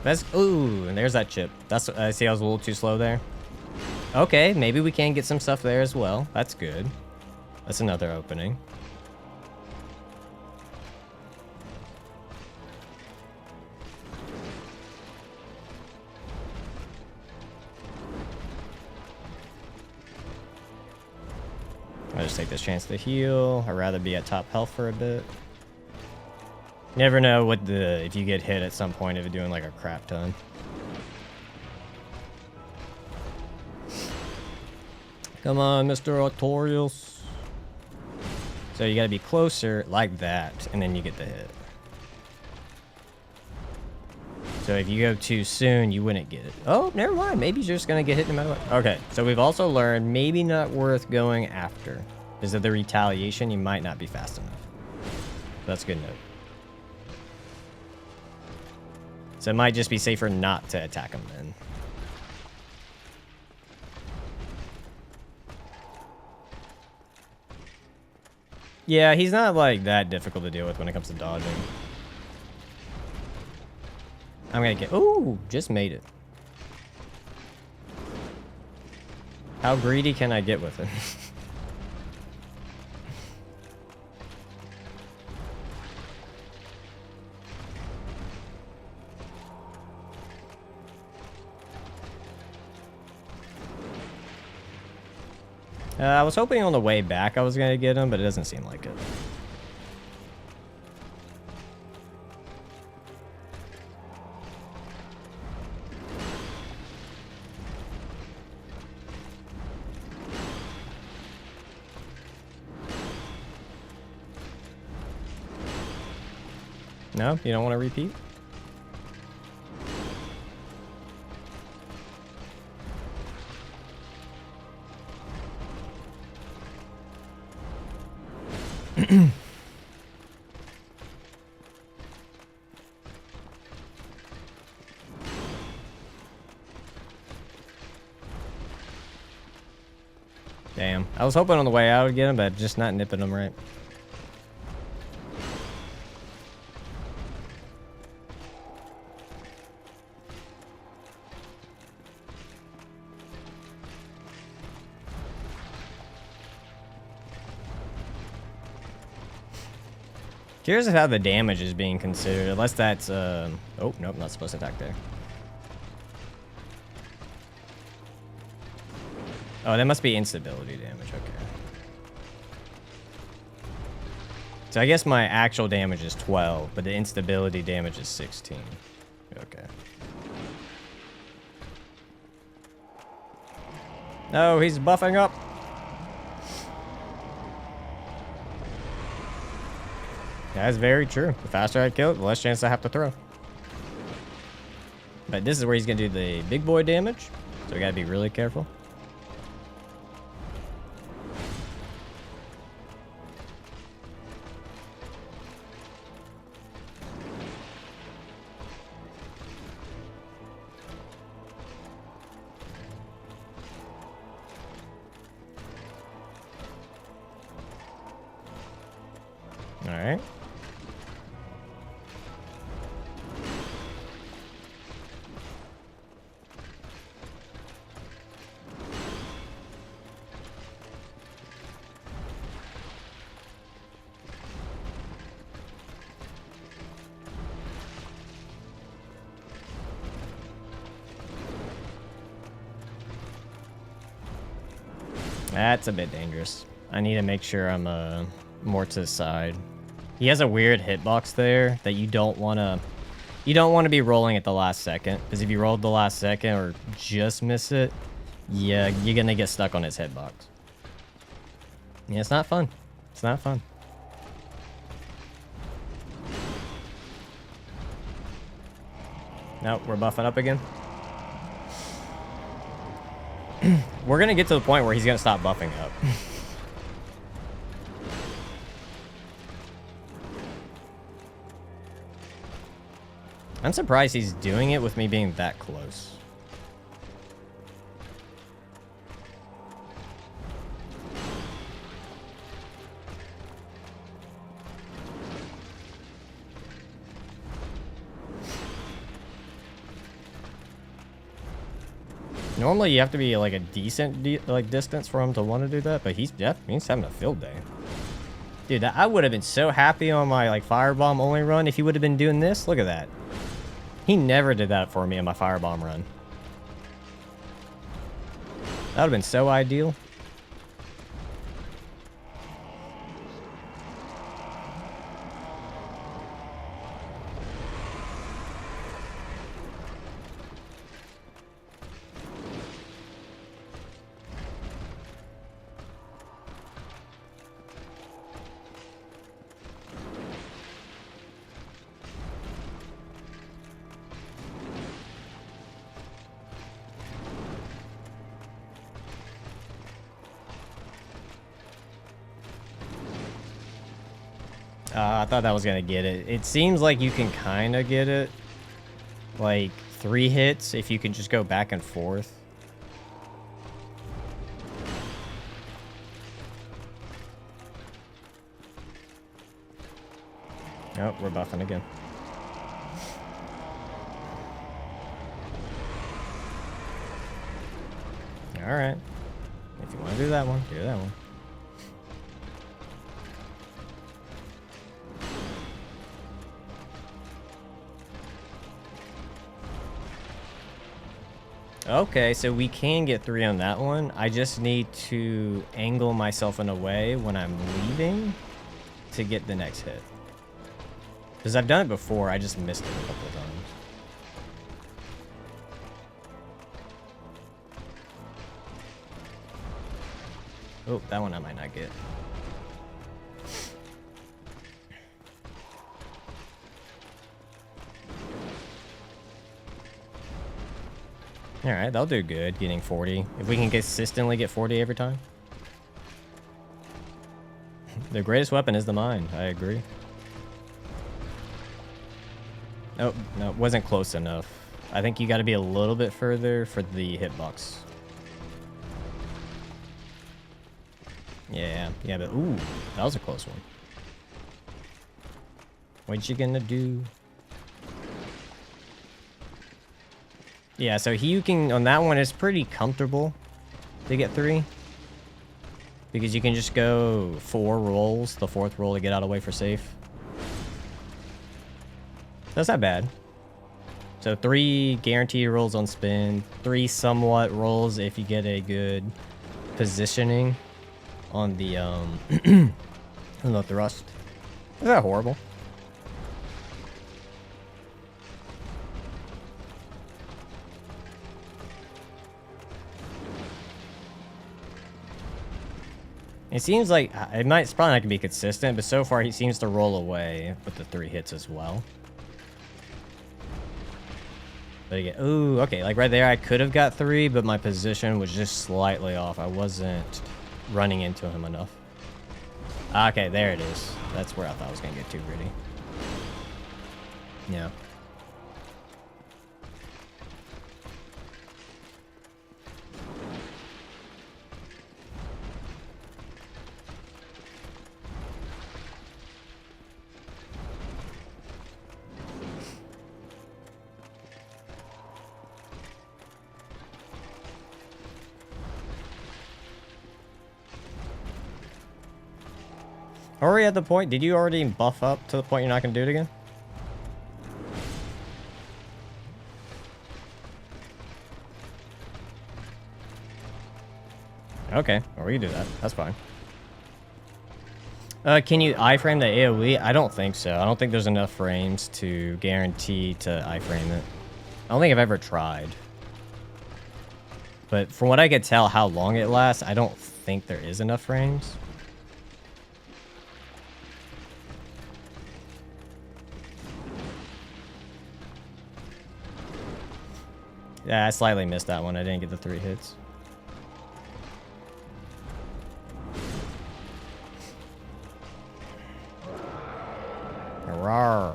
That's, ooh, and there's that chip. That's, I see I was a little too slow there. Okay, maybe we can get some stuff there as well. That's good. That's another opening. I'll just take this chance to heal. I'd rather be at top health for a bit. Never know what if you get hit at some point if you're doing like a crap ton. Come on, Mr. Artorias. So you gotta be closer like that, and then you get the hit. So if you go too soon, you wouldn't get it. Oh, never mind. Maybe you're just gonna get hit no matter what. Okay, so we've also learned maybe not worth going after. Because of the retaliation, you might not be fast enough. That's a good note. So it might just be safer not to attack him then. Yeah, he's not like that difficult to deal with when it comes to dodging. I'm gonna get, ooh, just made it. How greedy can I get with it? I was hoping on the way back I was going to get him, but it doesn't seem like it. No? You don't want to repeat? Damn. I was hoping on the way I would get him, but just not nipping him right. Curious of how the damage is being considered, unless that's, oh, nope, not supposed to attack there. Oh, that must be instability damage, okay. So I guess my actual damage is 12, but the instability damage is 16. Okay. No, he's buffing up. That's very true. The faster I kill it, the less chance I have to throw. But this is where he's going to do the big boy damage. So we got to be really careful. All right. That's a bit dangerous. I need to make sure I'm more to the side. He has a weird hitbox there that you don't want to be rolling at the last second, because if you rolled the last second or just miss it, yeah, you're gonna get stuck on his hitbox. Yeah, it's not fun. It's not fun. Nope, we're buffing up again. We're gonna get to the point where he's gonna stop buffing up. I'm surprised he's doing it with me being that close. Normally you have to be like a decent distance for him to want to do that, but he's having a field day. Dude, I would have been so happy on my like firebomb only run if he would have been doing this. Look at that. He never did that for me on my firebomb run. That would have been so ideal. I thought that was gonna get it. It seems like you can kind of get it, like 3 hits if you can just go back and forth. Oh, we're buffing again. All right. If you want to do that one, do that one. Okay, so we can get 3 on that one. I just need to angle myself in a way when I'm leaving to get the next hit. Because I've done it before, I just missed it a couple of times. Oh, that one I might not get. Alright, that'll do good, getting 40. If we can consistently get 40 every time. The greatest weapon is the mind, I agree. Oh, no, it wasn't close enough. I think you gotta be a little bit further for the hitbox. Yeah, but ooh, that was a close one. What you gonna do? Yeah, so you can, on that one, it's pretty comfortable to get 3. Because you can just go 4 rolls, the 4th roll to get out of the way for safe. That's not bad. So 3 guaranteed rolls on spin, 3 somewhat rolls if you get a good positioning on the, on the thrust. Is that horrible? It seems like it's probably not gonna be consistent, but so far he seems to roll away with the 3 hits as well. But again, ooh, okay, like right there I could have got 3, but my position was just slightly off. I wasn't running into him enough. Okay, there it is. That's where I thought I was gonna get too greedy. Yeah. Are we at the point? Did you already buff up to the point you're not going to do it again? Okay, well, we can do that. That's fine. Can you iframe the AoE? I don't think so. I don't think there's enough frames to guarantee to iframe it. I don't think I've ever tried. But from what I could tell how long it lasts, I don't think there is enough frames. Yeah, I slightly missed that one. I didn't get the 3 hits. Rawr.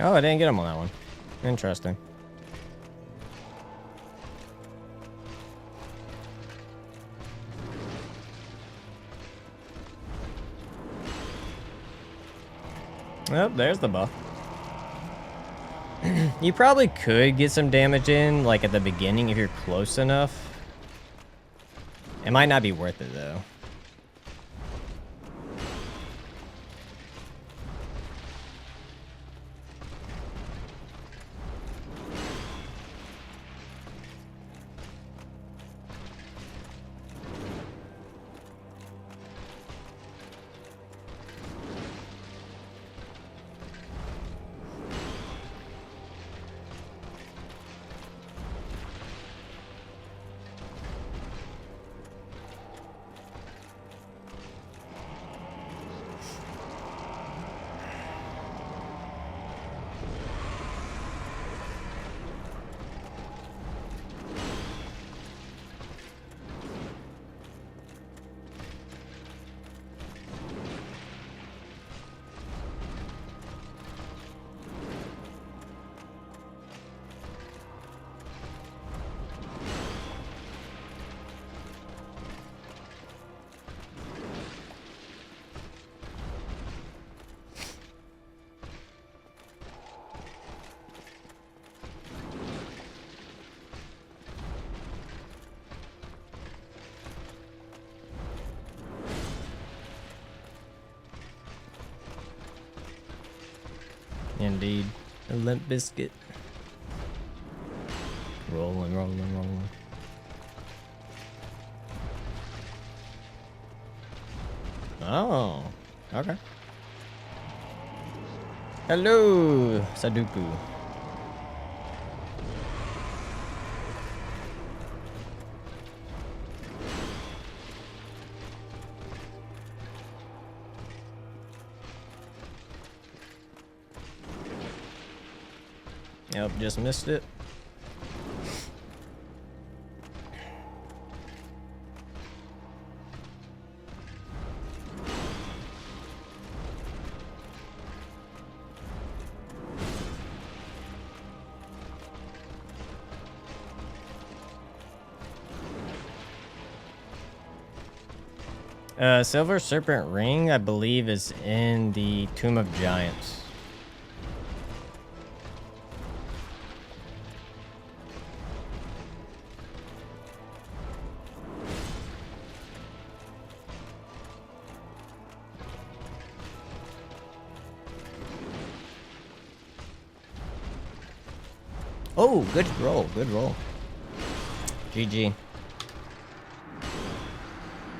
Oh, I didn't get him on that one. Interesting. Oh, there's the buff. You probably could get some damage in, like, at the beginning if you're close enough. It might not be worth it, though. Indeed. A limp biscuit. Rolling, rolling, rolling. Oh, okay. Hello, Saduku. Yep, just missed it. Silver Serpent Ring, I believe, is in the Tomb of Giants. Oh, good roll, good roll. GG.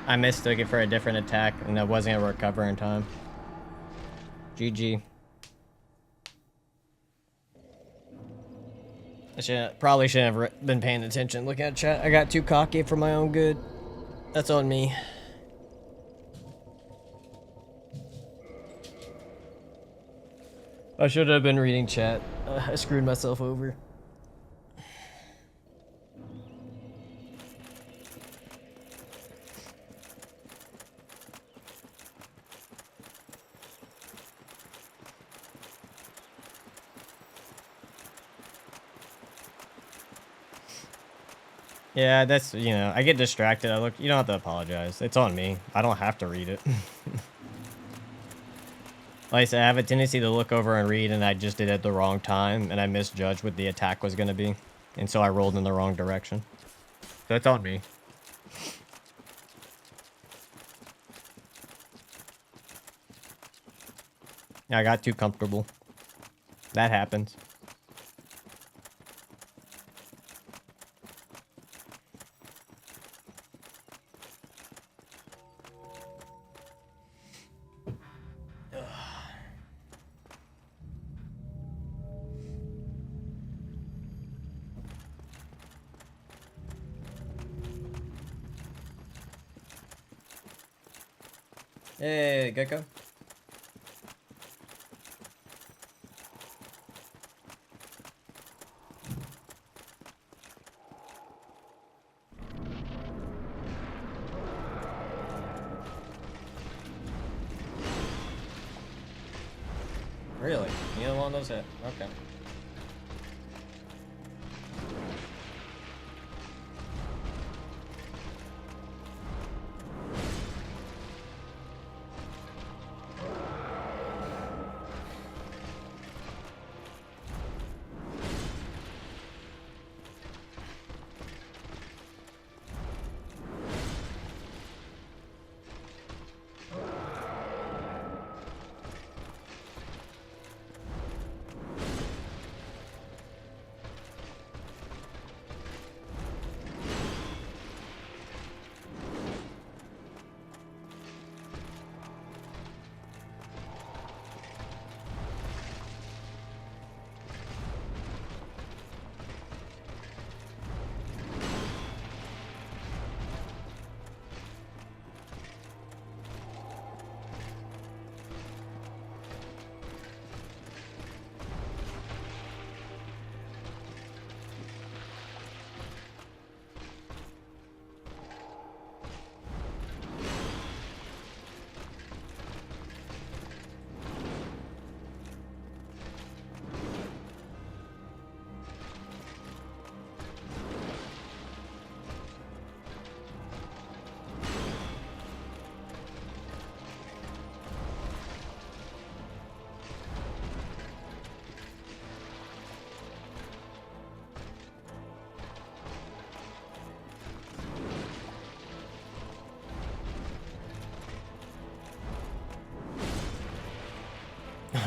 I mistook it for a different attack, and I wasn't gonna recover in time. GG. Probably shouldn't have been paying attention looking at chat. I got too cocky for my own good. That's on me. I should have been reading chat. I screwed myself over. Yeah, that's, you know, I get distracted. I look, you don't have to apologize. It's on me. I don't have to read it. Like I said, I have a tendency to look over and read, and I just did it at the wrong time, and I misjudged what the attack was going to be. And so I rolled in the wrong direction. So it's on me. I got too comfortable. That happens. Hey, Gecko. Really? Neither one of those hit. Okay.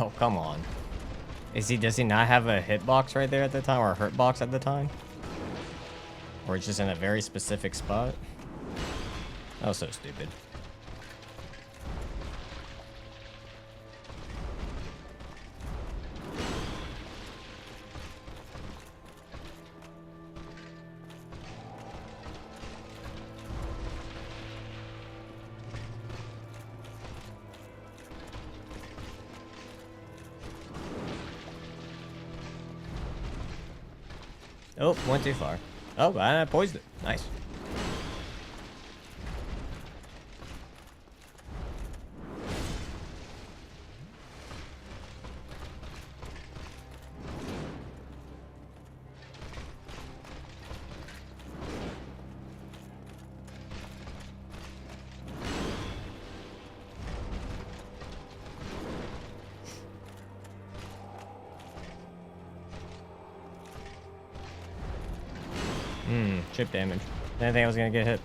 Oh, come on. Does he not have a hitbox right there at the time, or a hurt box at the time? Or it's just in a very specific spot? That was so stupid. Oh, went too far. Oh, I poised it. Nice. Chip damage. Didn't think I was gonna get hit.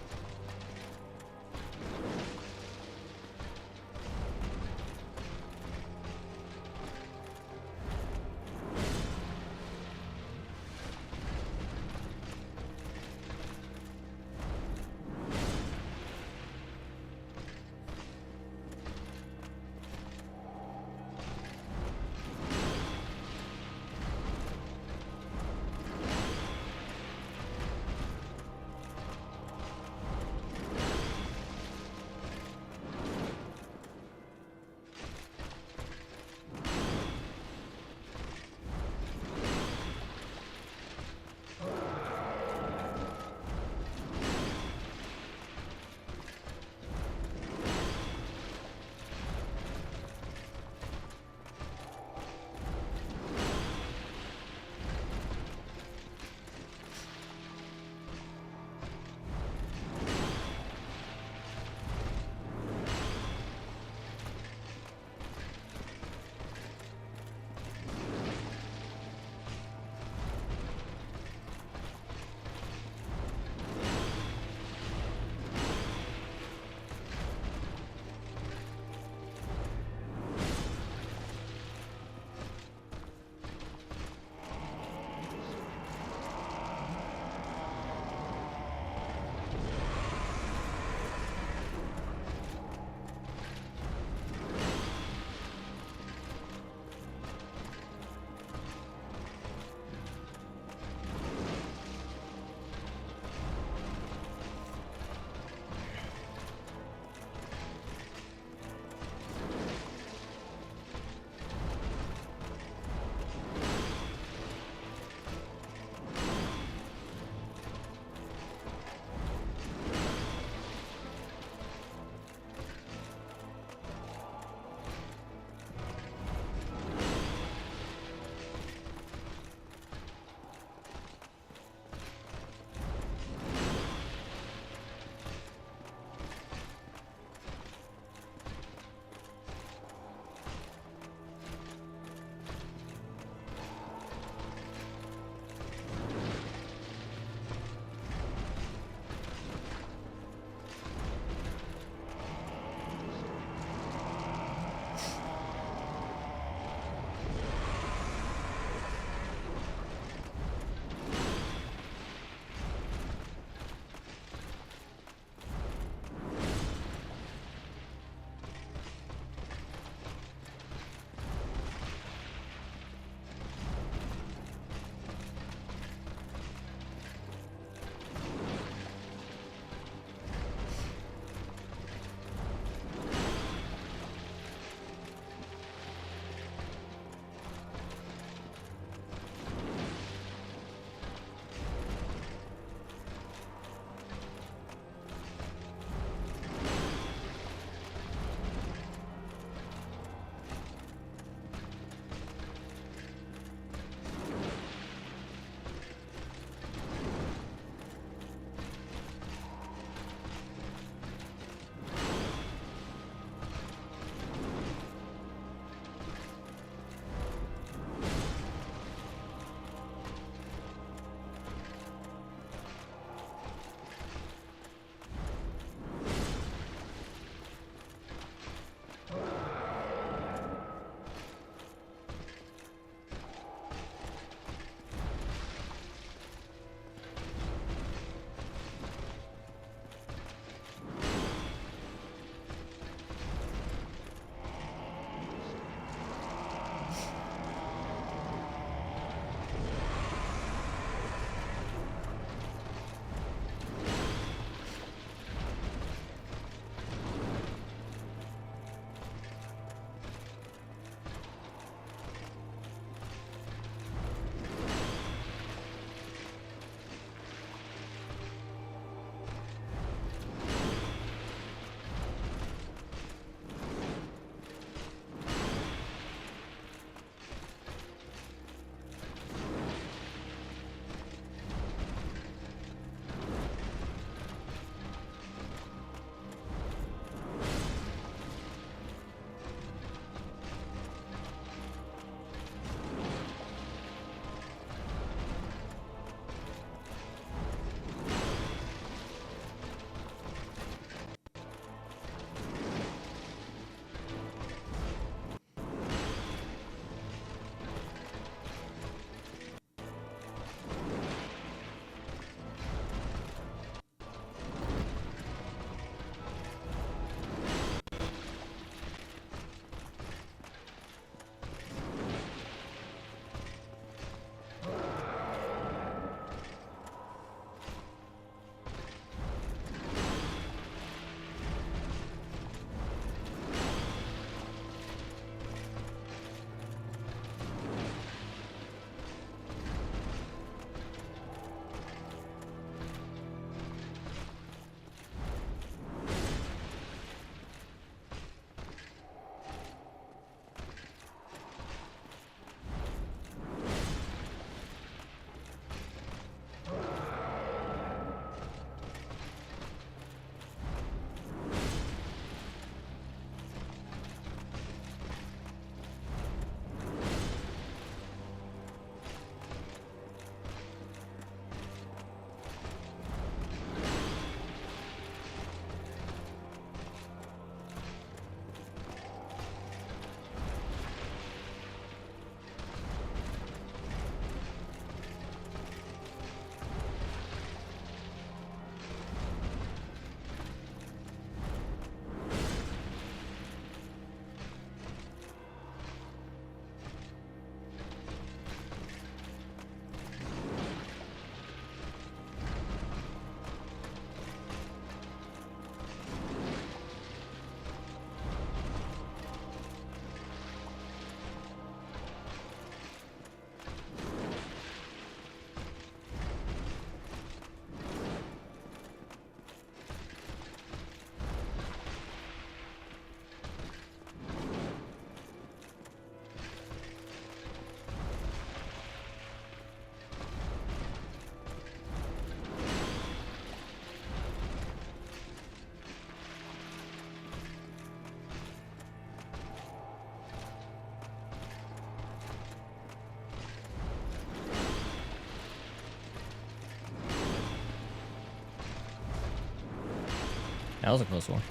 That was a close one.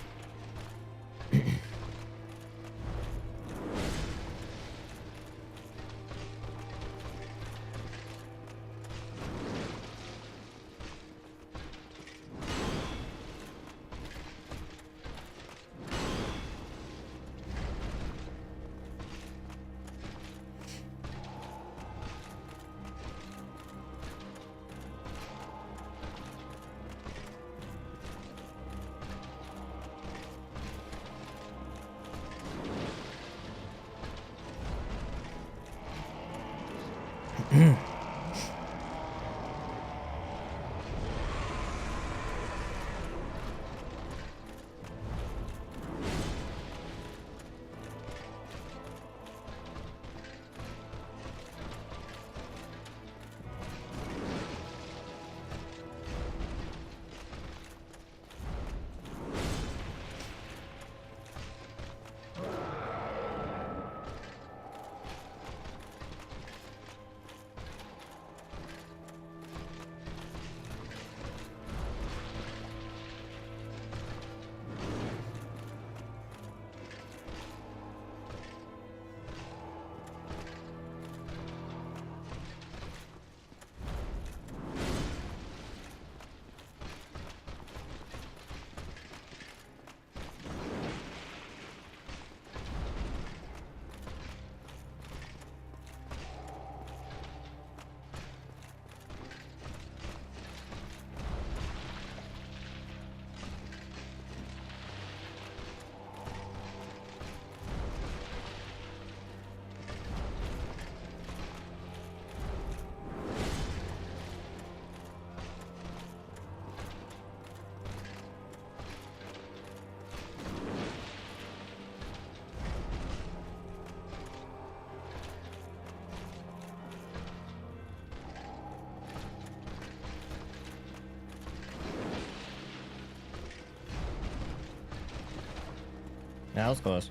That was close.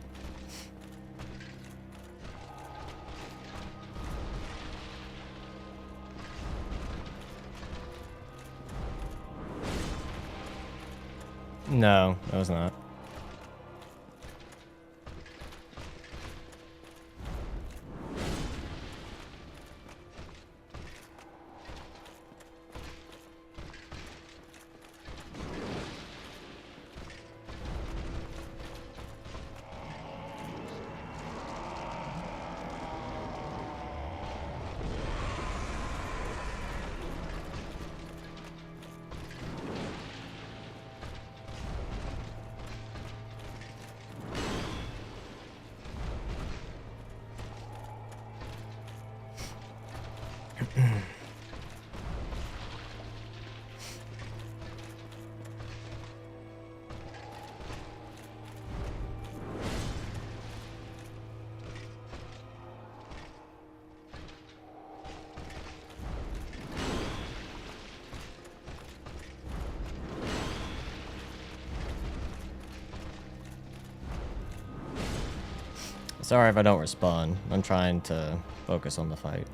No, that was not. Sorry if I don't respond. I'm trying to focus on the fight.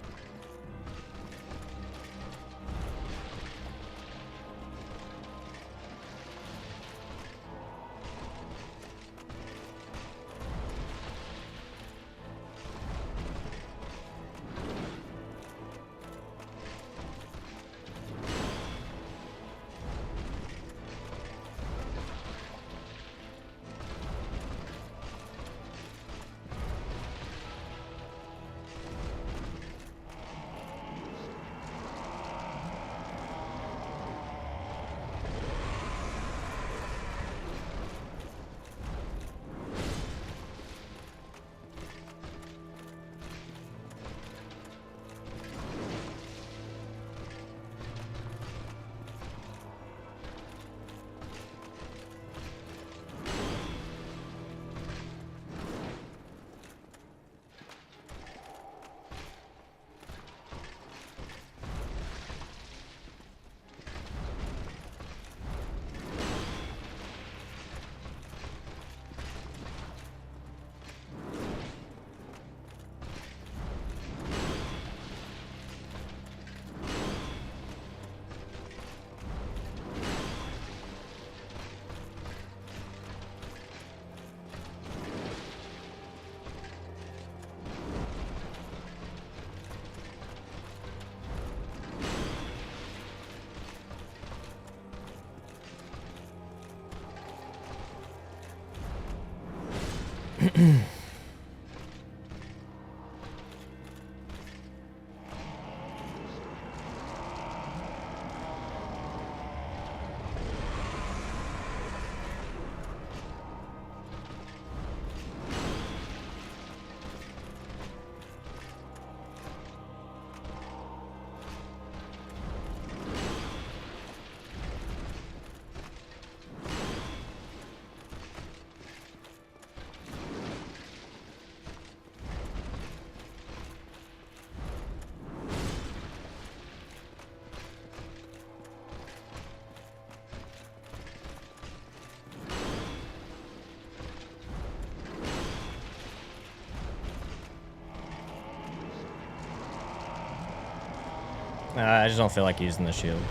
I just don't feel like using the shield.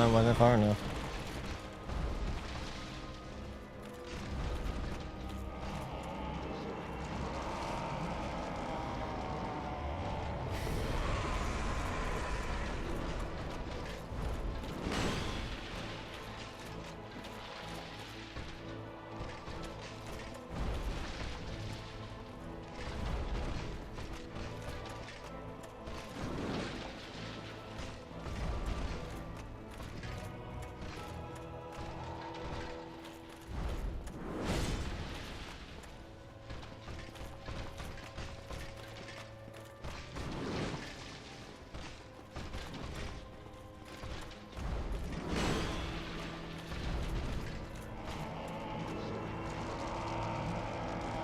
It wasn't far enough.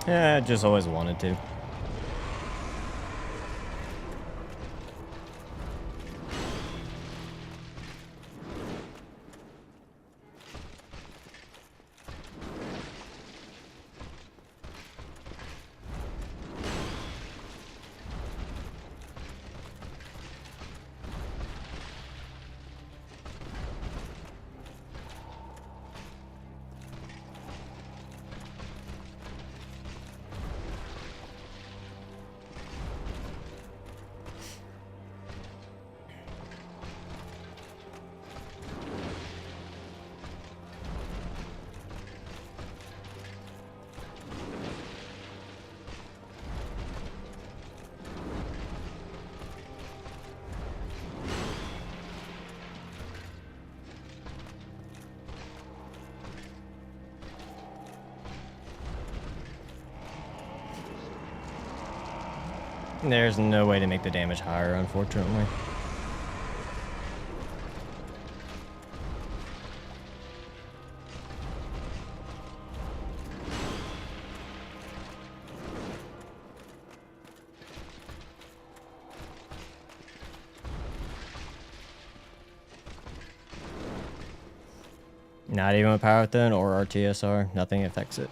Yeah, I just always wanted to. There's no way to make the damage higher, unfortunately. Not even with Power Within or RTSR, nothing affects it.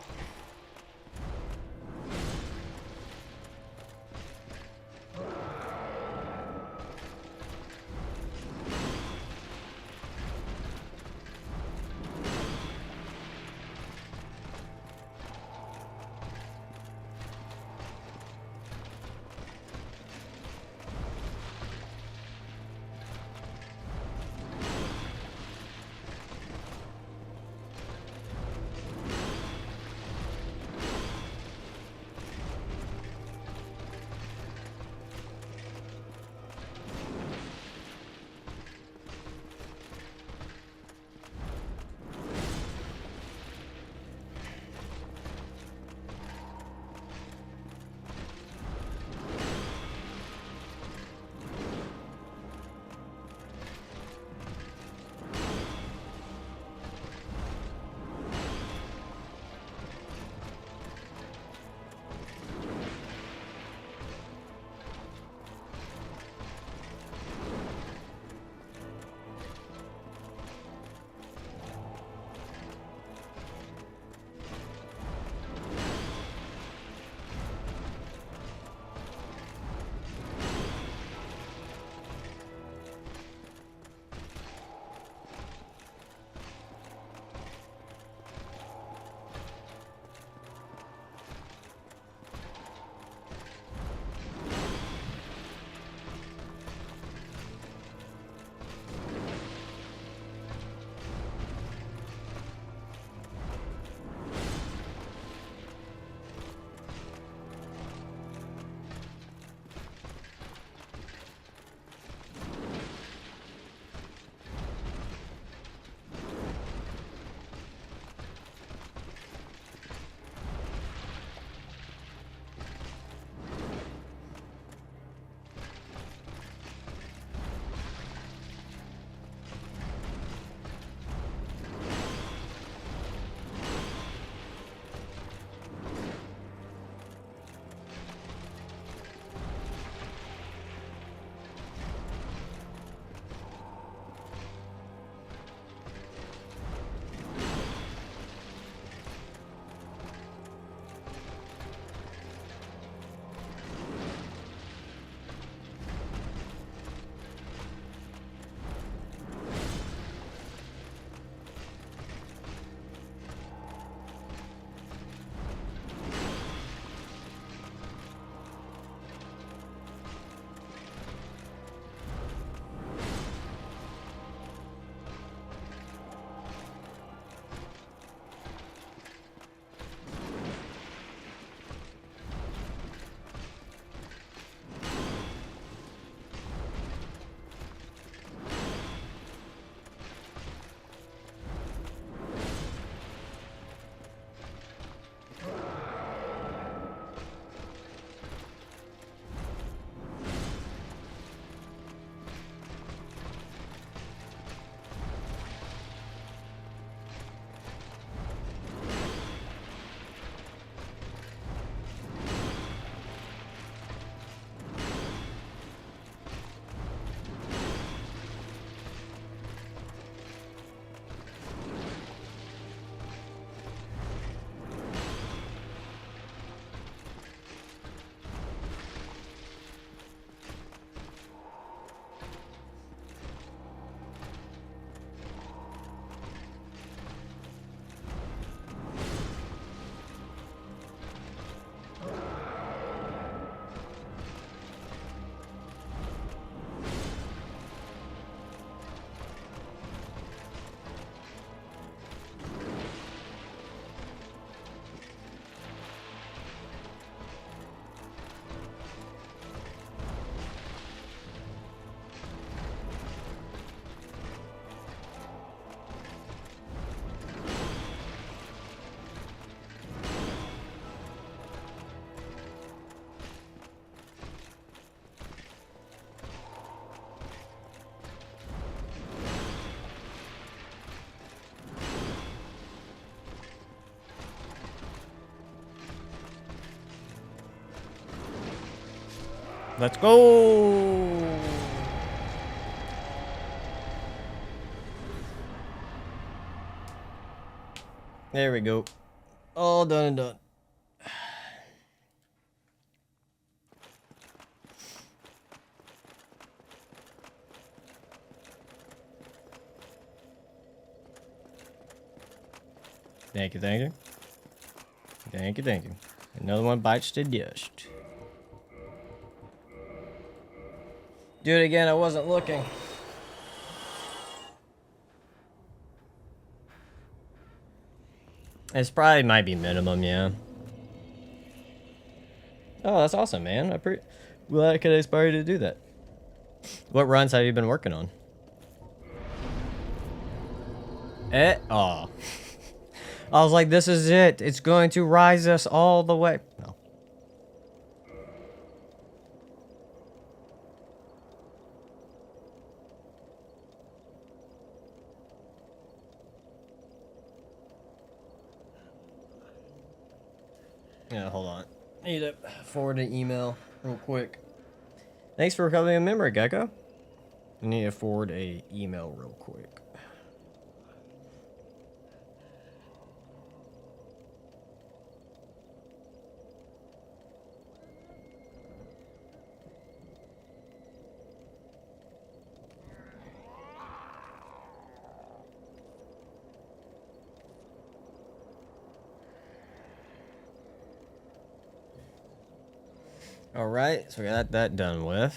Let's go. There we go. All done and done. Thank you, thank you. Thank you, thank you. Another one bites the dust. Do it again, I wasn't looking. It's probably might be minimum, yeah. Oh, that's awesome, man. Well, I could inspire you to do that. What runs have you been working on? Oh. I was like, this is it. It's going to rise us all the way. No. Yeah, hold on. I need to forward an email real quick. Thanks for becoming a member, Gecko. I need to forward a email real quick. All right, so we got that done with.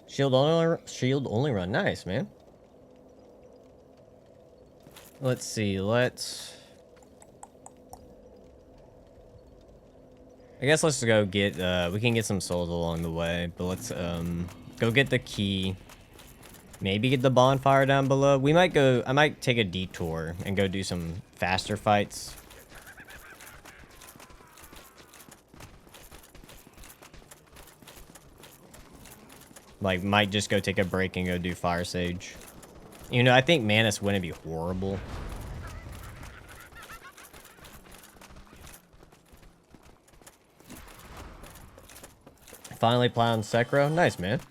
Shield only run. Nice, man. Let's see. I guess let's go get. We can get some souls along the way, but let's go get the key. Maybe get the bonfire down below. We might go. I might take a detour and go do some faster fights. Like, might just go take a break and go do Fire Sage. You know, I think Manus wouldn't be horrible. Finally plowing Sekiro. Nice, man.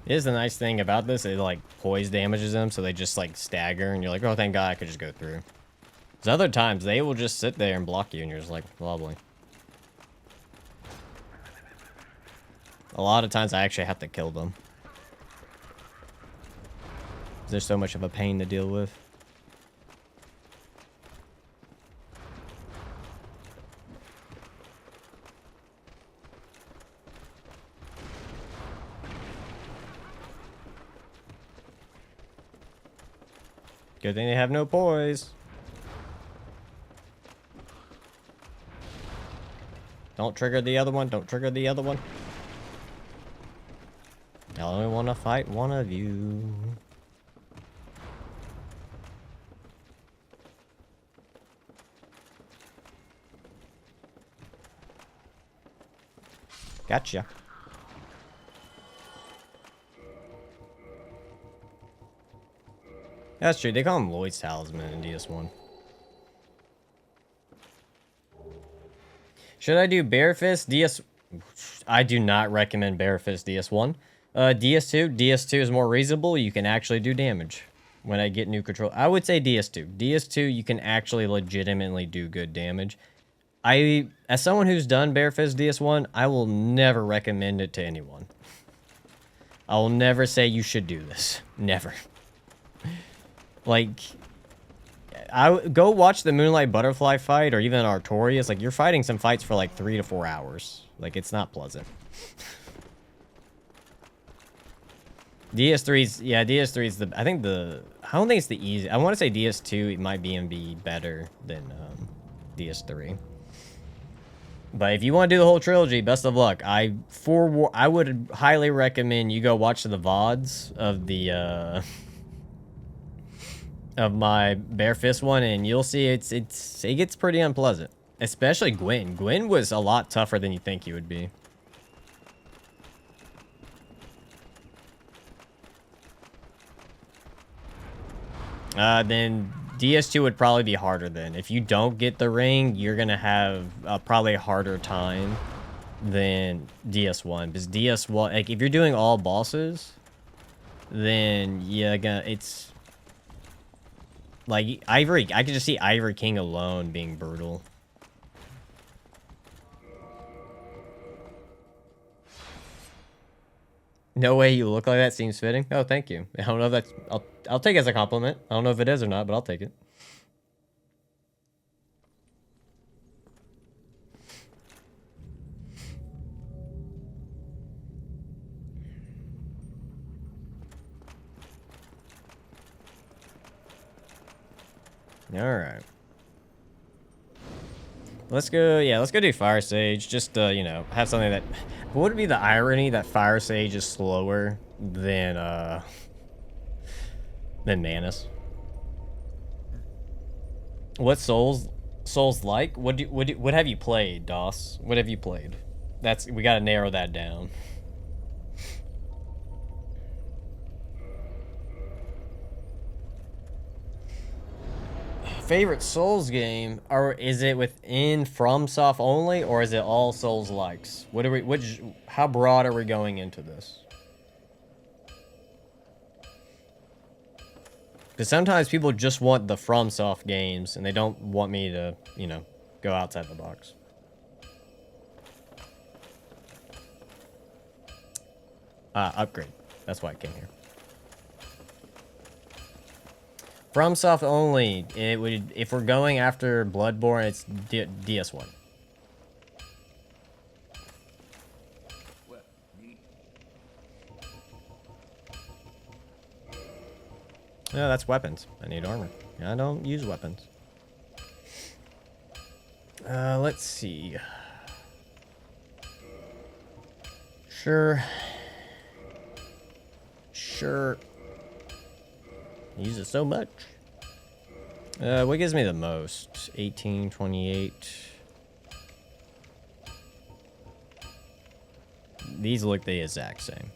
Is the nice thing about this, it like poise damages them, so they just like stagger, and you're like, oh, thank God I could just go through. Because other times, they will just sit there and block you, and you're just like, lovely. A lot of times, I actually have to kill them. They're so much of a pain to deal with. Good thing they have no poise. Don't trigger the other one. Don't trigger the other one. I only want to fight one of you. Gotcha. That's true. They call him Lloyd's Talisman in DS1. Should I do Bare Fist DS? I do not recommend Bare Fist DS1. DS2 is more reasonable. You can actually do damage when I get new control. I would say DS2. DS2, you can actually legitimately do good damage. As someone who's done Bare Fist DS1, I will never recommend it to anyone. I will never say you should do this. Never. Like, go watch the Moonlight Butterfly fight, or even Artorias. Like, you're fighting some fights for like 3 to 4 hours. Like, it's not pleasant. DS3's, yeah, DS3's the, I don't think it's the easy. I want to say DS2 might be better than DS3. But if you want to do the whole trilogy, best of luck. I would highly recommend you go watch the VODs of the of my Bare Fist one, and you'll see it gets pretty unpleasant. Especially Gwyn. Gwyn was a lot tougher than you think he would be. Then DS2 would probably be harder then. If you don't get the ring, you're going to have probably a harder time than DS1. Because DS1, like, if you're doing all bosses, then, yeah, it's... Like, Ivory, I could just see Ivory King alone being brutal. No way you look like that seems fitting. Oh, thank you. I don't know if that's... I'll take it as a compliment. I don't know if it is or not, but I'll take it. Alright. Let's go, yeah, let's go do Fire Sage. Just, you know, have something that... What would be the irony that Fire Sage is slower than Manus? What Souls like? What have you played, Doss? What have you played? We gotta narrow that down. Favorite Souls game, or is it within FromSoft only, or is it all Souls likes? How broad are we going into this? Because sometimes people just want the FromSoft games, and they don't want me to, you know, go outside the box. Upgrade. That's why I came here. FromSoft only. It would, if we're going after Bloodborne, it's DS1. No, that's weapons. I need armor. I don't use weapons. Let's see. Sure. I use it so much. What gives me the most? 18, 28. These look the exact same.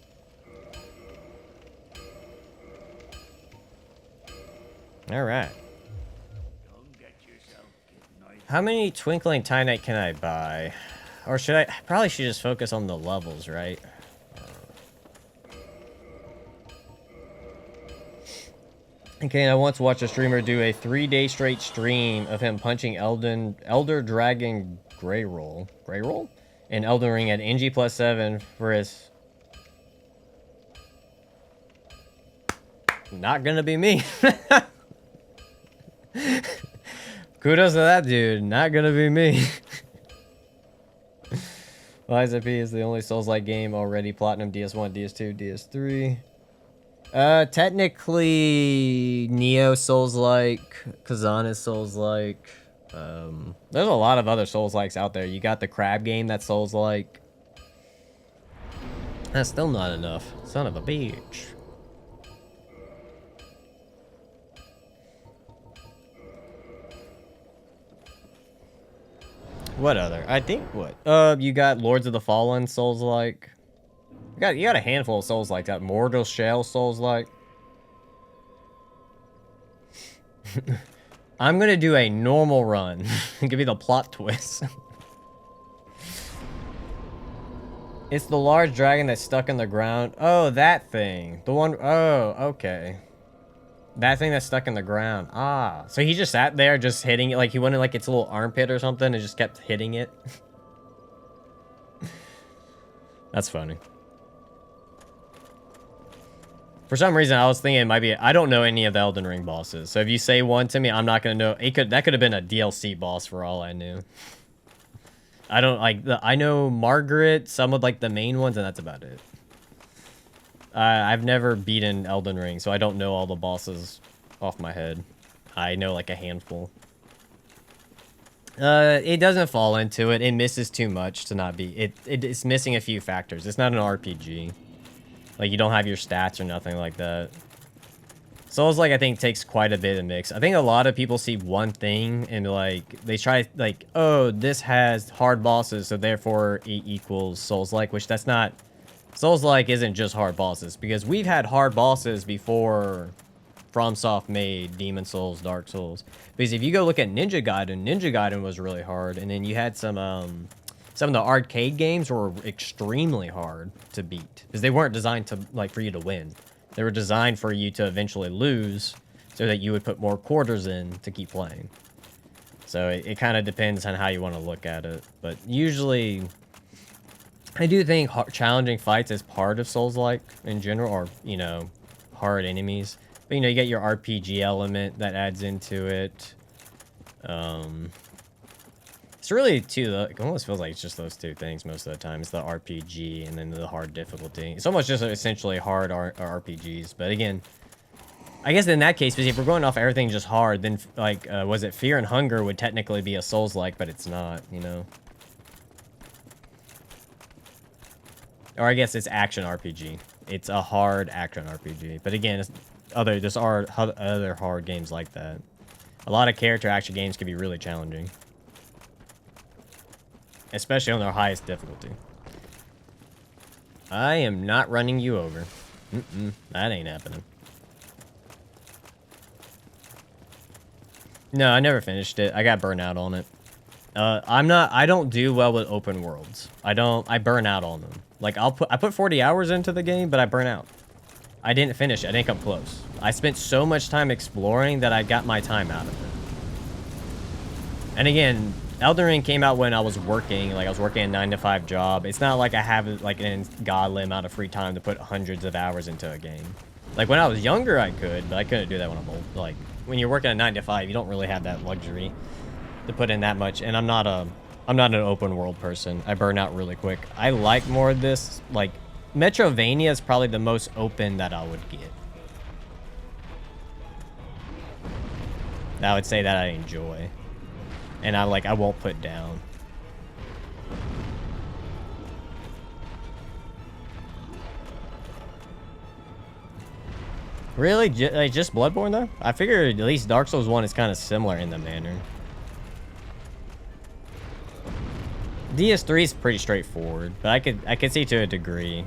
Alright. How many Twinkling Titanite can I buy? Or should I... Probably should just focus on the levels, right? Okay, I once watched a streamer do a 3-day straight stream of him punching Elder Dragon Greyroll? In Elden Ring at NG +7 for his... Not gonna be me. Kudos to that dude. Not gonna be me. Lies IP is the only Souls-like game already platinum DS1, DS2, DS3. Technically, Neo Souls-like, Kazan is Souls-like. There's a lot of other Souls-likes out there. You got the Crab game that's Souls-like. That's still not enough. Son of a bitch. What other? I think what? You got Lords of the Fallen Souls-like. You got a handful of Souls-like that. Mortal Shell Souls-like. I'm gonna do a normal run. Give me the plot twist. It's the large dragon that's stuck in the ground. Oh, that thing. The one... Oh, okay. That thing that's stuck in the ground. Ah. So he just sat there just hitting it. Like he went in like its little armpit or something and just kept hitting it. That's funny. For some reason, I was thinking it might be... I don't know any of the Elden Ring bosses. So if you say one to me, I'm not going to know. That could have been a DLC boss for all I knew. I don't like... I know Margaret, some of like the main ones, and that's about it. I've never beaten Elden Ring, so I don't know all the bosses off my head. I know like a handful. It doesn't fall into it. It misses too much to not be. It's missing a few factors. It's not an RPG. Like, you don't have your stats or nothing like that. Souls-like, I think, takes quite a bit of mix. I think a lot of people see one thing and, like, they try, like, oh, this has hard bosses, so therefore it equals Souls-like, which that's not... Souls-like isn't just hard bosses, because we've had hard bosses before FromSoft made Demon Souls, Dark Souls. Because if you go look at Ninja Gaiden was really hard, and then you had some of the arcade games were extremely hard to beat, because they weren't designed to, like, for you to win. They were designed for you to eventually lose so that you would put more quarters in to keep playing. So it kind of depends on how you want to look at it. But usually, I do think challenging fights is part of Souls-like in general, or, you know, hard enemies. But, you know, you get your RPG element that adds into it. It's really it almost feels like it's just those two things most of the time. It's the RPG and then the hard difficulty. It's almost just essentially hard RPGs. But again, I guess in that case, because if we're going off everything just hard, then, like, was it Fear and Hunger would technically be a Souls-like, but it's not, you know? Or I guess it's action RPG. It's a hard action RPG. But again, there's other hard games like that. A lot of character action games can be really challenging. Especially on their highest difficulty. I am not running you over. That ain't happening. No, I never finished it. I got burnt out on it. I don't do well with open worlds. I burn out on them. Like, I put 40 hours into the game, but I burn out. I didn't finish it. I didn't come close. I spent so much time exploring that I got my time out of it. And again, Elden Ring came out when I was working. Like, I was working a 9-to-5 job. It's not like I have, like, an ungodly amount of free time to put hundreds of hours into a game. Like, when I was younger, I could, but I couldn't do that when I'm old. Like, when you're working a 9-to-5, you don't really have that luxury to put in that much. And I'm not an open world person. I burn out really quick. I like more of this. Like, Metrovania is probably the most open that I would get. I would say that I enjoy. And I won't put down. Really? Just Bloodborne, though? I figured at least Dark Souls 1 is kind of similar in the manner. DS3 is pretty straightforward, but I could see to a degree.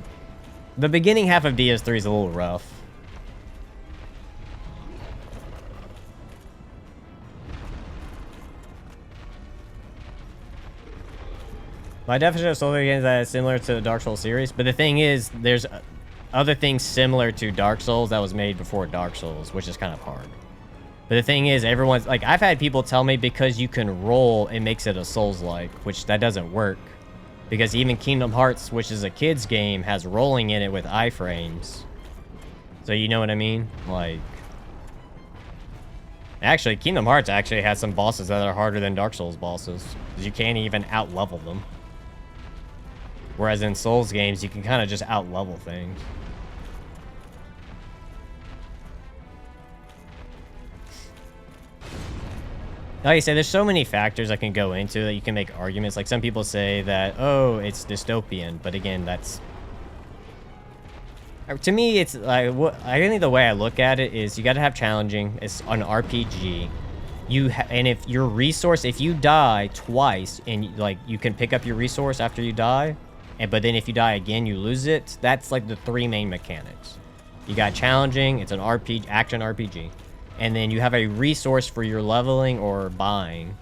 The beginning half of DS3 is a little rough. My definition of Souls games is that it's similar to the Dark Souls series, but the thing is, there's other things similar to Dark Souls that was made before Dark Souls, which is kind of hard. But the thing is, everyone's like, I've had people tell me because you can roll, it makes it a Souls-like, which that doesn't work. Because even Kingdom Hearts, which is a kid's game, has rolling in it with iframes. So you know what I mean? Like, actually, Kingdom Hearts actually has some bosses that are harder than Dark Souls bosses, because you can't even out-level them. Whereas in Souls games, you can kind of just out-level things. Like I said, there's so many factors I can go into that you can make arguments. Like, some people say that, oh, it's dystopian. But again, that's... To me, it's like... I think the way I look at it is you got to have challenging. It's an RPG. And if your resource... If you die twice and, like, you can pick up your resource after you die... But then if you die again, you lose it. That's like the three main mechanics. You got challenging, it's an action RPG. And then you have a resource for your leveling or buying.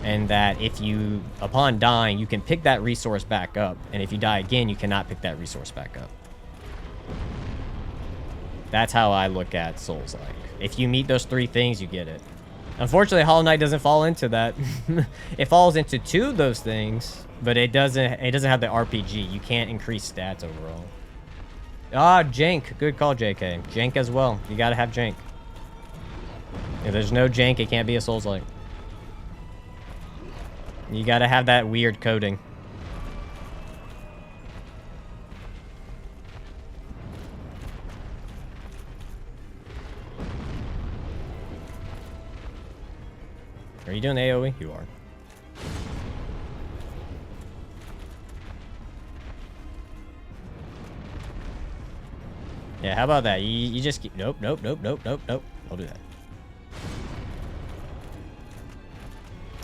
And that if you, upon dying, you can pick that resource back up. And if you die again, you cannot pick that resource back up. That's how I look at Souls-like. If you meet those three things, you get it. Unfortunately, Hollow Knight doesn't fall into that. It falls into two of those things, but it doesn't have the RPG. You can't increase stats overall. Ah, Jank. Good call, JK. Jank as well. You gotta have Jank. If there's no Jank, it can't be a Souls-like. You gotta have that weird coding. Are you doing AoE? You are. Yeah, how about that? You just keep... Nope, nope, nope, nope, nope, nope. I'll do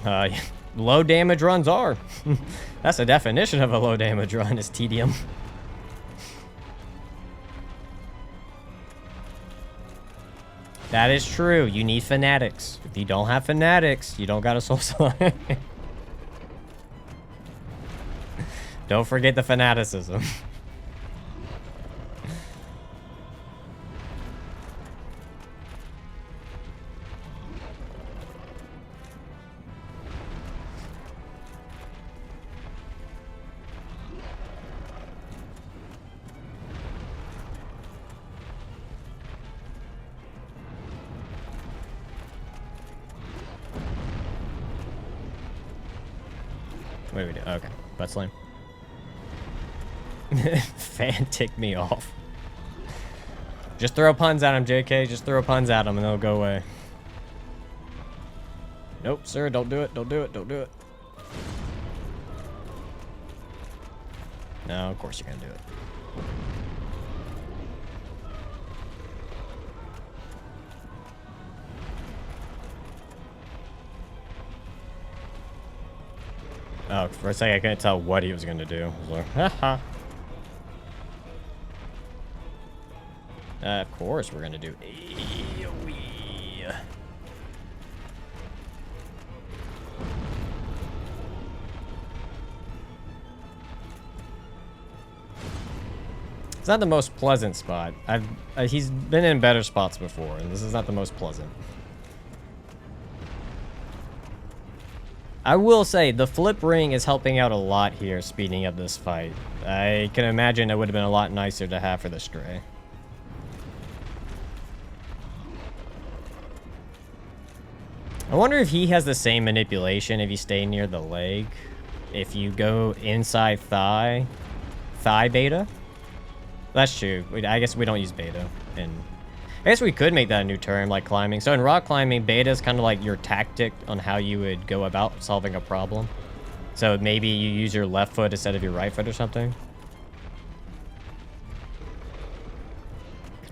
that. Low damage runs are. That's the definition of a low damage run, is tedium. That is true. You need fanatics. If you don't have fanatics, you don't got a soul slime. Don't forget the fanaticism. What do we do? Okay, butt slime. Fan ticked me off. Just throw puns at him, JK. Just throw puns at him and they'll go away. Nope, sir. Don't do it. Don't do it. Don't do it. No, of course you're gonna do it. Oh, for a second I couldn't tell what he was gonna do. I was like, haha. Of course we're gonna do AoE. It's not the most pleasant spot. He's been in better spots before, and this is not the most pleasant. I will say, the flip ring is helping out a lot here, speeding up this fight. I can imagine it would have been a lot nicer to have for the Stray. I wonder if he has the same manipulation if you stay near the leg. If you go inside thigh beta? That's true. I guess we don't use beta. And I guess we could make that a new term, like climbing. So in rock climbing, beta is kind of like your tactic on how you would go about solving a problem. So maybe you use your left foot instead of your right foot or something.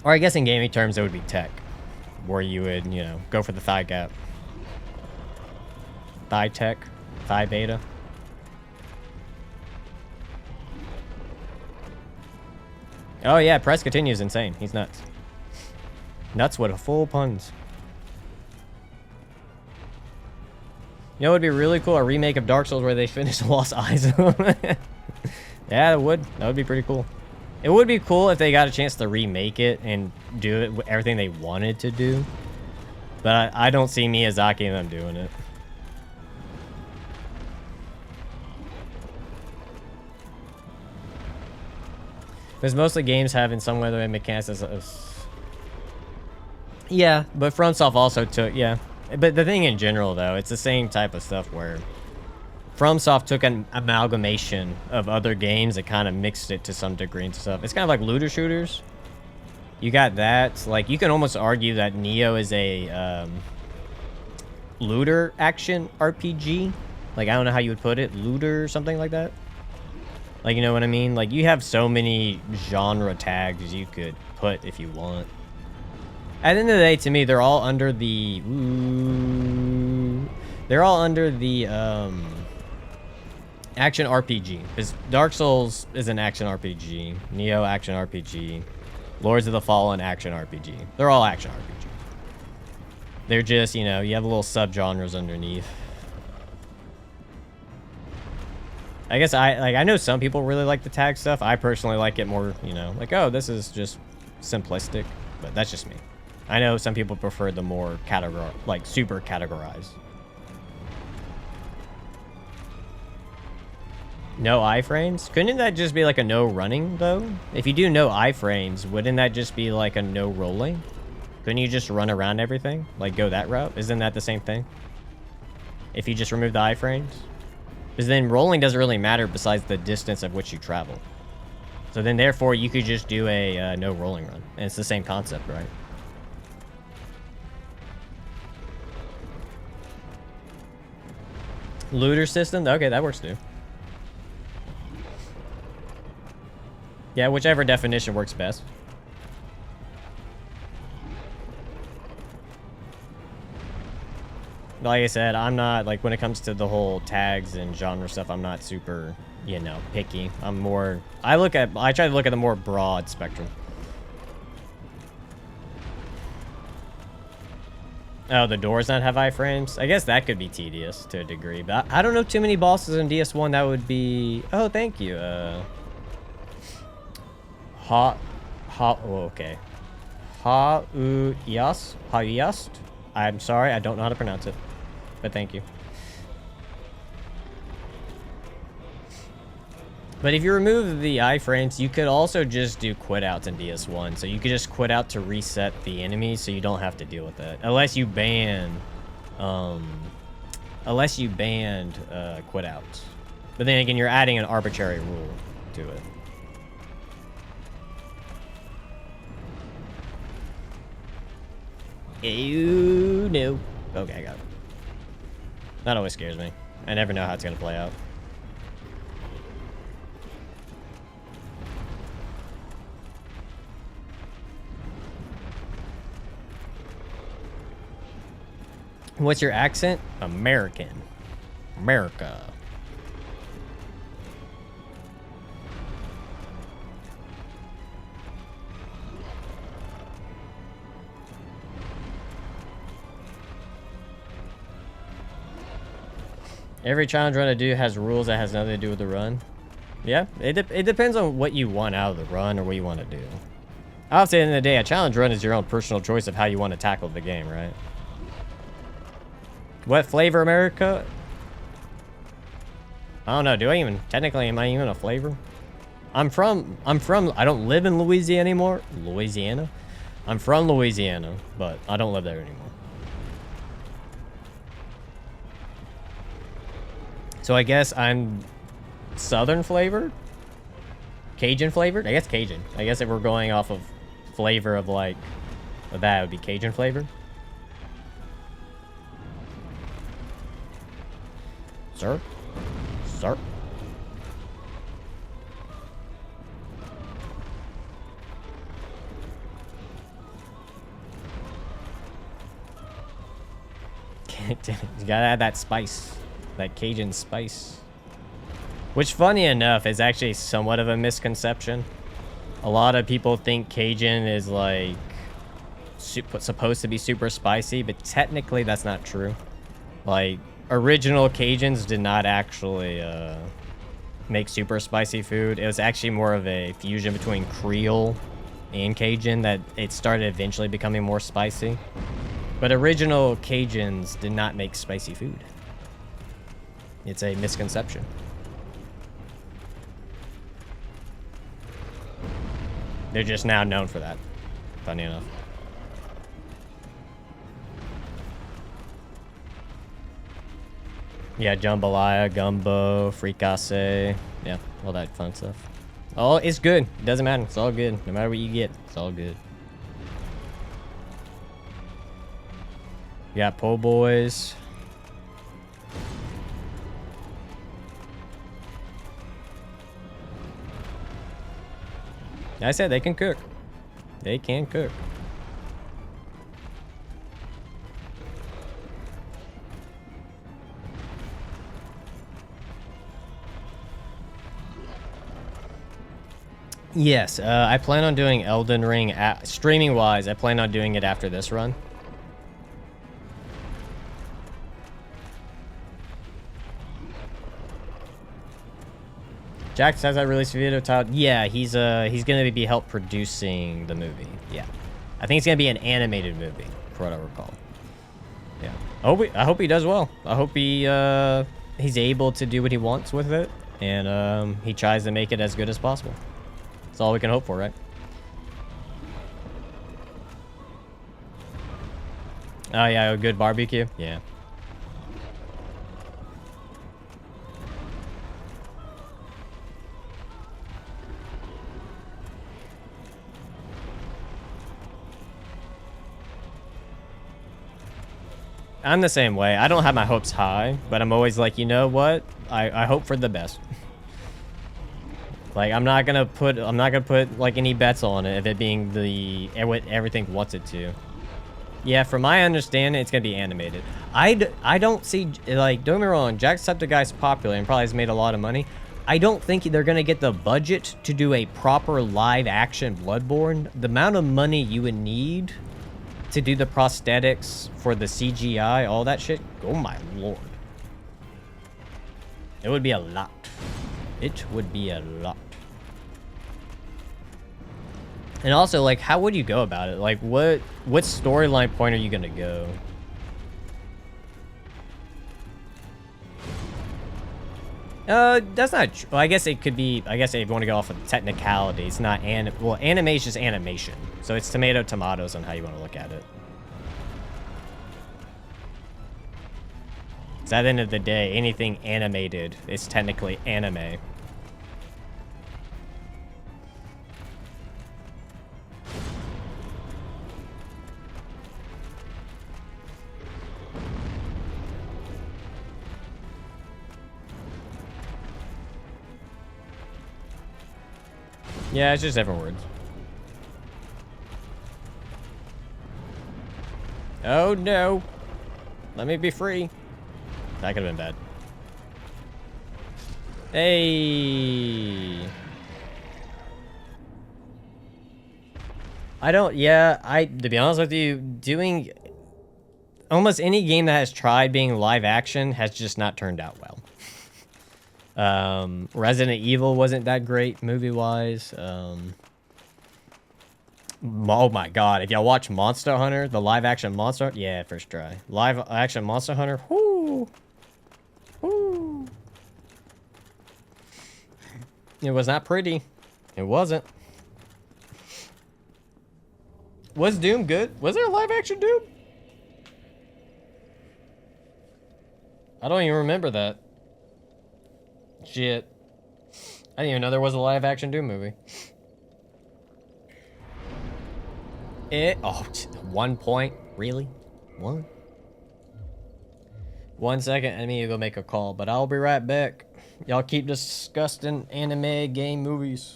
Or I guess in gaming terms, it would be tech. Where you would, you know, go for the thigh gap. Thigh tech. Thigh beta. Oh yeah, press continues insane. He's nuts. Nuts with a full puns. You know what would be really cool? A remake of Dark Souls where they finish Lost Eyes. Yeah, it would. That would be pretty cool. It would be cool if they got a chance to remake it and do it with everything they wanted to do. But I don't see Miyazaki and them doing it. Because most of the games have in some way the mechanics as yeah, but FromSoft also took, yeah. But the thing in general, though, it's the same type of stuff where FromSoft took an amalgamation of other games and kind of mixed it to some degree and stuff. It's kind of like looter shooters. You got that. Like, you can almost argue that Neo is a looter action RPG. Like, I don't know how you would put it. Looter or something like that. Like, you know what I mean? Like, you have so many genre tags you could put if you want. At the end of the day, to me, they're all under the... they're all under the, action RPG. Because Dark Souls is an action RPG. Neo, action RPG. Lords of the Fallen, action RPG. They're all action RPG. They're just, you know, you have little subgenres underneath. I guess I know some people really like the tag stuff. I personally like it more, you know, like, oh, this is just simplistic, but that's just me. I know some people prefer the more like super categorized. No iframes? Couldn't that just be like a no running though? If you do no iframes, wouldn't that just be like a no rolling? Couldn't you just run around everything? Like go that route? Isn't that the same thing? If you just remove the iframes? Because then rolling doesn't really matter besides the distance of which you travel. So then therefore you could just do a no rolling run. And it's the same concept, right? Looter system? Okay, that works too. Yeah, whichever definition works best. Like I said, I'm not, like, when it comes to the whole tags and genre stuff, I'm not super, you know, picky. I'm more, I try to look at the more broad spectrum. Oh, the doors not have iframes? I guess that could be tedious to a degree, but I don't know too many bosses in DS1 that would be... Oh, thank you. Oh, okay. Hauyast? I'm sorry, I don't know how to pronounce it, but thank you. But if you remove the iframes, you could also just do quit outs in DS1. So you could just quit out to reset the enemy, so you don't have to deal with that. Unless you banned quit outs. But then again, you're adding an arbitrary rule to it. Ew, no. Okay, I got it. That always scares me. I never know how it's gonna play out. What's your accent? American. America. Every challenge run I do has rules that has nothing to do with the run. Yeah, it depends on what you want out of the run or what you want to do. I'll say at the end of the day, a challenge run is your own personal choice of how you want to tackle the game, right? What flavor, America? I don't know. Technically, am I even a flavor? I don't live in Louisiana anymore. Louisiana? I'm from Louisiana, but I don't live there anymore. So I guess I'm Southern flavored? Cajun flavored? I guess Cajun. I guess if we're going off of flavor of like, that it would be Cajun flavored. Sir? Sir? You gotta add that spice. That Cajun spice. Which, funny enough, is actually somewhat of a misconception. A lot of people think Cajun is like supposed to be super spicy, but technically that's not true. Like, original Cajuns did not actually make super spicy food. It was actually more of a fusion between Creole and Cajun that it started eventually becoming more spicy. But original Cajuns did not make spicy food. It's a misconception. They're just now known for that, funny enough. Yeah, jambalaya, gumbo, fricassee. Yeah, all that fun stuff. Oh, it's good. It doesn't matter. It's all good. No matter what you get, it's all good. You got po' boys. I said they can cook. They can cook. Yes, I plan on doing Elden Ring streaming wise. I plan on doing it after this run. Jack says I released a video titled, yeah, he's gonna be help producing the movie. Yeah, I think it's gonna be an animated movie, for what I recall. Yeah, I hope he does well. I hope he's able to do what he wants with it, and he tries to make it as good as possible. That's all we can hope for, right? Oh yeah, a good barbecue. Yeah. I'm the same way. I don't have my hopes high, but I'm always like, you know what? I hope for the best. Like, I'm not gonna put like any bets on it if it being what everything wants it to. Yeah, from my understanding, it's gonna be animated. I don't see, like, don't get me wrong, Jacksepticeye's popular and probably has made a lot of money. I don't think they're gonna get the budget to do a proper live-action Bloodborne. The amount of money you would need to do the prosthetics for the CGI, all that shit, oh my lord. It would be a lot. It would be a lot. And also, like, how would you go about it? Like, what storyline point are you gonna go? That's not true. Well, I guess it could be, I guess if you want to go off of technicality, it's not well, anime is just animation. So it's tomatoes on how you want to look at it. So at the end of the day, anything animated is technically anime. Yeah, it's just different words. Oh no. Let me be free. That could have been bad. Hey. To be honest with you, doing almost any game that has tried being live action has just not turned out well. Resident Evil wasn't that great movie-wise. Oh my god, if y'all watch Monster Hunter, the live-action Monster... Yeah, first try. Live-action Monster Hunter, whoo! Whoo! It was not pretty. It wasn't. Was Doom good? Was there a live-action Doom? I don't even remember that. Shit. I didn't even know there was a live-action Doom movie. Oh, 1 point? Really? 1? 1 second, I need to go make a call, but I'll be right back. Y'all keep discussing anime, game, movies.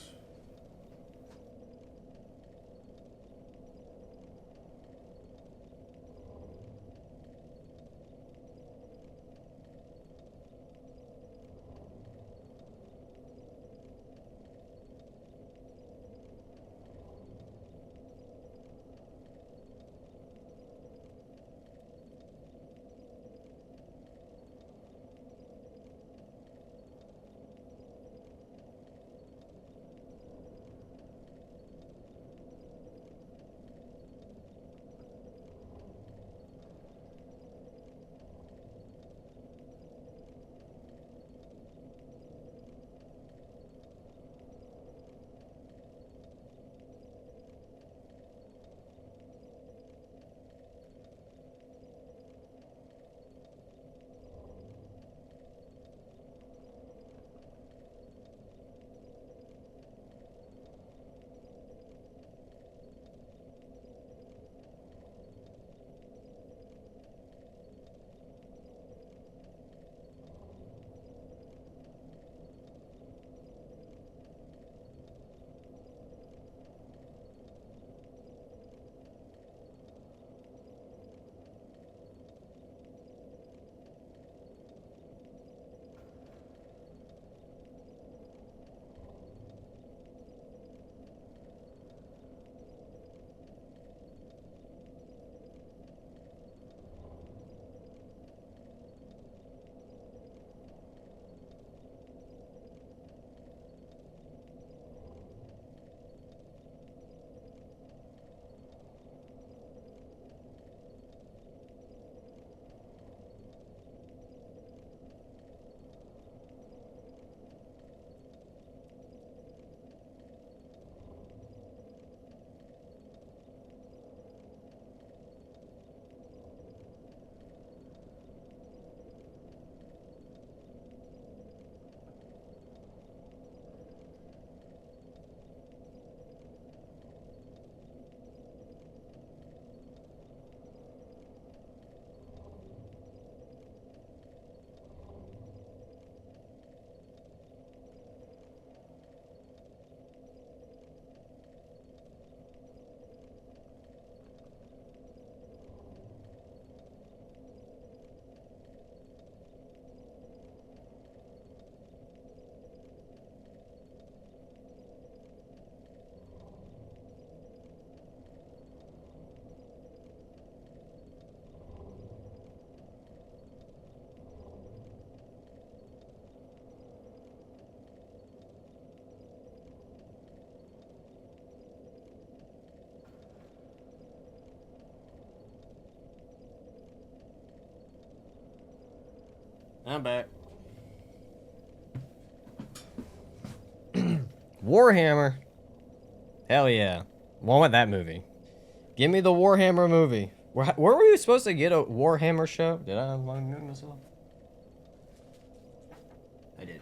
I'm back. Warhammer. Hell yeah. Want that movie. Give me the Warhammer movie. Where were we supposed to get a Warhammer show? Did I mute myself? I did.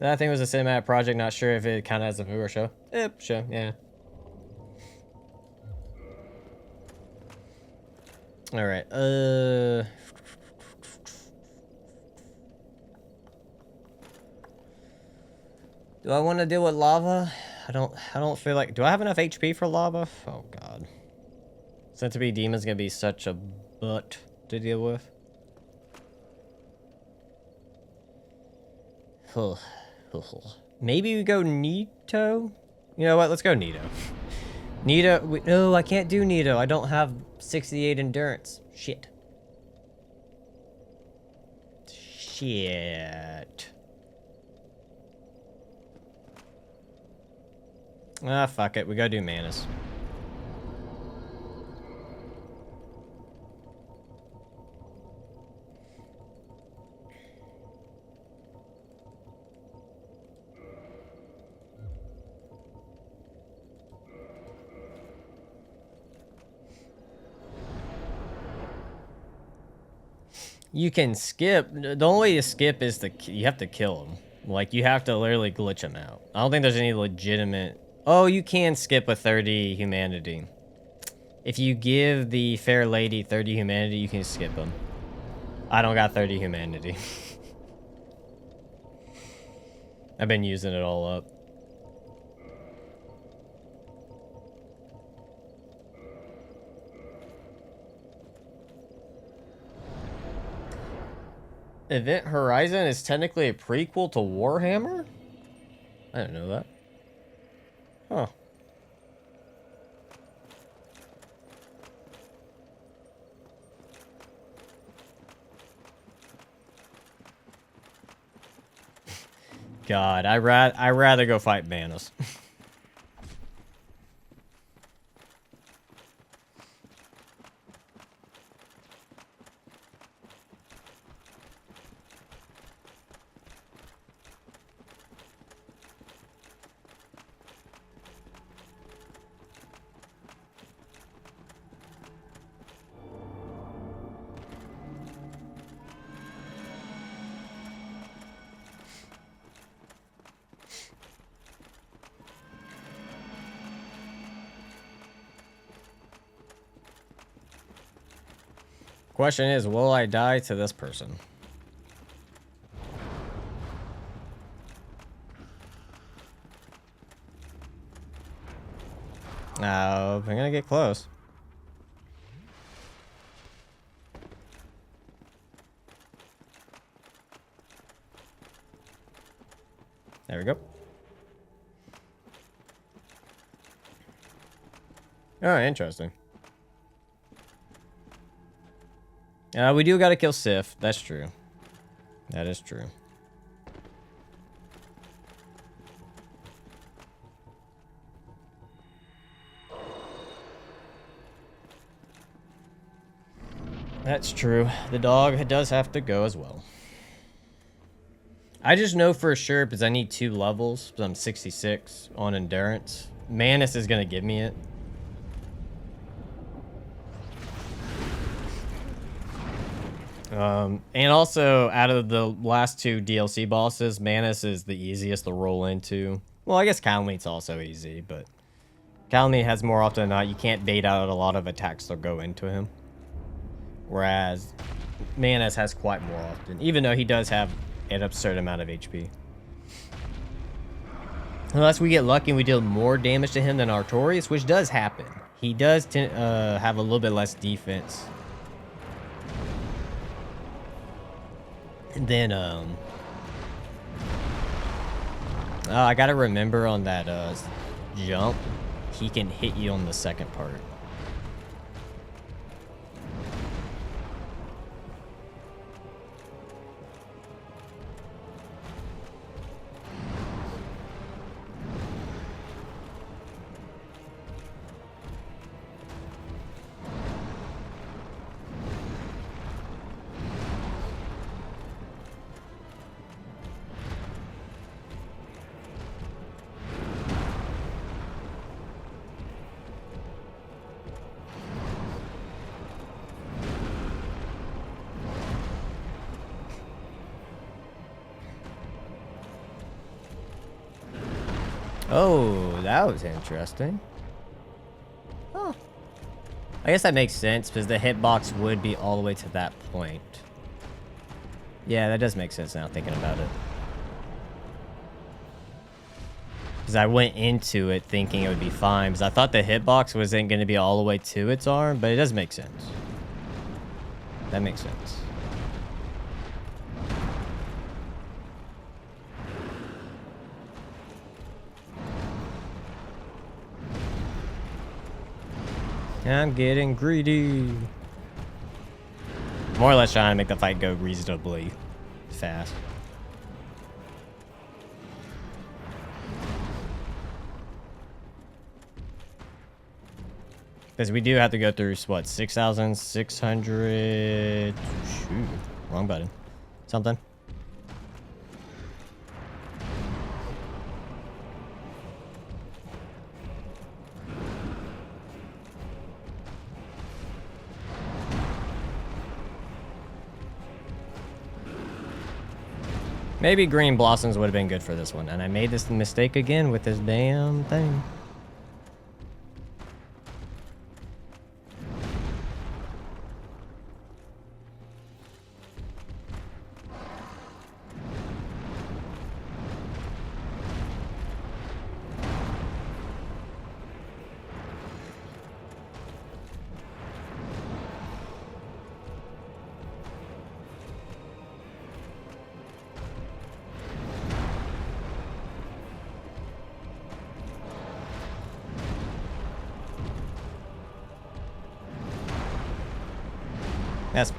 That thing was a cinematic project. Not sure if it kind of has a movie or show. Show, yeah. All right. Do I want to deal with lava? I don't feel like. Do I have enough HP for lava? Oh god. Centipede demon's gonna be such a butt to deal with. Maybe we go Nito? You know what? Let's go Nito. Nito. No, I can't do Nito. I don't have 68 endurance. Shit. Shit. Ah, fuck it. We gotta do Manus. You can skip. The only way to skip is you have to kill him. Like, you have to literally glitch him out. I don't think there's any legitimate... Oh, you can skip a 30 humanity. If you give the fair lady 30 humanity, you can skip him. I don't got 30 humanity. I've been using it all up. Event Horizon is technically a prequel to Warhammer? I didn't know that. Huh. God, I'd rather go fight Manus. Question is, will I die to this person? Oh, I'm gonna get close. There we go. Oh, interesting. We do gotta kill Sif. That's true. That is true. That's true. The dog does have to go as well. I just know for sure because I need 2 levels. Because I'm 66 on endurance. Manus is gonna give me it. And also, out of the last 2 DLC bosses, Manus is the easiest to roll into. Well, I guess Kalameet's also easy, but Kalameet has more often than not, you can't bait out a lot of attacks that go into him. Whereas Manus has quite more often, even though he does have an absurd amount of HP. Unless we get lucky and we deal more damage to him than Artorias, which does happen. He does have a little bit less defense. And then, I gotta remember on that, jump, he can hit you on the second part. Oh, that was interesting. Huh. I guess that makes sense because the hitbox would be all the way to that point. Yeah, that does make sense now thinking about it. Because I went into it thinking it would be fine because I thought the hitbox wasn't going to be all the way to its arm, but it does make sense. That makes sense. I'm getting greedy. More or less trying to make the fight go reasonably fast. Because we do have to go through, what, 6,600... Shoot, wrong button. Something. Maybe green blossoms would have been good for this one. And I made this mistake again with this damn thing. Yes.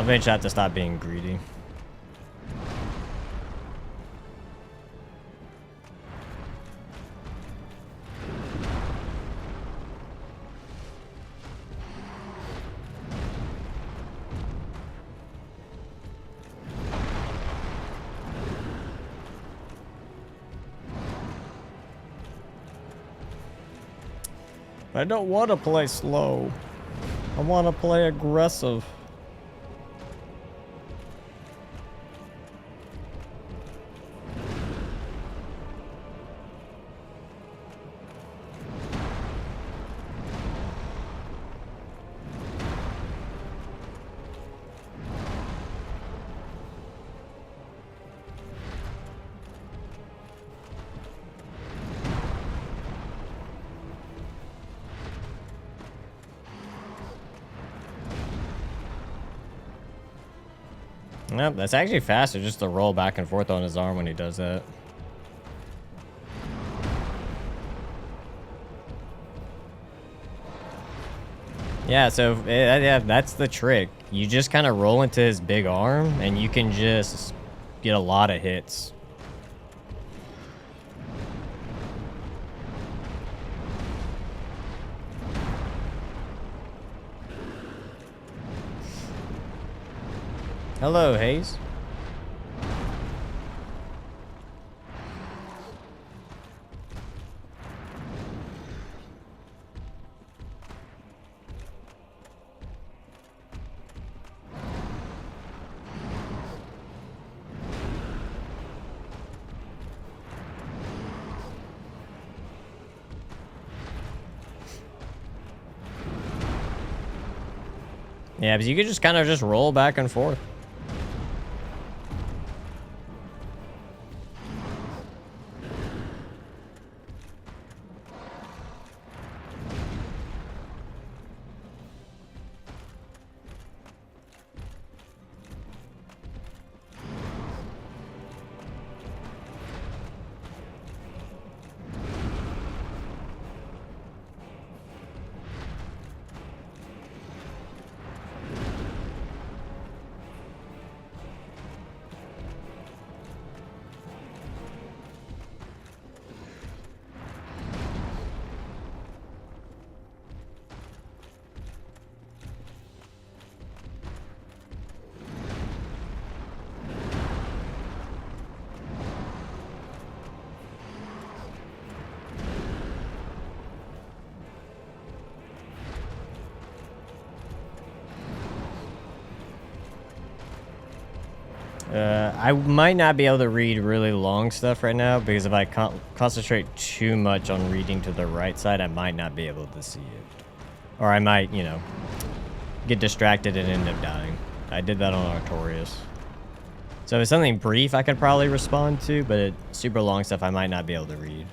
Eventually I have to stop being greedy. I don't want to play slow. I want to play aggressive. Yep, that's actually faster just to roll back and forth on his arm when he does that. Yeah, so yeah, that's the trick. You just kind of roll into his big arm and you can just get a lot of hits. Hello, Hayes. Yeah, but you could just kind of just roll back and forth. I might not be able to read really long stuff right now because if I concentrate too much on reading to the right side, I might not be able to see it. Or I might, you know, get distracted and end up dying. I did that on Artorias. So if it's something brief, I could probably respond to, but super long stuff, I might not be able to read.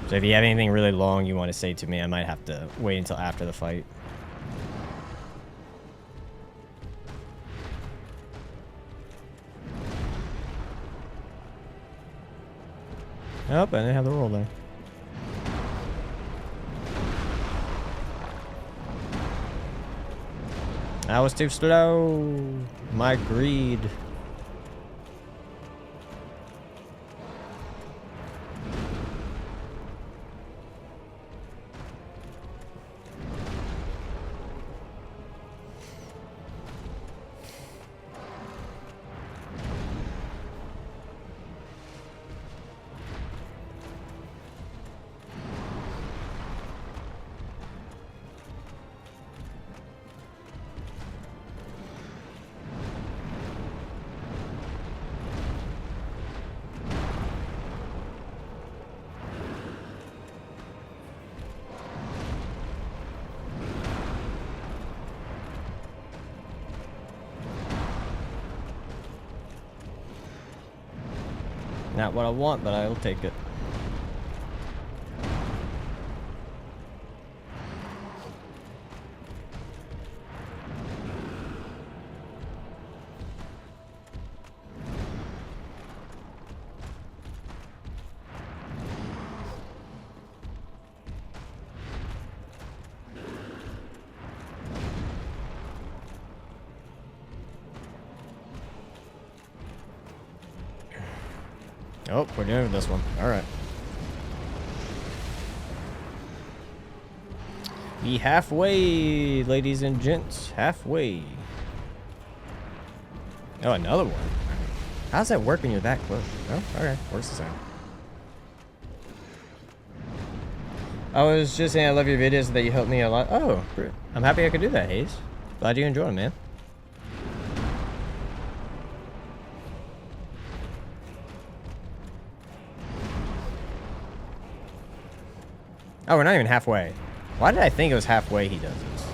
So if you have anything really long you want to say to me, I might have to wait until after the fight. Oh, I didn't have the roll there. I was too slow. My greed. Not what I want, but I'll take it. Oh, we're doing this one. All right. We halfway, ladies and gents. Halfway. Oh, another one. How's that work when you're that close? Oh, okay. Works the same. I was just saying I love your videos, that you helped me a lot. Oh, I'm happy I could do that, Hayes. Glad you enjoy them, man. Oh, we're not even halfway. Why did I think it was halfway he does this?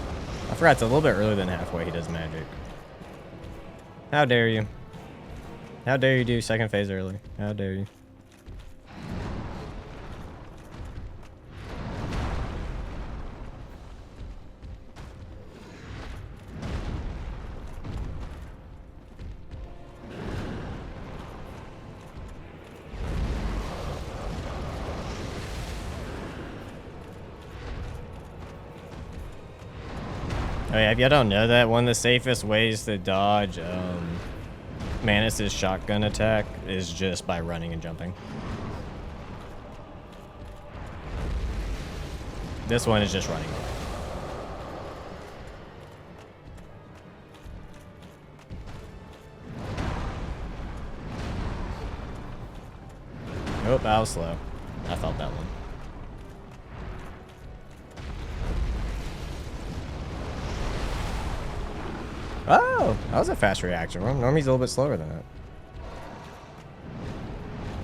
I forgot it's a little bit earlier than halfway he does magic. How dare you? How dare you do second phase early? How dare you? Oh yeah, if y'all don't know that, one of the safest ways to dodge Manus' shotgun attack is just by running and jumping. This one is just running away. Oh, that was slow. I felt that one. Oh, that was a fast reaction. Well, normally he's a little bit slower than that.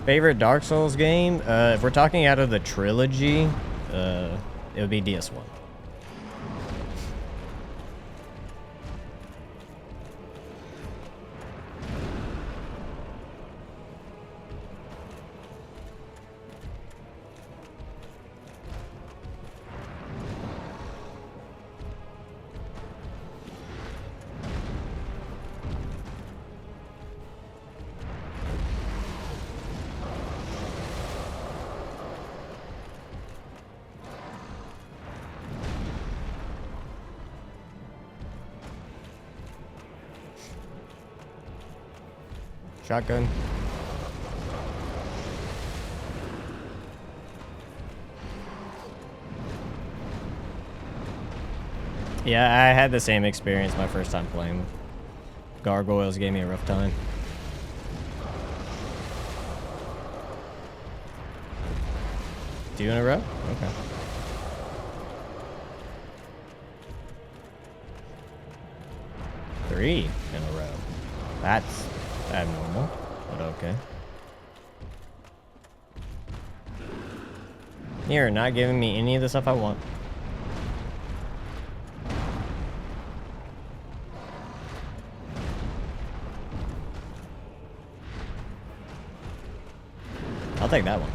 Favorite Dark Souls game? If we're talking out of the trilogy, it would be DS1. Shotgun. Yeah, I had the same experience my first time playing. Gargoyles gave me a rough time. Two in a row? Okay. Three in a row. That's abnormal, but okay. You're not giving me any of the stuff I want. I'll take that one.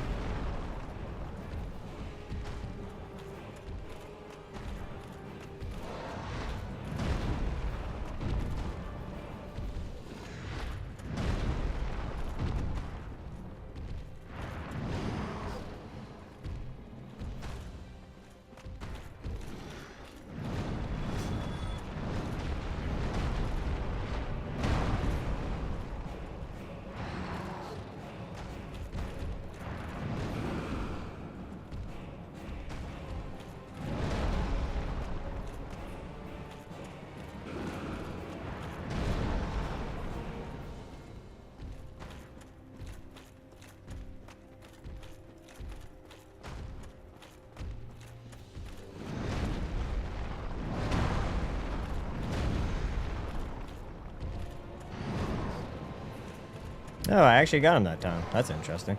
Oh, I actually got him that time. That's interesting.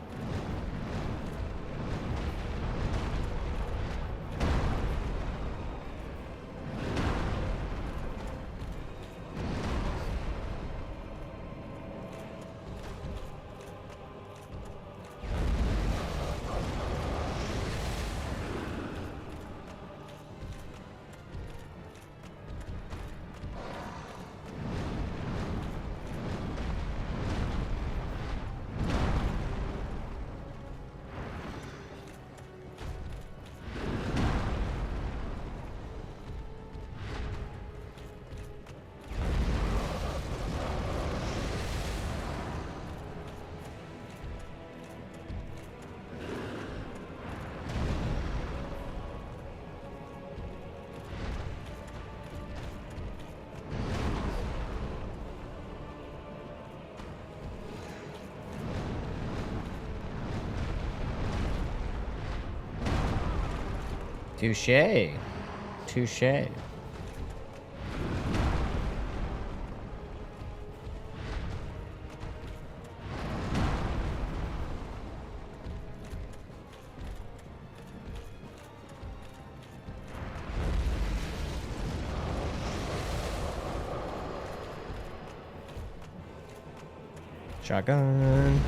Touche. Touche. Shotgun.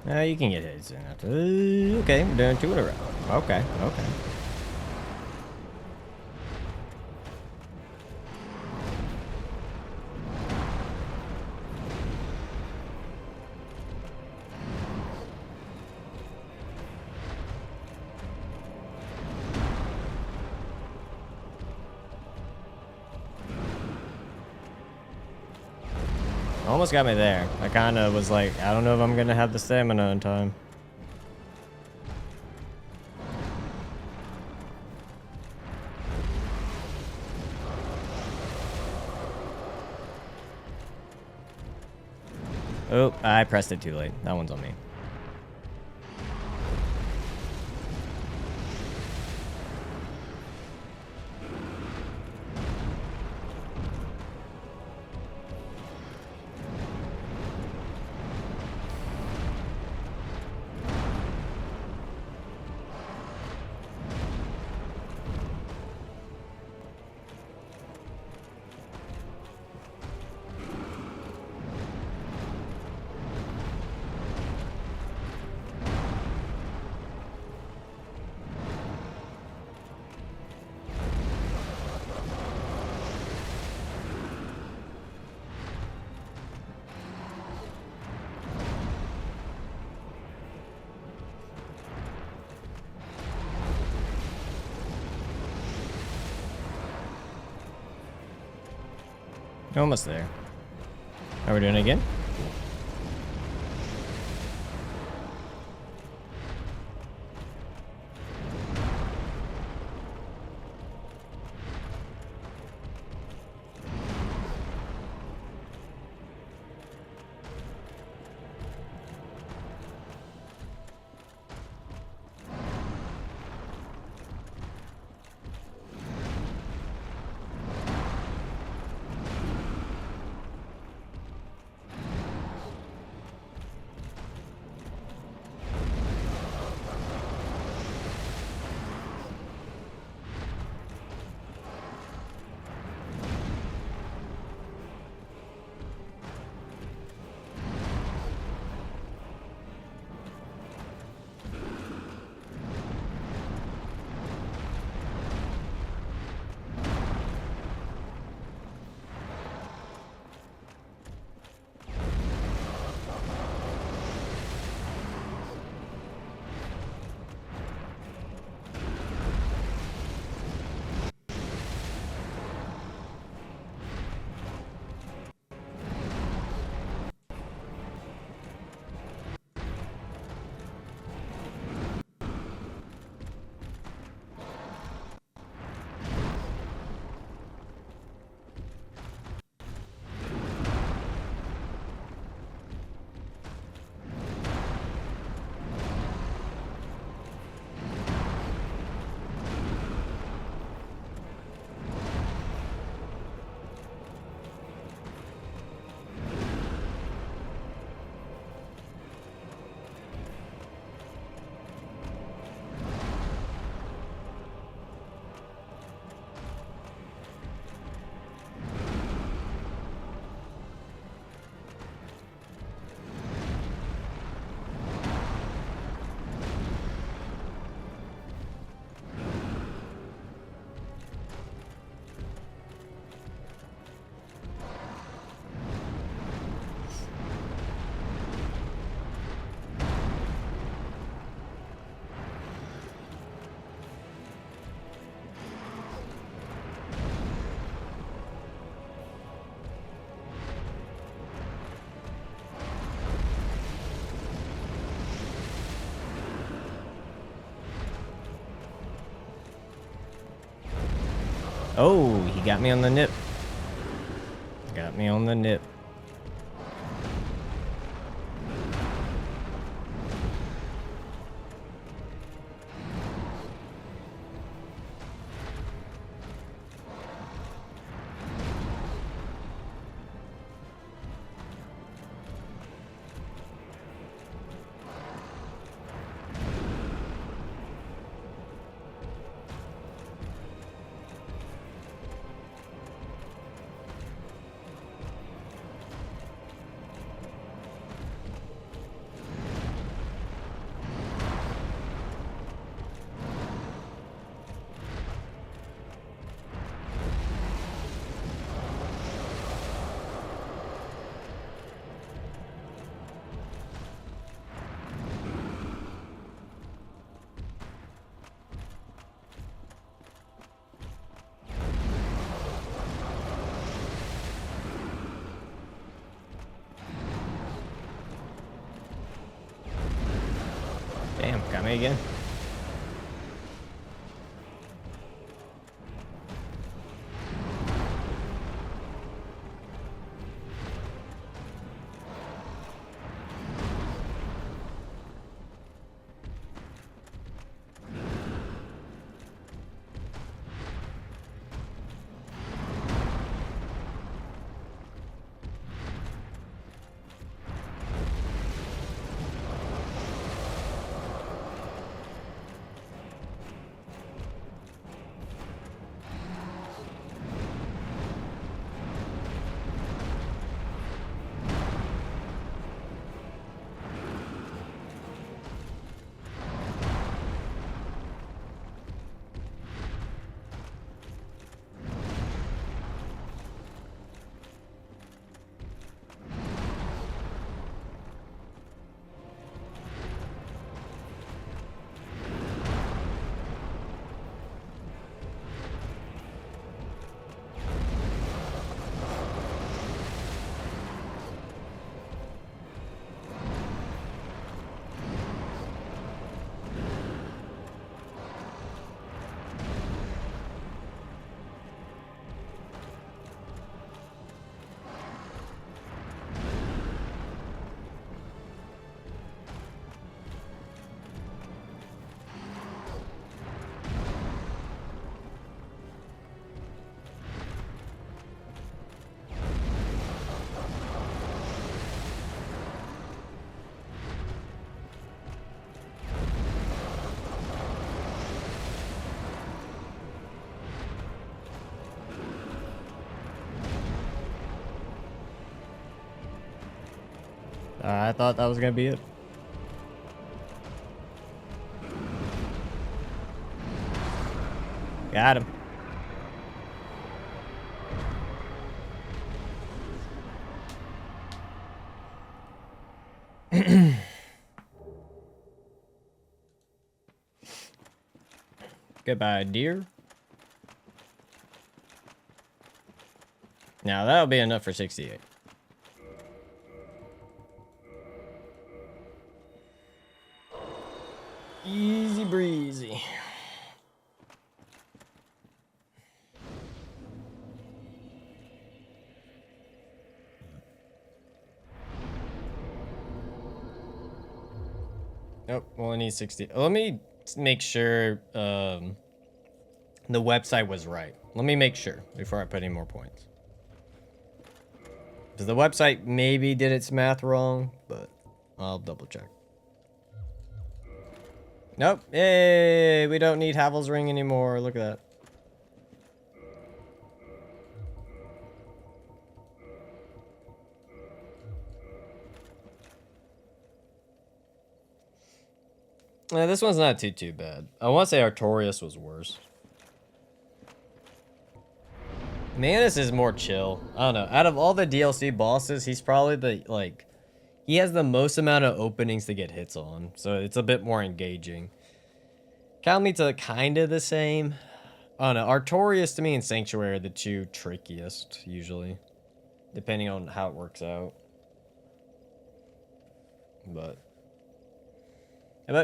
You can get hits in that. Okay, we're doing 2 in a row. Okay, okay. Almost got me there. I kind of was like, I don't know if I'm going to have the stamina in time. Oh, I pressed it too late. That one's on me. Almost there. Are we doing it again? Oh, he got me on the nip. Got me on the nip. Damn, got me again. I thought that was gonna be it. Got him. Goodbye, dear. Now that'll be enough for 68. Easy breezy. Nope, well, I need 60. Let me make sure the website was right. Let me make sure before I put any more points. Because the website maybe did its math wrong, but I'll double check. Nope. Hey, we don't need Havel's ring anymore. Look at that. This one's not too bad. I want to say Artorias was worse. Manus is more chill. I don't know. Out of all the DLC bosses, he's probably the, like... He has the most amount of openings to get hits on. So it's a bit more engaging. Kalameet's kind of the same. I don't know. Artorias, to me, and Sanctuary are the two trickiest, usually. Depending on how it works out. But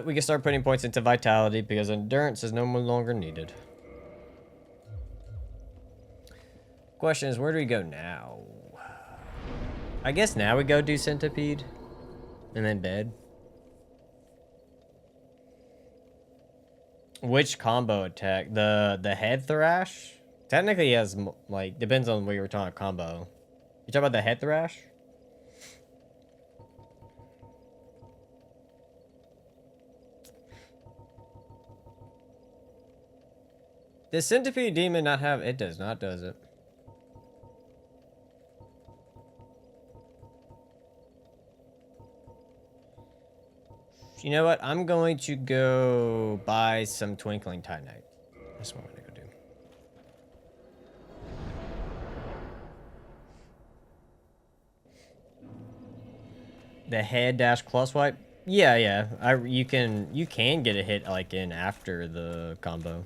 we can start putting points into Vitality, because Endurance is no longer needed. Question is, where do we go now? I guess now we go do Centipede. And then bed. Which combo attack? The head thrash? Technically he has, like, depends on what you were talking about combo. You talking about the head thrash? Does Centipede Demon not have... It does not, does it? You know what? I'm going to go buy some Twinkling Titanite. That's what I'm going to go do. The head dash claw swipe? Yeah. You can get a hit like in after the combo.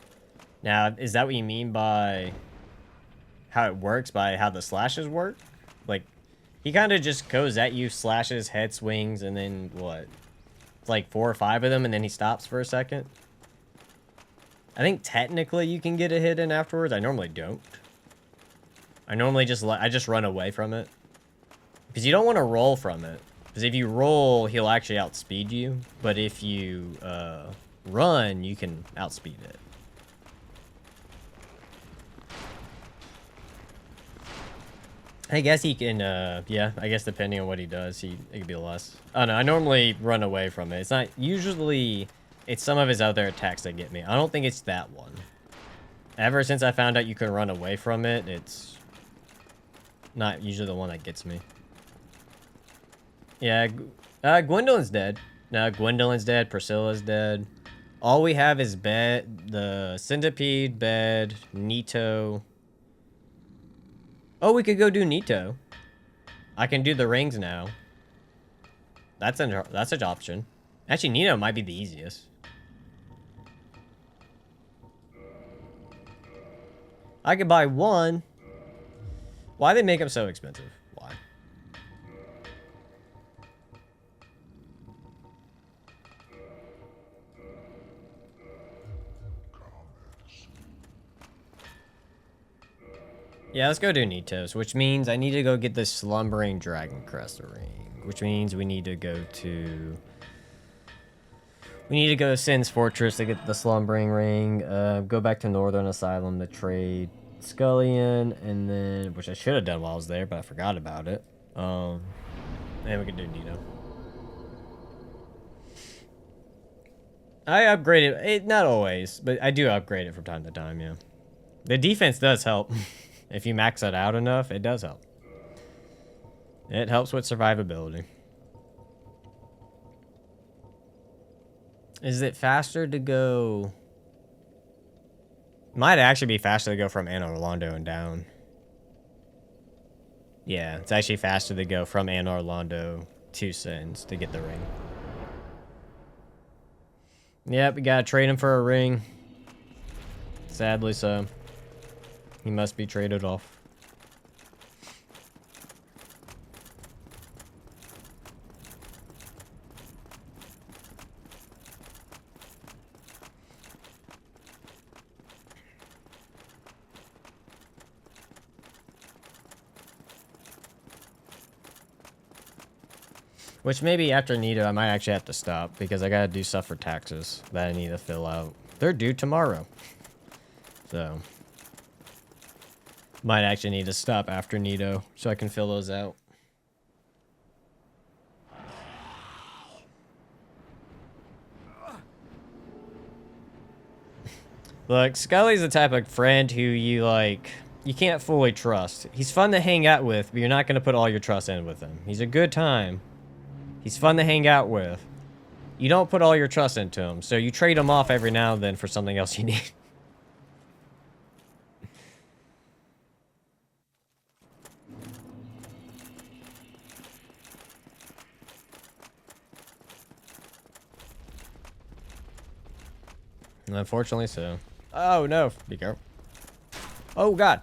Now, is that what you mean by how it works? By how the slashes work? Like, he kind of just goes at you, slashes, head swings, and then what? Like 4 or 5 of them, and then he stops for a second. I think technically you can get a hit in afterwards. I normally don't. I normally just run away from it, because you don't want to roll from it. Because if you roll, he'll actually outspeed you. But if you run, you can outspeed it. I guess he can, yeah, I guess depending on what he does, it could be less. I don't know, I normally run away from it. It's not, usually, it's some of his other attacks that get me. I don't think it's that one. Ever since I found out you can run away from it, it's not usually the one that gets me. Yeah, Gwyndolин's dead. No, Gwyndolин's dead, Priscilla's dead. All we have is bed, the Centipede, bed, Nito. Oh, we could go do Nito. I can do the rings now. That's an option. Actually, Nito might be the easiest. I could buy one. Why they make them so expensive? Why? Yeah, let's go do Nitos, which means I need to go get the Slumbering Dragon Crest ring, which means we need to go to... We need to go to Sin's Fortress to get the Slumbering Ring, go back to Northern Asylum to trade Scullion, and then, which I should have done while I was there, but I forgot about it. And we can do Nito. I upgraded it, not always, but I do upgrade it from time to time, yeah. The defense does help. If you max it out enough, it does help. It helps with survivability. Is it faster to go? Might actually be faster to go from Anor Londo and down. Yeah, it's actually faster to go from Anor Londo to Sins to get the ring. Yep, we gotta trade him for a ring. Sadly so. He must be traded off. Which maybe after Nito, I might actually have to stop because I gotta do stuff for taxes that I need to fill out. They're due tomorrow. So, might actually need to stop after Nito so I can fill those out. Look, Scully's the type of friend who you can't fully trust. He's fun to hang out with, but you're not gonna put all your trust in with him. He's a good time. He's fun to hang out with. You don't put all your trust into him, so you trade him off every now and then for something else you need. Unfortunately so. Oh no, be careful. Oh god.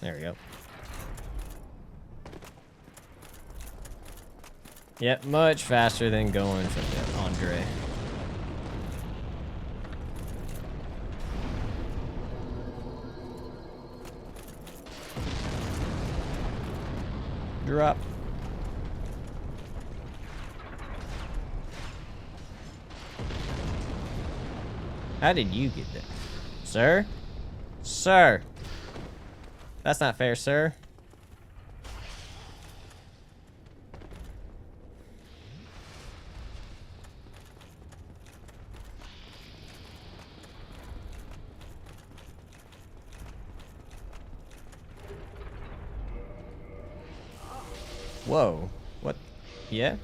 There we go. Yep, much faster than going for the Andre. Drop. How did you get there? Sir? Sir! That's not fair, sir. Whoa. What? Yeah?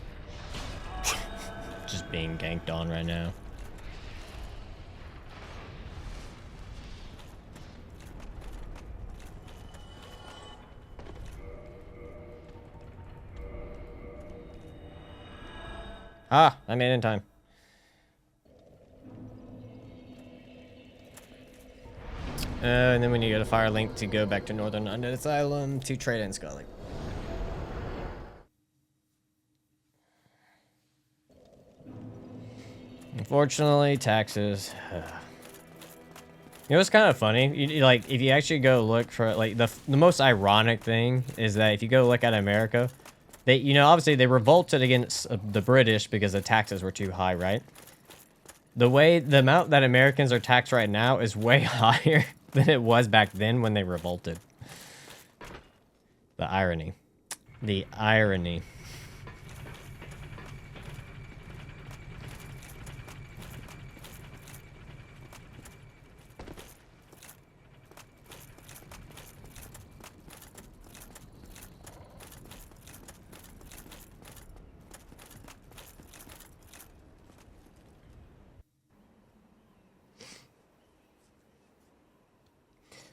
Just being ganked on right now. Ah, I made it in time. And then we need to go to Firelink to go back to Northern Undead Asylum to trade in Scully. Unfortunately, taxes. You know, it's kind of funny. Like, if you actually go look for, like, the most ironic thing is that if you go look at America, they, you know, obviously they revolted against the British because the taxes were too high, right? The amount that Americans are taxed right now is way higher than it was back then when they revolted. The irony. The irony.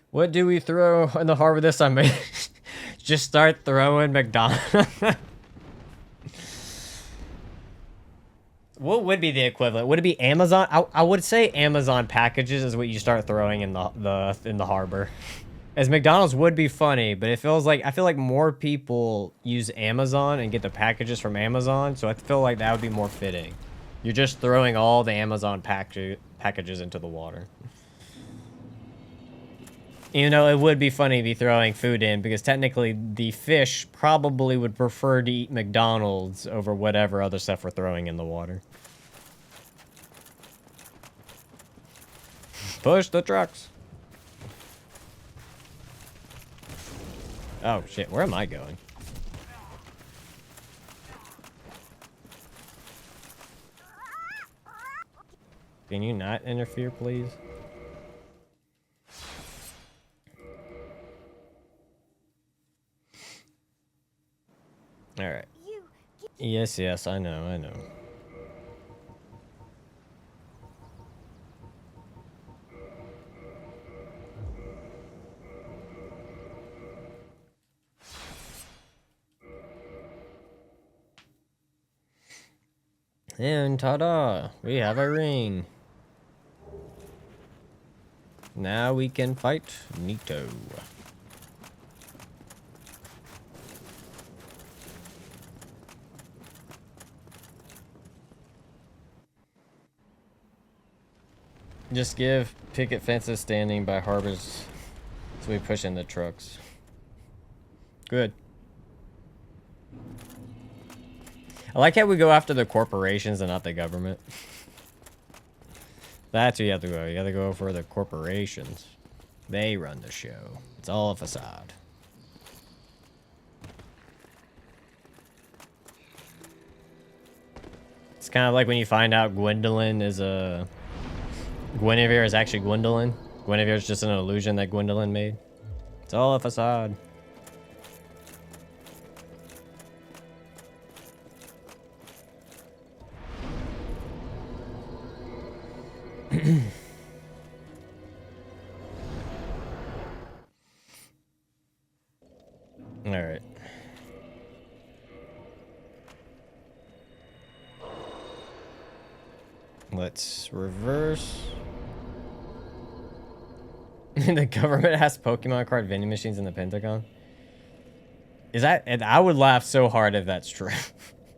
What do we throw in the harbor this time? Just start throwing McDonald's. What would be the equivalent? Would it be Amazon? I would say Amazon packages is what you start throwing in the harbor. As McDonald's would be funny, but it feels like I feel like more people use Amazon and get the packages from Amazon, so I feel like that would be more fitting. You're just throwing all the Amazon packages into the water. You know, it would be funny to be throwing food in, because technically the fish probably would prefer to eat McDonald's over whatever other stuff we're throwing in the water. Push the trucks. Oh shit, where am I going? Can you not interfere, please? All right. You Yes, yes, I know, I know. And ta-da! We have a ring. Now we can fight Nito. Just give picket fences standing by harbors so we push in the trucks. Good. I like how we go after the corporations and not the government. That's where you have to go. You gotta go for the corporations. They run the show. It's all a facade. It's kind of like when you find out Gwyndolin is a... Guinevere is actually Gwyndolin. Guinevere is just an illusion that Gwyndolin made. It's all a facade. All right. Let's reverse. The government has Pokemon card vending machines in the Pentagon. Is that? And I would laugh so hard if that's true.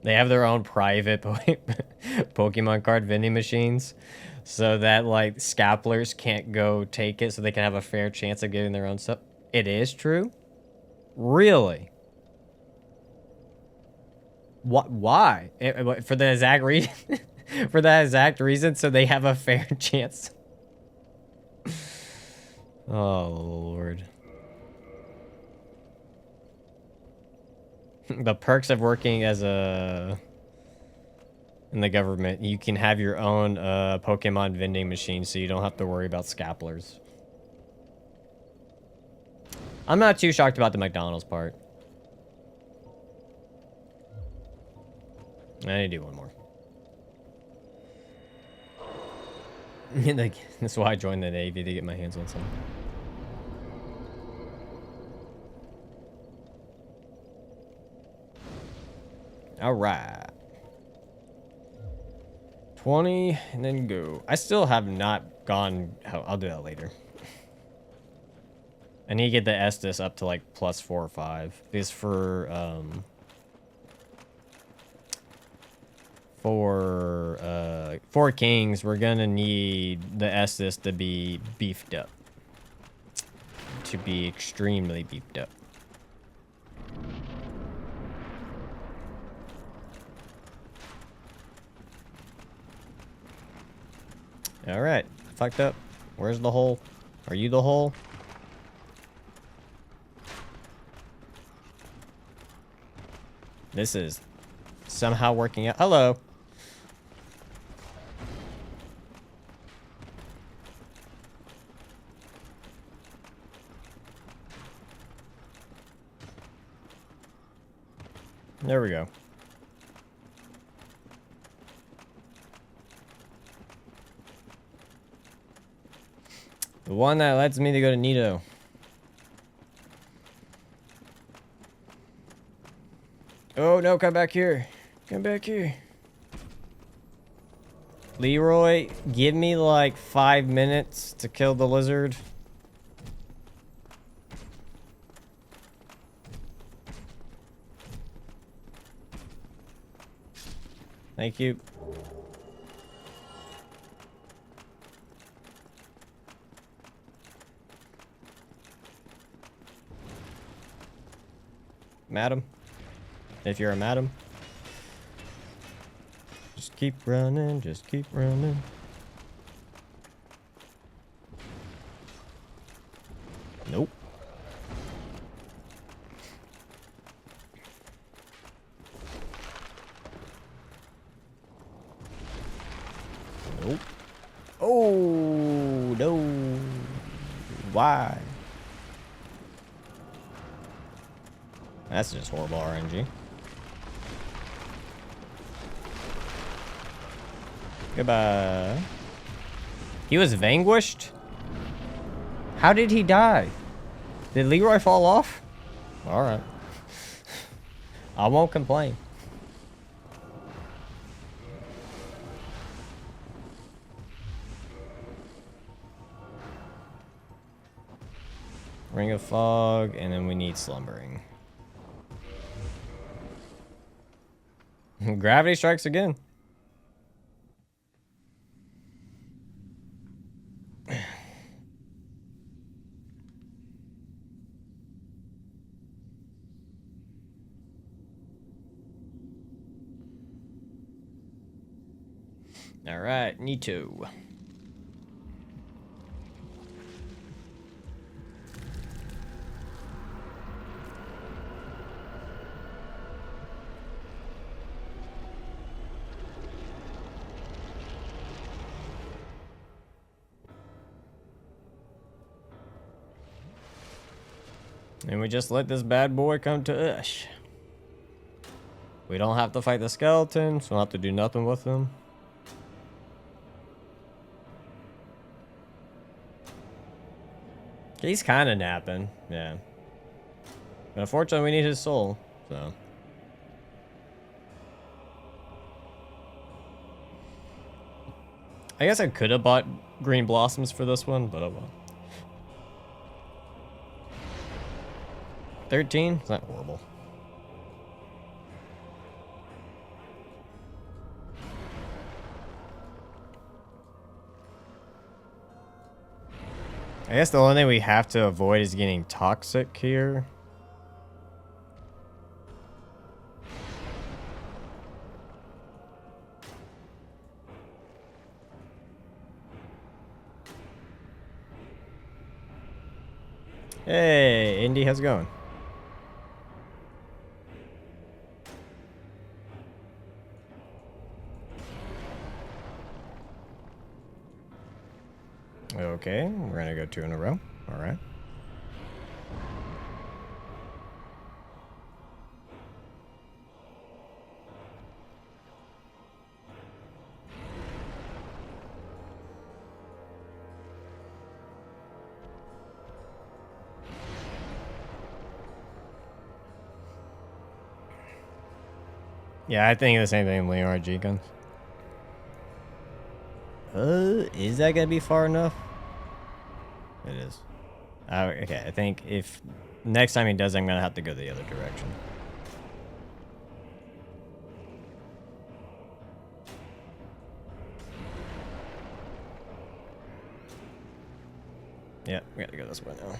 They have their own private Pokemon card vending machines, so that like scalpers can't go take it, so they can have a fair chance of getting their own stuff. It is true. Really? What? Why? For the exact reason. For that exact reason, so they have a fair chance. Oh, Lord. The perks of working as in the government, you can have your own Pokemon vending machine, so you don't have to worry about scalpers. I'm not too shocked about the McDonald's part. I need to do one more. Like, that's why I joined the Navy, to get my hands on some. All right. 20 and then go. I still have not gone. I'll do that later. I need to get the Estus up to like +4 or 5. Because for Kings, we're gonna need the Estus to be beefed up. To be extremely beefed up. Alright, fucked up. Where's the hole? Are you the hole? This is somehow working out. Hello. There we go. The one that lets me to go to Nito. Oh, no, come back here. Come back here. Leroy, give me like 5 minutes to kill the lizard. Thank you. Madam, if you're a madam, just keep running, just keep running. Nope. Nope. Oh, no. Why? That's just horrible RNG. Goodbye. He was vanquished? How did he die? Did Leroy fall off? Alright. I won't complain. Ring of Fog, and then we need Slumbering. Gravity strikes again. All right, Nito. And we just let this bad boy come to us. We don't have to fight the skeletons. We don't have to do nothing with them. He's kind of napping, yeah. But unfortunately, we need his soul, so. I guess I could have bought green blossoms for this one, but oh well. 13? It's not horrible. I guess the only thing we have to avoid is getting toxic here. Hey, Indy, how's it going? Okay, we're gonna go 2 in a row. All right. Yeah, I think the same thing with Leon G guns. Is that gonna be far enough? It is. Okay, I think if next time he does, I'm gonna have to go the other direction. Yeah, we gotta go this way now.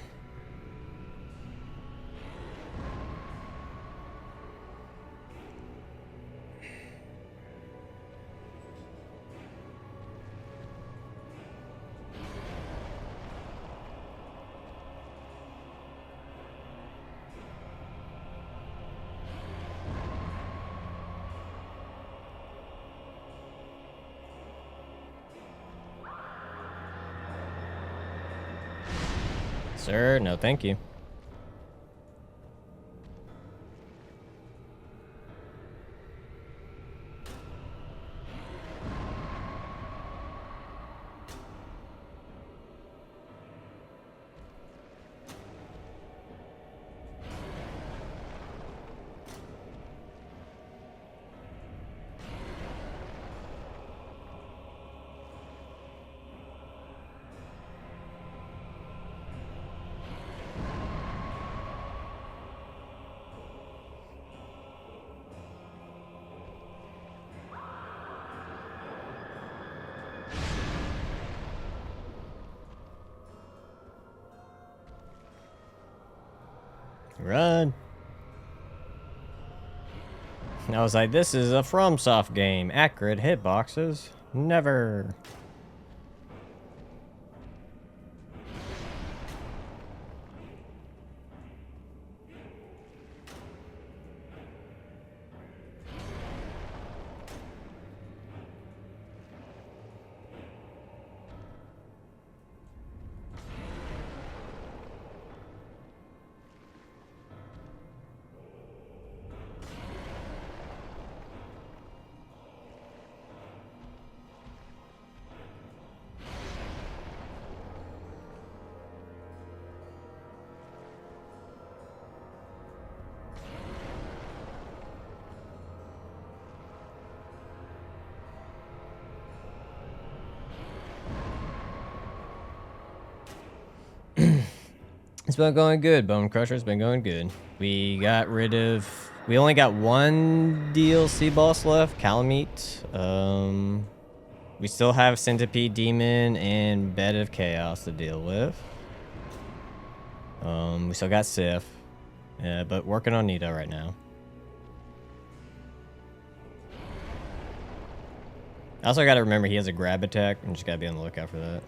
Sir, no thank you. Run. I was like, this is a FromSoft game. Accurate hitboxes. Never. been going good, Bone Crusher's been going good. We got rid of... We only got one DLC boss left, Kalameet. We still have Centipede Demon and Bed of Chaos to deal with. We still got Sif. But working on Nito right now. I also gotta remember he has a grab attack. I'm just gotta be on the lookout for that.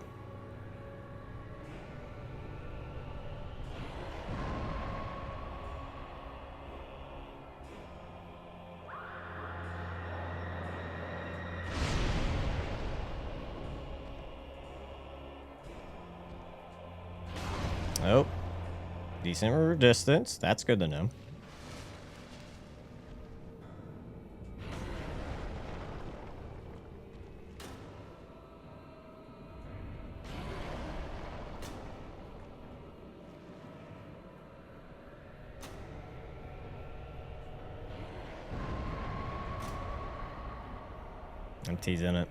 Oh. Decent distance. That's good to know. I'm teasing it.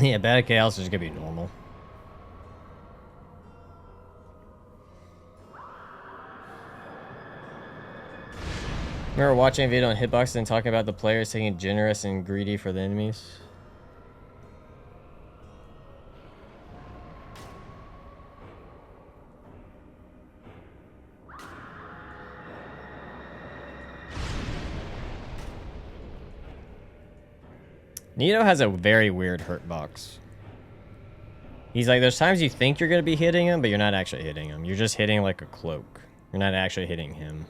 Yeah, Bad Chaos is gonna be normal. Remember watching a video on Hitbox and talking about the players taking generous and greedy for the enemies? Nito has a very weird hurt box. He's like, there's times you think you're going to be hitting him, but you're not actually hitting him. You're just hitting like a cloak. You're not actually hitting him.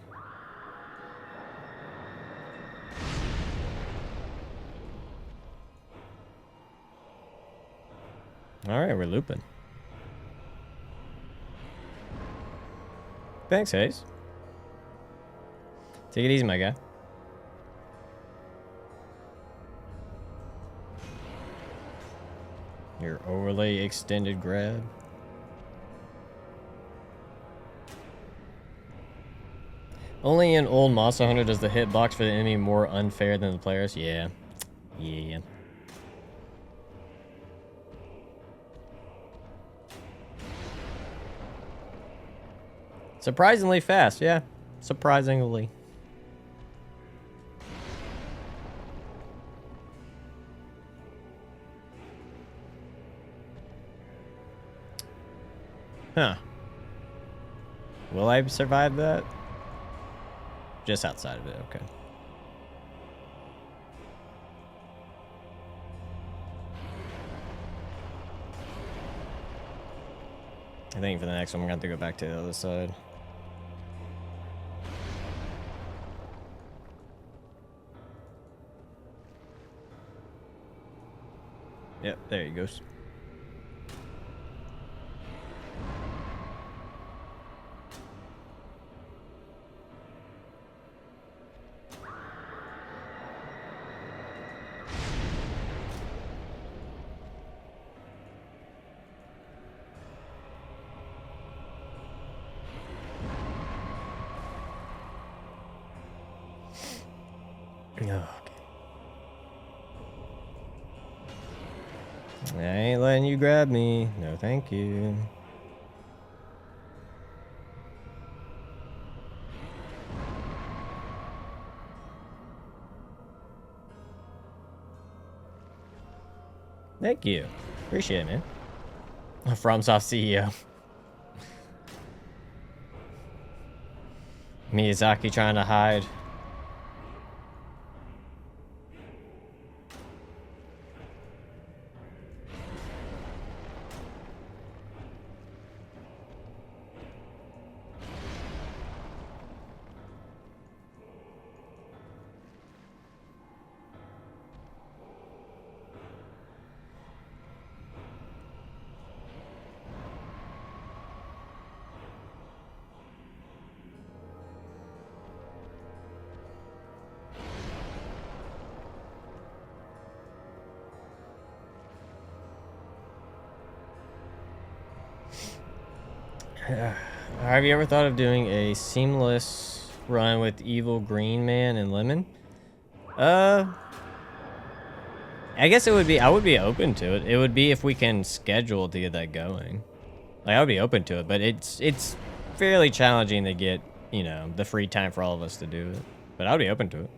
Alright, we're looping. Thanks, Hayes. Take it easy, my guy. Your overlay extended grab. Only in old Monster Hunter does the hitbox for the enemy more unfair than the players. Yeah. Yeah. Surprisingly fast, yeah. Surprisingly. Huh. Will I survive that? Just outside of it, okay. I think for the next one, we're going to have to go back to the other side. Yep, there he goes. I ain't letting you grab me. No, thank you. Thank you. Appreciate it, man. FromSoft CEO. Miyazaki trying to hide. Have you ever thought of doing a seamless run with Evil Green Man and Lemon? I guess it would be, I would be open to it. It would be if we can schedule to get that going. Like, I would be open to it, but it's fairly challenging to get, you know, the free time for all of us to do it. But I would be open to it.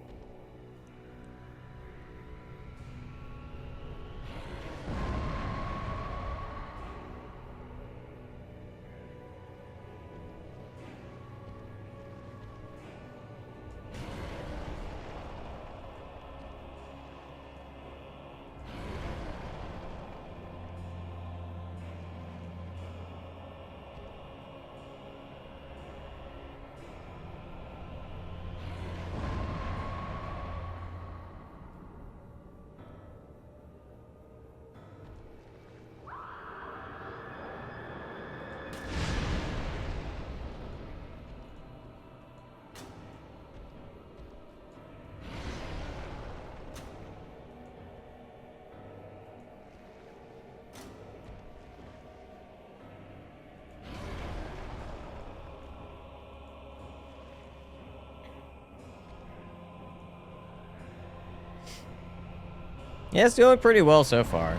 Yeah, it's doing pretty well so far.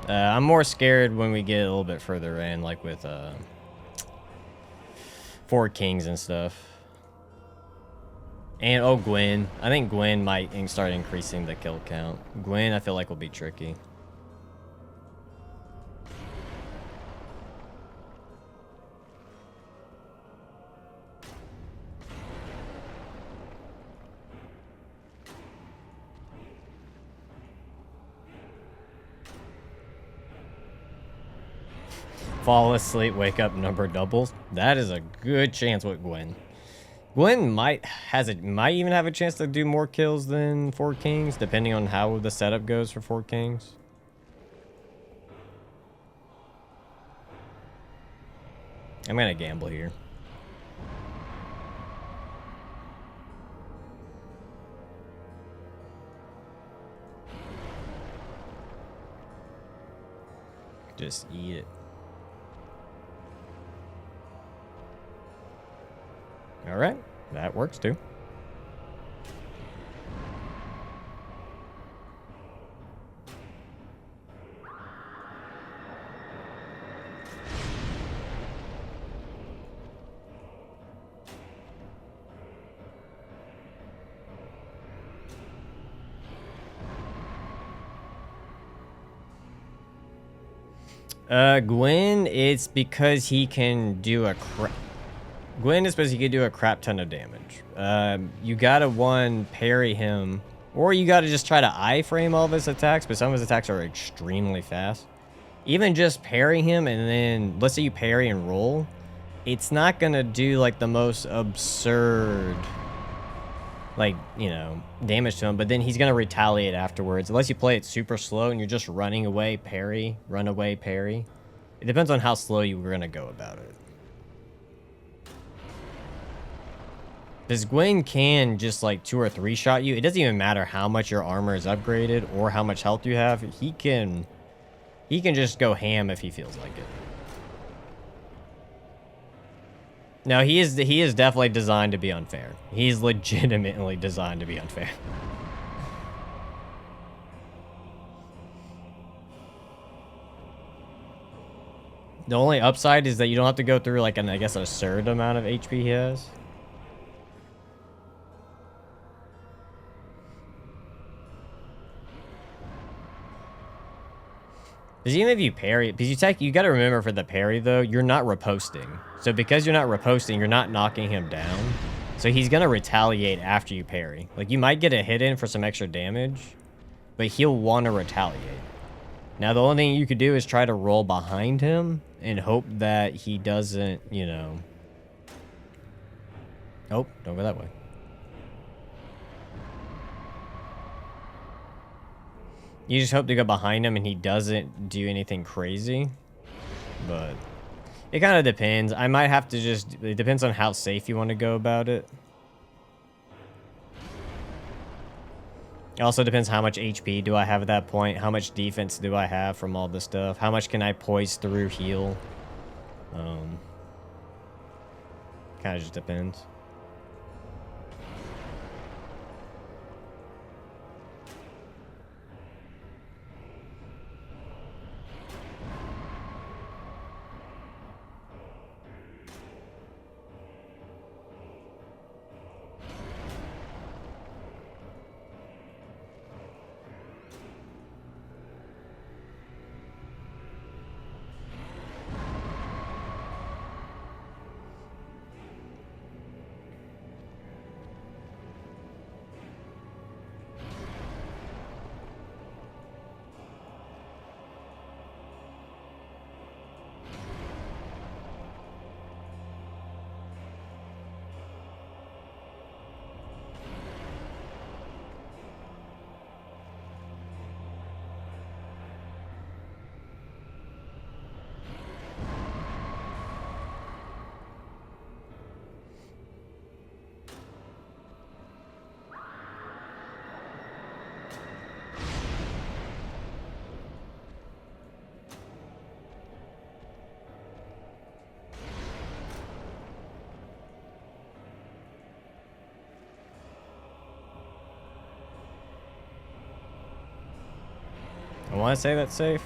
I'm more scared when we get a little bit further in, like with Four Kings and stuff. And, oh, Gwen. I think Gwen might start increasing the kill count. Gwen, I feel like, will be tricky. Fall asleep, wake up, number doubles. That is a good chance with Gwen. Gwen might even have a chance to do more kills than Four Kings, depending on how the setup goes for Four Kings. I'm gonna gamble here. Just eat it. All right, that works too. Gwen, it's because he can do a Gwen is because he can do a crap ton of damage. You gotta parry him, or you gotta just try to iframe all of his attacks, but some of his attacks are extremely fast. Even just parry him, and then let's say you parry and roll, it's not gonna do like the most absurd, like, you know, damage to him, but then he's gonna retaliate afterwards. Unless you play it super slow and you're just running away, parry, run away, parry. It depends on how slow you were gonna go about it. Because Gwen can just like 2 or 3 shot you. It doesn't even matter how much your armor is upgraded or how much health you have. He can just go ham if he feels like it. No, he is definitely designed to be unfair. He's legitimately designed to be unfair. The only upside is that you don't have to go through like I guess, an absurd amount of HP he has. Because even if you parry, because you got to remember for the parry though, you're not riposting. So because you're not riposting, you're not knocking him down. So he's gonna retaliate after you parry. Like you might get a hit in for some extra damage, but he'll want to retaliate. Now the only thing you could do is try to roll behind him and hope that he doesn't, you know. Oh, don't go that way. You just hope to go behind him and he doesn't do anything crazy. But it kind of depends. I might have to just... It depends on how safe you want to go about it. It also depends how much HP do I have at that point. How much defense do I have from all this stuff. How much can I poise through heal. Kind of just depends. I want to say that's safe.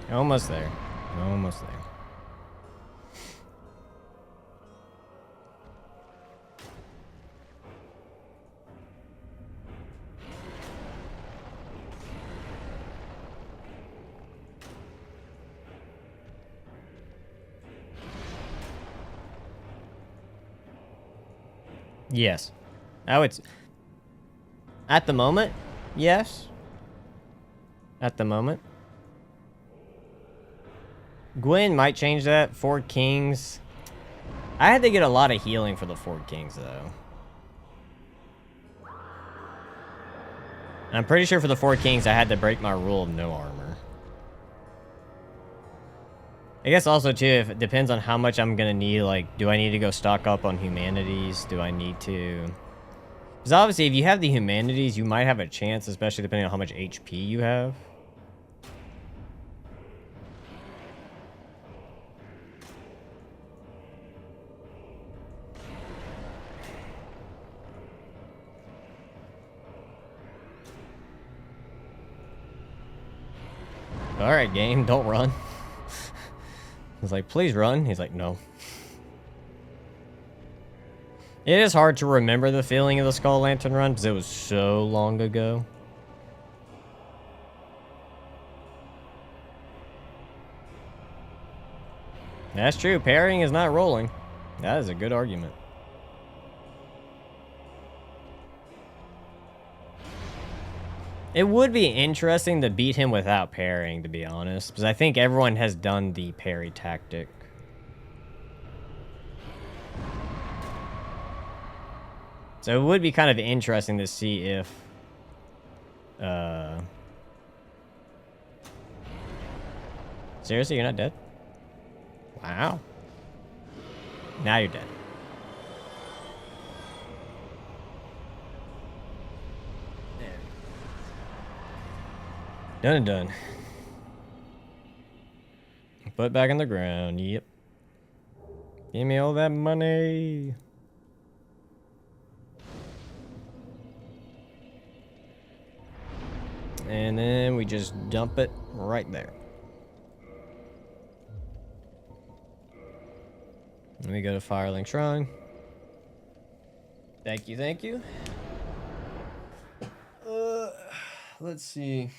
Almost there. Almost there. Yes. I would... At the moment, yes. At the moment. Gwen might change that. Ford Kings. I had to get a lot of healing for the Ford Kings, though. And I'm pretty sure for the Ford Kings, I had to break my rule of no armor. I guess also, too, if it depends on how much I'm going to need, like, do I need to go stock up on humanities? Do I need to... Because obviously, if you have the humanities, you might have a chance, especially depending on how much HP you have. Alright, game, don't run. I was like, please run. He's like, no. It is hard to remember the feeling of the Skull Lantern run because it was so long ago. That's true. Parrying is not rolling. That is a good argument. It would be interesting to beat him without parrying, to be honest, because I think everyone has done the parry tactic. So it would be kind of interesting to see if... Seriously, you're not dead? Wow. Now you're dead. Done and done. Put it back in the ground. Yep. Give me all that money. And then we just dump it right there. Let me go to Firelink Shrine. Thank you, thank you. Let's see.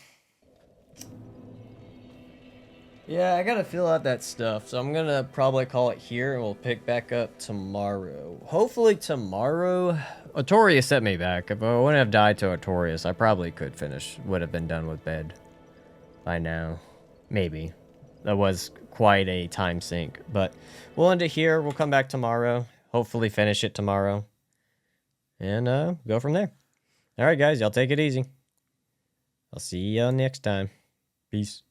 Yeah, I gotta fill out that stuff, so I'm gonna probably call it here, and we'll pick back up tomorrow. Hopefully tomorrow... Artorias set me back. If I wouldn't have died to Artorias, I probably could finish, would have been done with bed by now. Maybe. That was quite a time sink, but we'll end it here. We'll come back tomorrow. Hopefully finish it tomorrow. And go from there. Alright guys, y'all take it easy. I'll see y'all next time. Peace.